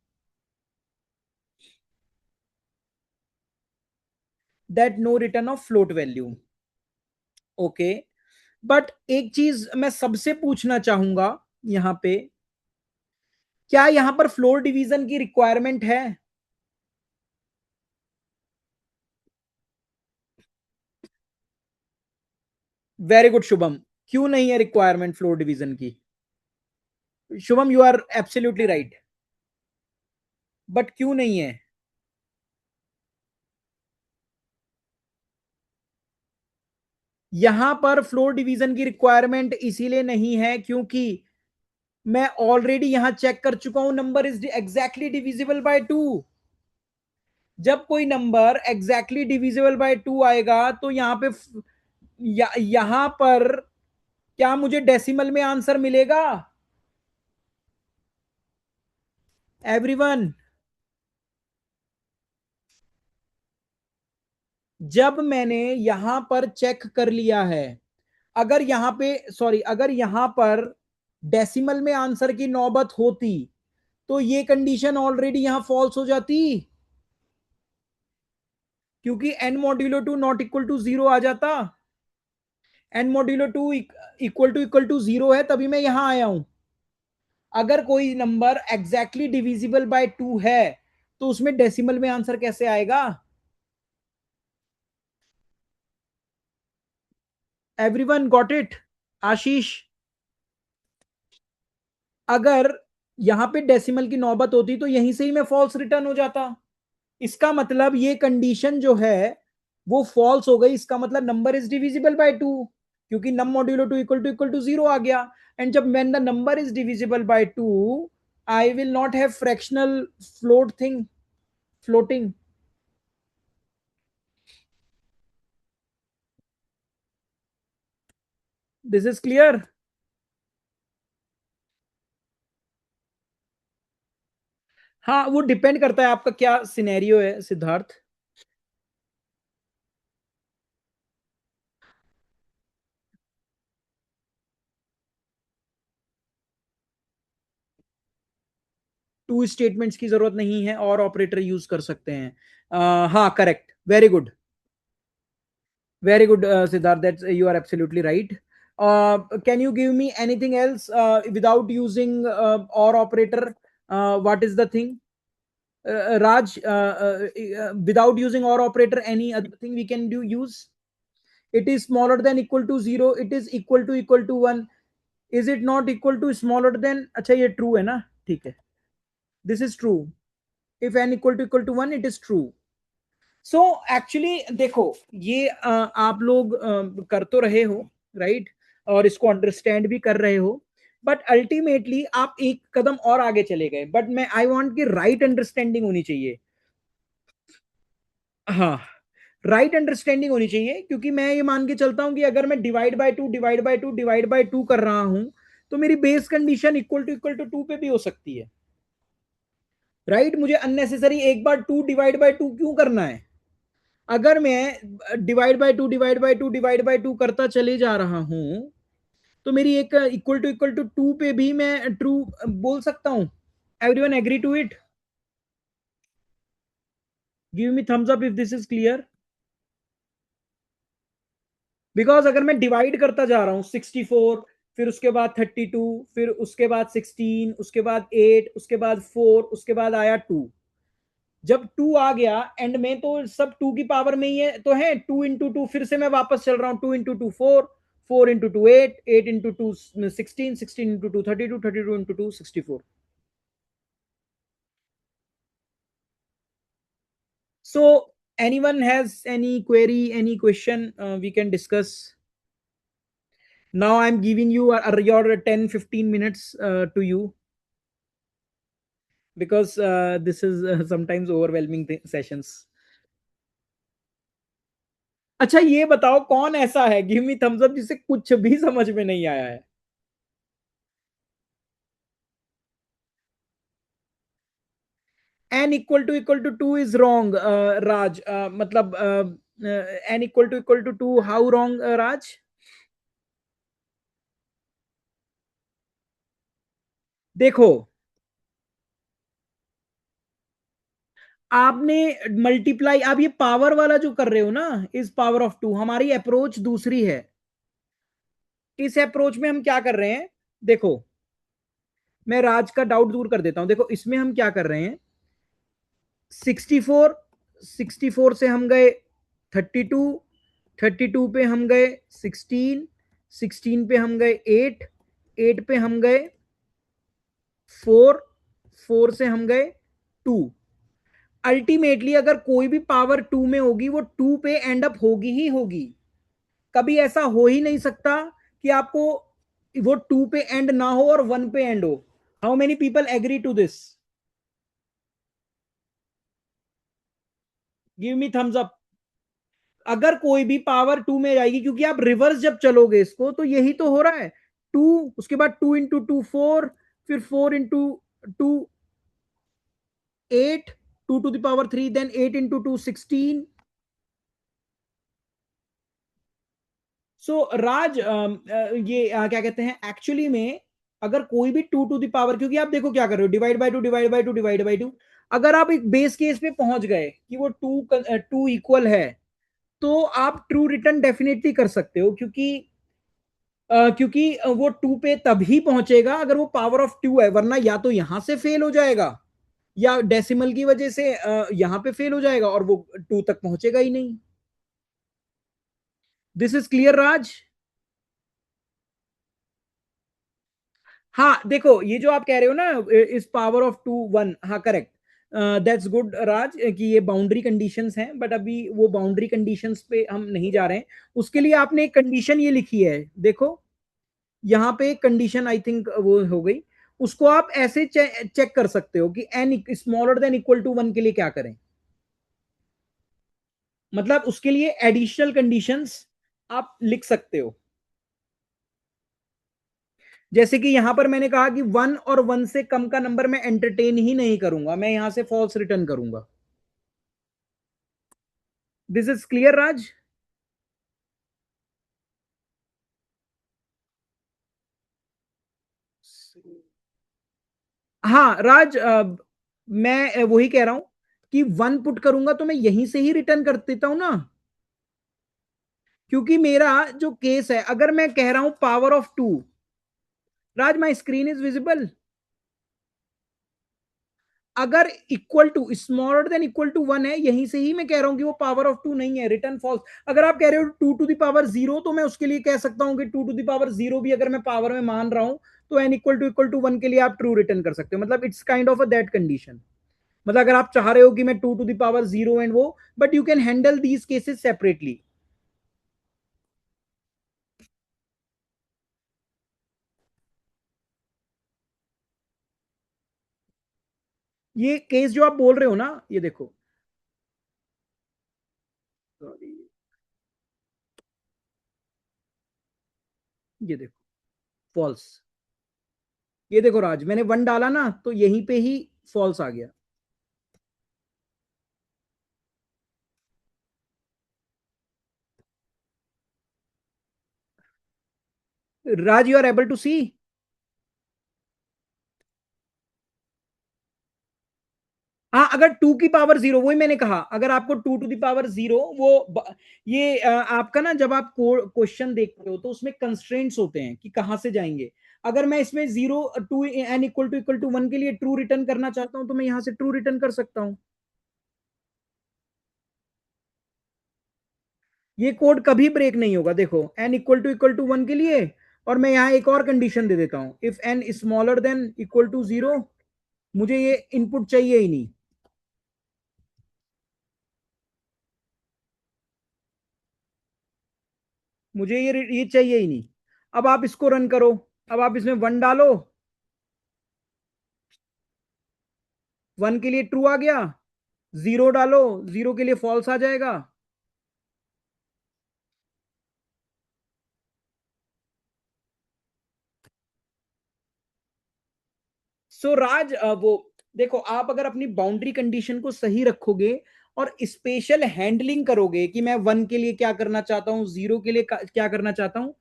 That no return of float value. Okay. But एक चीज मैं सबसे पूछना चाहूंगा यहां पे, क्या यहां पर फ्लोर डिवीजन की रिक्वायरमेंट है? Very good Shubham. क्यों नहीं है रिक्वायरमेंट फ्लोर डिवीजन की? Shubham, you are absolutely right. But क्यों नहीं है? यहां पर फ्लोर डिवीजन की रिक्वायरमेंट इसीलिए नहीं है क्योंकि मैं ऑलरेडी यहां चेक कर चुका हूं, number is exactly divisible by 2। जब कोई नंबर एग्जैक्टली डिविजिबल बाय 2 आएगा तो यहां पे यहां पर क्या मुझे डेसिमल में आंसर मिलेगा? एवरीवन, जब मैंने यहां पर चेक कर लिया है, अगर यहां पे सॉरी, अगर यहां पर डेसिमल में आंसर की नौबत होती तो ये कंडीशन ऑलरेडी यहां फॉल्स हो जाती, क्योंकि n modulo 2 not equal to 0 आ जाता। n मॉड्यूलो 2 इक्वल टू 0 है, तभी मैं यहां आया हूं। अगर कोई नंबर एग्जैक्टली डिविजिबल बाय 2 है तो उसमें डेसिमल में आंसर कैसे आएगा? Everyone got it? आशीष, अगर यहां पे डेसिमल की नौबत होती तो यहीं से ही मैं फॉल्स रिटर्न हो जाता। इसका मतलब ये कंडीशन जो है वो फॉल्स हो गई, इसका मतलब नंबर इज डिविजिबल बाय 2, क्योंकि नम मॉड्यूलो 2 इक्वल टू 0 आ गया। एंड जब when the number is divisible by 2, I will not have fractional float thing floating. This is clear? हाँ, वो डिपेंड करता है आपका क्या सिनेरियो है सिद्धार्थ। टू स्टेटमेंट्स की जरूरत नहीं है और ऑपरेटर यूज कर सकते हैं। हाँ, correct, very good. Very good, Siddharth. That's you are absolutely right. Can you give me anything else without using or operator? What is the thing, Raj? Without using or operator, any other thing we can do use? It is smaller than equal to 0. It is equal to 1. Is it not equal to smaller than? अच्छा, ये true है ना? ठीक है. This is true. If n equal to 1, it is true. So actually देखो, ये आप लोग कर तो रहे हो, राइट, और इसको अंडरस्टैंड भी कर रहे हो, बट अल्टीमेटली आप एक कदम और आगे चले गए। बट मैं आई वांट कि राइट अंडरस्टैंडिंग होनी चाहिए। हाँ, राइट अंडरस्टैंडिंग होनी चाहिए, क्योंकि मैं ये मान के चलता हूं कि अगर मैं डिवाइड बाय टू कर रहा हूं तो मेरी बेस कंडीशन इक्वल टू 2 पे भी हो सकती है, राइट। मुझे अननेसेसरी एक बार 2 डिवाइड बाय 2 क्यों करना है? अगर मैं डिवाइड बाय टू करता चले जा रहा हूं तो मेरी एक इक्वल टू 2 पे भी मैं ट्रू बोल सकता हूं। Everyone agree to it? Give me thumbs up if this is clear. Because अगर मैं डिवाइड करता जा रहा हूं 64, फिर उसके बाद 32, फिर उसके बाद 16, उसके बाद 8, उसके बाद 4, उसके बाद आया 2, जब टू आ गया एंड में तो सब टू की पावर में ही है, तो है टू इंटू टू, फिर से मैं वापस चल रहा हूं, two into two four, four into two eight, eight into two sixteen, sixteen into two thirty two, thirty two into two 64. So, anyone has any query, any question, we can discuss. Now I'm giving you your 10-15 minutes to you, because this is sometimes overwhelming sessions. अच्छा ये बताओ कौन ऐसा है, give me thumbs up, जिसे कुछ भी समझ में नहीं आया है. n equal to 2 is wrong, Raj. मतलब n equal to 2, how wrong, Raj? देखो, आपने मल्टीप्लाई, आप ये पावर वाला जो कर रहे हो ना, इस पावर ऑफ टू, हमारी अप्रोच दूसरी है. इस अप्रोच में हम क्या कर रहे हैं, देखो, मैं राज का डाउट दूर कर देता हूं. देखो इसमें हम क्या कर रहे हैं, 64, 64 से हम गए 32, 32 पे हम गए 16, 16 पे हम गए 8, 8 पे हम गए 4, 4 से हम गए 2. अल्टीमेटली अगर कोई भी पावर 2 में होगी वो 2 पे एंड अप होगी ही होगी. कभी ऐसा हो ही नहीं सकता कि आपको वो 2 पे एंड ना हो और 1 पे एंड हो. How many people agree to this? Give me thumbs up. अगर कोई भी पावर 2 में जाएगी, क्योंकि आप रिवर्स जब चलोगे इसको तो यही तो हो रहा है. 2, उसके बाद 2 इंटू टू 4, फिर 4 into two 8, 2 to the power 3, then 8 into two 16. So Raj, ये क्या कहते हैं एक्चुअली में, अगर कोई भी 2 टू दावर, क्योंकि आप देखो क्या कर रहे हो, divide by two, divide by two, divide by two. अगर आप एक बेस केस पे पहुंच गए कि वो टू टू इक्वल है, तो आप ट्रू रिटर्न डेफिनेटली कर सकते हो, क्योंकि वो टू पे तभी पहुंचेगा अगर वो पावर ऑफ टू है, वरना या तो यहां से फेल हो जाएगा या डेसिमल की वजह से यहां पे फेल हो जाएगा और वो टू तक पहुंचेगा ही नहीं. दिस इज क्लियर राज? हाँ देखो, ये जो आप कह रहे हो ना, इस पावर ऑफ टू वन, हाँ करेक्ट. दैट्स गुड राज, कि ये बाउंड्री कंडीशंस हैं, बट अभी वो बाउंड्री कंडीशंस पे हम नहीं जा रहे हैं. उसके लिए आपने एक कंडीशन ये लिखी है, देखो यहाँ पे एक कंडीशन आई थिंक वो हो गई. उसको आप ऐसे चेक कर सकते हो कि n smaller than equal to one के लिए क्या करें. मतलब उसके लिए एडिशनल कंडीशंस आप लिख सकते हो. जैसे कि यहां पर मैंने कहा कि वन और वन से कम का नंबर मैं एंटरटेन ही नहीं करूंगा, मैं यहां से फॉल्स रिटर्न करूंगा. दिस इज क्लियर राज? हाँ राज, मैं वही कह रहा हूं कि वन पुट करूंगा तो मैं यहीं से ही रिटर्न कर देता हूं ना. क्योंकि मेरा जो केस है, अगर मैं कह रहा हूं power of two, Raj my screen is visible. अगर equal to smaller than equal to one है, यहीं से ही मैं कह रहा हूं कि वो पावर ऑफ टू नहीं है, रिटर्न फॉल्स. अगर आप कह रहे हो टू टू दावर जीरो, तो मैं उसके लिए कह सकता हूं कि टू टू दावर जीरो भी अगर मैं पावर में मान रहा हूं, तो एन इक्वल टू वन के लिए आप ट्रू रिटर्न कर सकते हो. मतलब it's kind of a that condition. मतलब अगर आप चाह रहे हो कि मैं two to the power zero and वो, but you can handle these cases separately. ये केस जो आप बोल रहे हो ना, ये देखो, ये देखो फॉल्स. ये देखो राज, मैंने वन डाला ना तो यहीं पे ही फॉल्स आ गया. राज, यू आर एबल टू सी? हाँ, अगर टू की पावर जीरो, वही मैंने कहा, अगर आपको टू टू दावर जीरो, ये आपका ना, जब आप क्वेश्चन देखते हो तो उसमें कंस्ट्रेंट्स होते हैं कि कहां से जाएंगे. अगर मैं इसमें zero to n equal to one के लिए ट्रू रिटर्न करना चाहता हूं, तो मैं यहां से ट्रू रिटर्न कर सकता हूं. ये कोड कभी ब्रेक नहीं होगा। देखो n इक्वल टू 1 के लिए, और मैं यहां एक और कंडीशन दे देता हूं, if n smaller than equal to 0, मुझे ये इनपुट चाहिए ही नहीं। मुझे ये चाहिए ही नहीं। अब आप इसको रन करो, अब आप इसमें 1 डालो, 1 के लिए ट्रू आ गया, 0 डालो, 0 के लिए फॉल्स आ जाएगा। सो राज, वो देखो, आप अगर अपनी बाउंड्री कंडीशन को सही रखोगे और स्पेशल हैंडलिंग करोगे कि मैं 1 के लिए क्या करना चाहता हूं, 0 के लिए क्या करना चाहता हूं,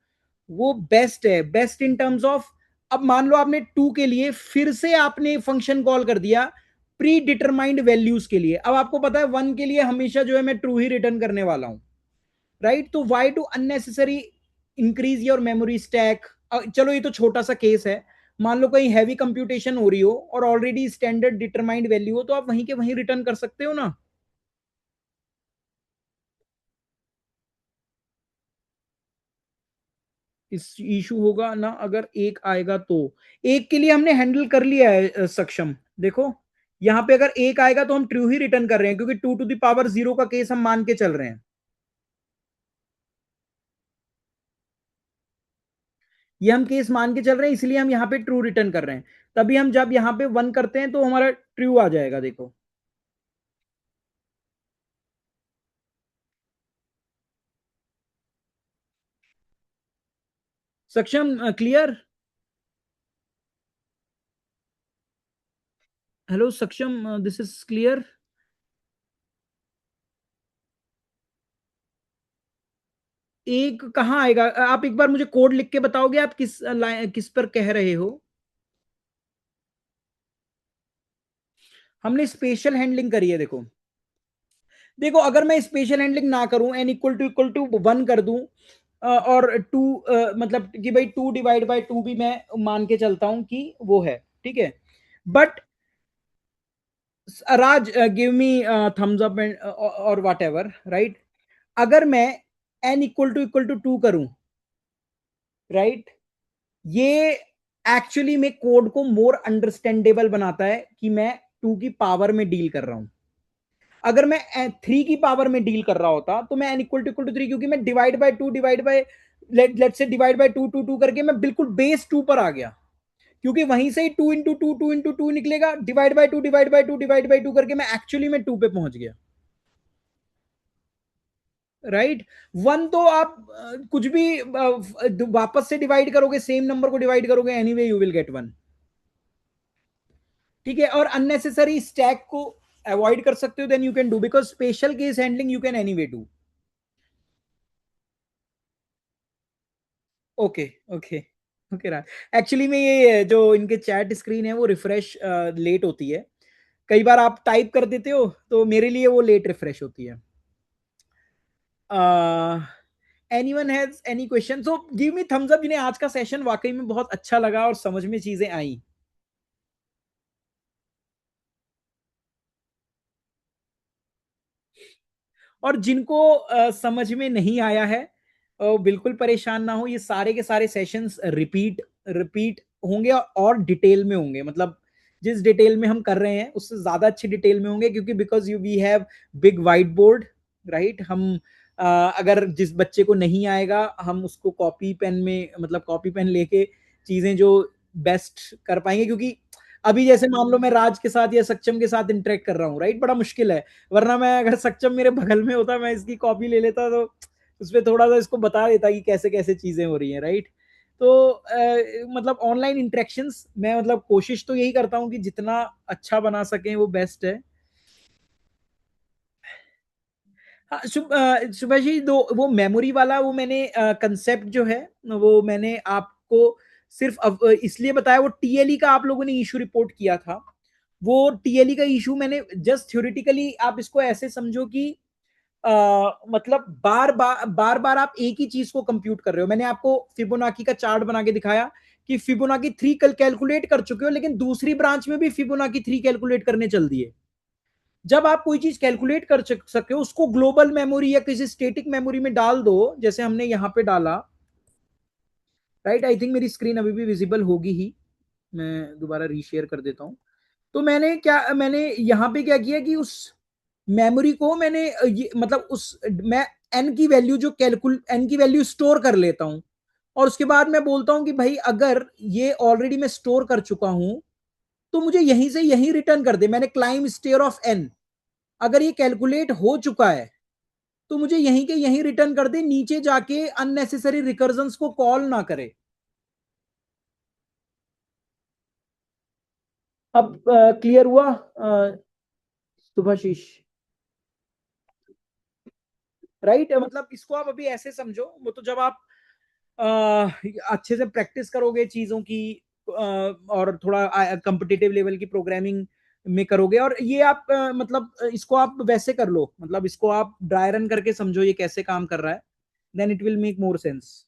वो बेस्ट है। बेस्ट इन टर्म्स ऑफ, अब मान लो आपने 2 के लिए फिर से आपने फंक्शन कॉल कर दिया प्री डिटरमाइंड वैल्यूज के लिए, अब आपको पता है 1 के लिए हमेशा जो है मैं ट्रू ही रिटर्न करने वाला हूं, राइट? तो why to unnecessary increase your memory stack. चलो ये तो छोटा सा केस है, मान लो कहीं हैवी कंप्यूटेशन हो रही हो और ऑलरेडी स्टैंडर्ड डिटरमाइंड वैल्यू हो, तो आप वहीं के वहीं रिटर्न कर सकते हो ना। इस इशू होगा ना अगर एक आएगा तो, एक के लिए हमने हैंडल कर लिया है सक्षम। देखो यहां पे अगर एक आएगा तो हम ट्रू ही रिटर्न कर रहे हैं, क्योंकि 2 to the power 0 का केस हम मान के चल रहे हैं। ये हम केस मान के चल रहे हैं, इसलिए हम यहाँ पे ट्रू रिटर्न कर रहे हैं। तभी हम जब यहाँ पे 1 करते हैं तो हमारा ट्रू आ जाएगा। देखो सक्षम, क्लियर? हेलो सक्षम, दिस इज क्लियर? एक कहाँ आएगा? आप एक बार मुझे कोड लिख के बताओगे आप किस लाइन किस पर कह रहे हो? हमने स्पेशल हैंडलिंग करी है। देखो देखो, अगर मैं स्पेशल हैंडलिंग ना करूं, एन इक्वल टू 1 कर दूं, और 2, मतलब कि भाई 2 डिवाइड बाय 2 भी मैं मान के चलता हूं कि वो है, ठीक है। But Raj, give me thumbs up and और वट एवर, राइट? अगर मैं एन इक्वल टू 2 करूं, राइट, ये एक्चुअली में कोड को मोर अंडरस्टैंडेबल बनाता है कि मैं 2 की पावर में डील कर रहा हूं। अगर मैं 3 की पावर में डील कर रहा होता तो मैं एन इक्वल टू 3, क्योंकि मैं डिवाइड बाय लेट से डिवाइड बाय टू टू करके मैं बिल्कुल बेस 2 पर आ गया, क्योंकि वहीं से ही 2 इंटू टू निकलेगा, डिवाइड बाय टू करके मैं एक्चुअली में 2 पे पहुंच गया, राइट? 1 तो आप कुछ भी वापस से डिवाइड करोगे, सेम नंबर को डिवाइड करोगे, एनीवे यू विल गेट 1, ठीक है। और अननेसेसरी स्टैक को अवॉइड कर सकते हो, then you can do, because special case handling you can anyway do. Okay okay okay Raj, actually में ये जो इनके चैट स्क्रीन है वो रिफ्रेश लेट होती है। कई बार आप टाइप कर देते हो तो मेरे लिए वो लेट रिफ्रेश होती है। Anyone has any question, so give me thumbs up जिन्हें आज का सेशन वाकई में बहुत अच्छा लगा और समझ में चीजें आई। और जिनको समझ में नहीं आया है, बिल्कुल परेशान ना हो, ये सारे के सारे सेशंस रिपीट रिपीट होंगे और डिटेल में होंगे, मतलब जिस डिटेल में हम कर रहे हैं उससे ज्यादा अच्छी डिटेल में होंगे, क्योंकि because you we have big white board, right? हम अगर जिस बच्चे को नहीं आएगा हम उसको कॉपी पेन में, मतलब कॉपी पेन लेके चीजें जो बेस्ट कर पाएंगे, क्योंकि अभी जैसे मान लो मैं राज के साथ या सक्षम के साथ इंटरेक्ट कर रहा हूँ, राइट, बड़ा मुश्किल है। वरना मैं, अगर सक्षम मेरे बगल में होता, मैं इसकी कॉपी ले लेता तो उसपे थोड़ा सा इसको बता देता कि कैसे कैसे चीजें हो रही हैं, राइट? तो मतलब ऑनलाइन इंटरेक्शंस मैं, मतलब कोशिश तो यही करता हूँ कि जितना अच्छा बना सकें वो बेस्ट है। हाँ, सुभाष जी, दो वो मेमोरी वाला वो मैंने कंसेप्ट जो है वो मैंने आपको सिर्फ इसलिए बताया, वो टीएलई का आप लोगों ने इशू रिपोर्ट किया था, वो टीएलई का इशू मैंने जस्ट थ्योरेटिकली, आप इसको ऐसे समझो कि मतलब बार बार आप एक ही चीज को कंप्यूट कर रहे हो। मैंने आपको फिबोनाकी का चार्ट बना के दिखाया कि फिबोनाकी 3 कल कैलकुलेट कर चुके हो, लेकिन दूसरी ब्रांच में भी फिबोनाकी 3 कैलकुलेट करने चल दिए, जब आप कोई चीज कैलकुलेट कर सके उसको ग्लोबल मेमोरी या किसी स्टेटिक मेमोरी में डाल दो, जैसे हमने यहां पे डाला, राइट। आई थिंक मेरी स्क्रीन अभी भी विजिबल होगी ही, मैं दोबारा रीशेयर कर देता हूं। तो मैंने यहाँ पे क्या किया कि उस मेमोरी को मैंने मतलब उस मैं एन की वैल्यू जो कैलकुल एन की वैल्यू स्टोर कर लेता हूं, और उसके बाद मैं बोलता हूं कि भाई अगर ये ऑलरेडी मैं स्टोर कर चुका हूं तो मुझे यहीं से यहीं रिटर्न कर दे। मैंने क्लाइम स्टेयर ऑफ एन, अगर ये कैलकुलेट हो चुका है तो मुझे यहीं के यहीं रिटर्न कर दे, नीचे जाके अननेसेसरी रिकर्जन को कॉल ना करे। अब क्लियर हुआ सुभाशीष? राइट, मतलब इसको आप अभी ऐसे समझो, वो तो जब आप अच्छे से प्रैक्टिस करोगे चीजों की, और थोड़ा कम्पिटिटिव लेवल की प्रोग्रामिंग में करोगे, और ये आप मतलब इसको आप वैसे कर लो, मतलब इसको आप ड्राई रन करके समझो ये कैसे काम कर रहा है, then it will make more sense.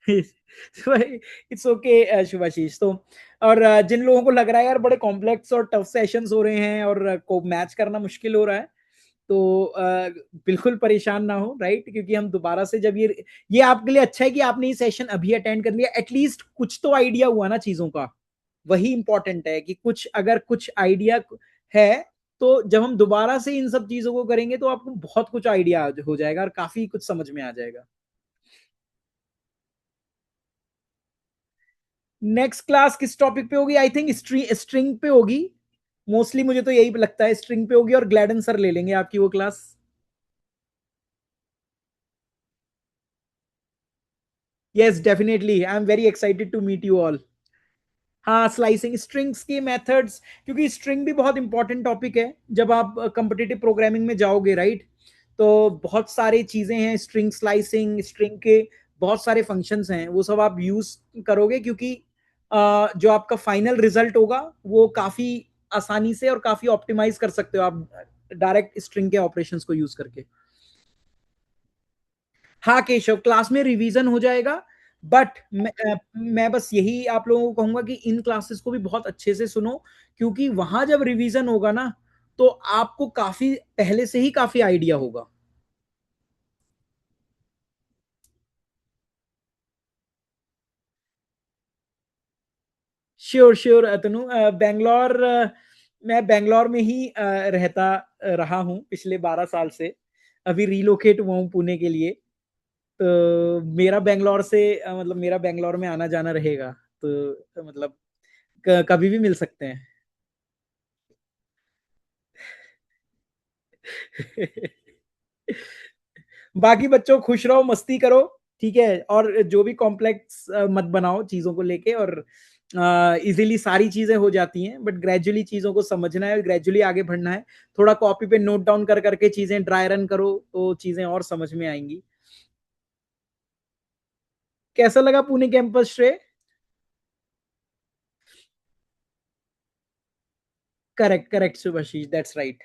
It's okay Shubhashish. तो और जिन लोगों को लग रहा है यार बड़े कॉम्प्लेक्स और टफ सेशंस हो रहे हैं और को मैच करना मुश्किल हो रहा है, तो बिल्कुल परेशान ना हो, राइट, क्योंकि हम दोबारा से जब ये आपके लिए अच्छा है कि आपने ये सेशन अभी अटेंड कर लिया, एटलीस्ट कुछ तो आइडिया हुआ ना चीजों का। वही इंपॉर्टेंट है कि कुछ अगर कुछ आइडिया है, तो जब हम दोबारा से इन सब चीजों को करेंगे तो आपको बहुत कुछ आइडिया हो जाएगा और काफी कुछ समझ में आ जाएगा। नेक्स्ट क्लास किस टॉपिक पे होगी? आई थिंक स्ट्रिंग पे होगी मोस्टली, मुझे तो यही लगता है स्ट्रिंग पे होगी, और ग्लैडन सर ले लेंगे आपकी वो class. Yes definitely, I am very excited to meet you all. हाँ, स्लाइसिंग स्ट्रिंग्स के मेथड्स, क्योंकि स्ट्रिंग भी बहुत इंपॉर्टेंट टॉपिक है जब आप कंपिटिटिव प्रोग्रामिंग में जाओगे, राइट। तो बहुत सारी चीजें हैं, स्ट्रिंग स्लाइसिंग, स्ट्रिंग के बहुत सारे फंक्शंस हैं, वो सब आप यूज करोगे, क्योंकि जो आपका फाइनल रिजल्ट होगा वो काफी आसानी से और काफी ऑप्टिमाइज कर सकते हो आप डायरेक्ट स्ट्रिंग के ऑपरेशंस को यूज करके। हाँ केशव, क्लास में रिवीजन हो जाएगा, बट मैं बस यही आप लोगों को कहूंगा कि इन क्लासेस को भी बहुत अच्छे से सुनो, क्योंकि वहां जब रिवीजन होगा ना तो आपको काफी पहले से ही काफी आइडिया होगा। श्योर श्योर अतनु, बेंगलोर, मैं बेंगलोर में ही रहता रहा हूँ पिछले 12 साल से। अभी रिलोकेट हुआ हूँ पुणे के लिए, तो मेरा बेंगलोर से मतलब मेरा बेंगलोर में आना जाना रहेगा, तो मतलब कभी भी मिल सकते हैं। बाकी बच्चों खुश रहो, मस्ती करो, ठीक है, और जो भी कॉम्प्लेक्स मत बनाओ चीजों को लेके, और इजीली सारी चीजें हो जाती हैं, बट ग्रेजुअली चीजों को समझना है, ग्रेजुअली आगे बढ़ना है। थोड़ा कॉपी पे नोट डाउन कर करके चीजें ड्राई रन करो तो चीजें और समझ में आएंगी। कैसा लगा पुणे कैंपस श्रेय? Correct correct Subhashish, that's right.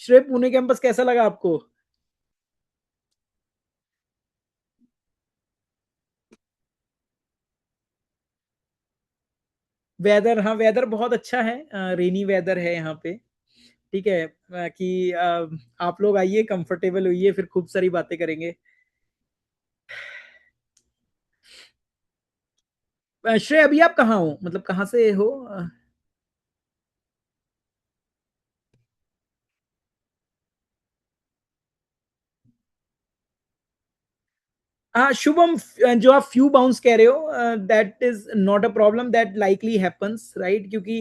श्रेय, पुणे कैंपस कैसा लगा आपको? वेदर, हाँ वेदर बहुत अच्छा है, रेनी वेदर है यहाँ पे, ठीक है, कि आप लोग आइए, कंफर्टेबल होइए, फिर खूब सारी बातें करेंगे। श्रेय, अभी आप कहाँ हो, मतलब कहाँ से हो? हाँ शुभम, जो आप फ्यू बाउंस कह रहे हो, that is not a problem, that likely happens, right, क्योंकि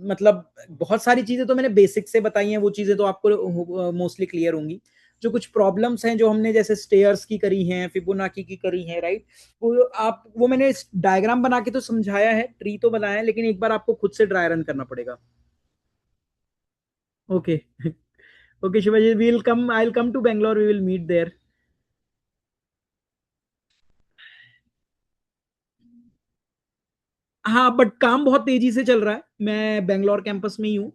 मतलब बहुत सारी चीजें तो मैंने बेसिक से बताई हैं, वो चीजें तो आपको मोस्टली क्लियर होंगी। जो कुछ प्रॉब्लम्स हैं जो हमने जैसे स्टेयर्स की करी हैं, फिबोनाची की करी हैं, राइट, वो मैंने डायग्राम बना के तो समझाया है, ट्री तो बनाया है, लेकिन एक बार आपको खुद से ड्राई रन करना पड़ेगा। Okay. Okay Shivaji, will come, I will come to Bangalore, we will meet there. हाँ बट काम बहुत तेजी से चल रहा है, मैं बेंगलोर कैंपस में ही हूँ,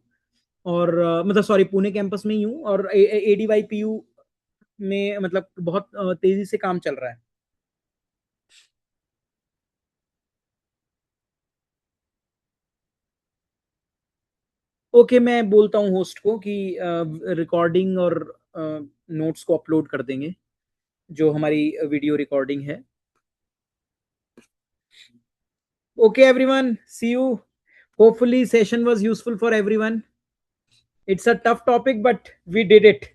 और मतलब सॉरी पुणे कैंपस में ही हूँ, और ADYPU में मतलब बहुत तेजी से काम चल रहा है। ओके, मैं बोलता हूँ होस्ट को कि रिकॉर्डिंग और नोट्स को अपलोड कर देंगे, जो हमारी वीडियो रिकॉर्डिंग है। Okay everyone, see you. Hopefully session was useful for everyone. It's a tough topic but we did it.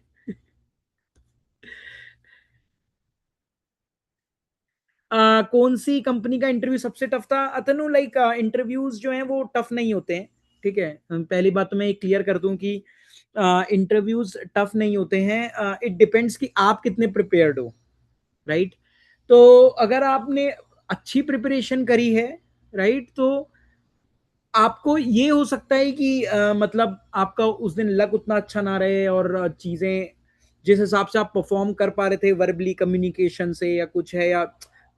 कौन सी कंपनी का इंटरव्यू सबसे टफ था अतनु? लाइक इंटरव्यूज जो हैं वो टफ नहीं होते हैं, ठीक है। पहली बात तो मैं क्लियर कर दूं कि इंटरव्यूज टफ नहीं होते हैं। इट डिपेंड्स कि आप कितने प्रिपेयर्ड हो, राइट। तो अगर आपने अच्छी प्रिपरेशन करी है, राइट, तो आपको ये हो सकता है कि मतलब आपका उस दिन लक उतना अच्छा ना रहे और चीजें जिस हिसाब से आप परफॉर्म कर पा रहे थे वर्बली कम्युनिकेशन से या कुछ है, या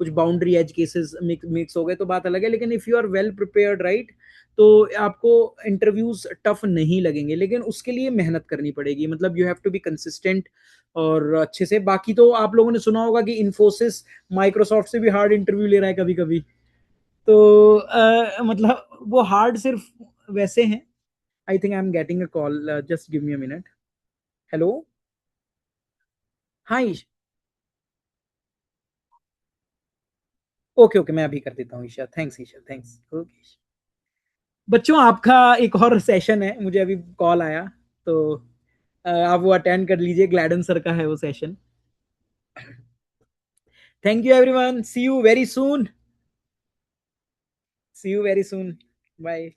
कुछ बाउंड्री एज केसेस मिक्स हो गए तो बात अलग है। लेकिन if you are well prepared, right, तो आपको इंटरव्यूज टफ नहीं लगेंगे, लेकिन उसके लिए मेहनत करनी पड़ेगी। मतलब you have to be consistent और अच्छे से। बाकी तो आप लोगों ने सुना होगा कि इन्फोसिस माइक्रोसॉफ्ट से भी हार्ड इंटरव्यू ले रहा है कभी कभी। तो मतलब वो हार्ड सिर्फ वैसे हैं। I think I am getting a call, just give me a minute. Hello. हाँ ईश, ओके ओके, मैं अभी कर देता हूँ Isha. Thanks Isha, thanks. Okay बच्चों, आपका एक और सेशन है, मुझे अभी कॉल आया, तो आप वो अटेंड कर लीजिए। ग्लैडन सर का है वो सेशन। Thank you everyone, see you very soon. See you very soon. Bye.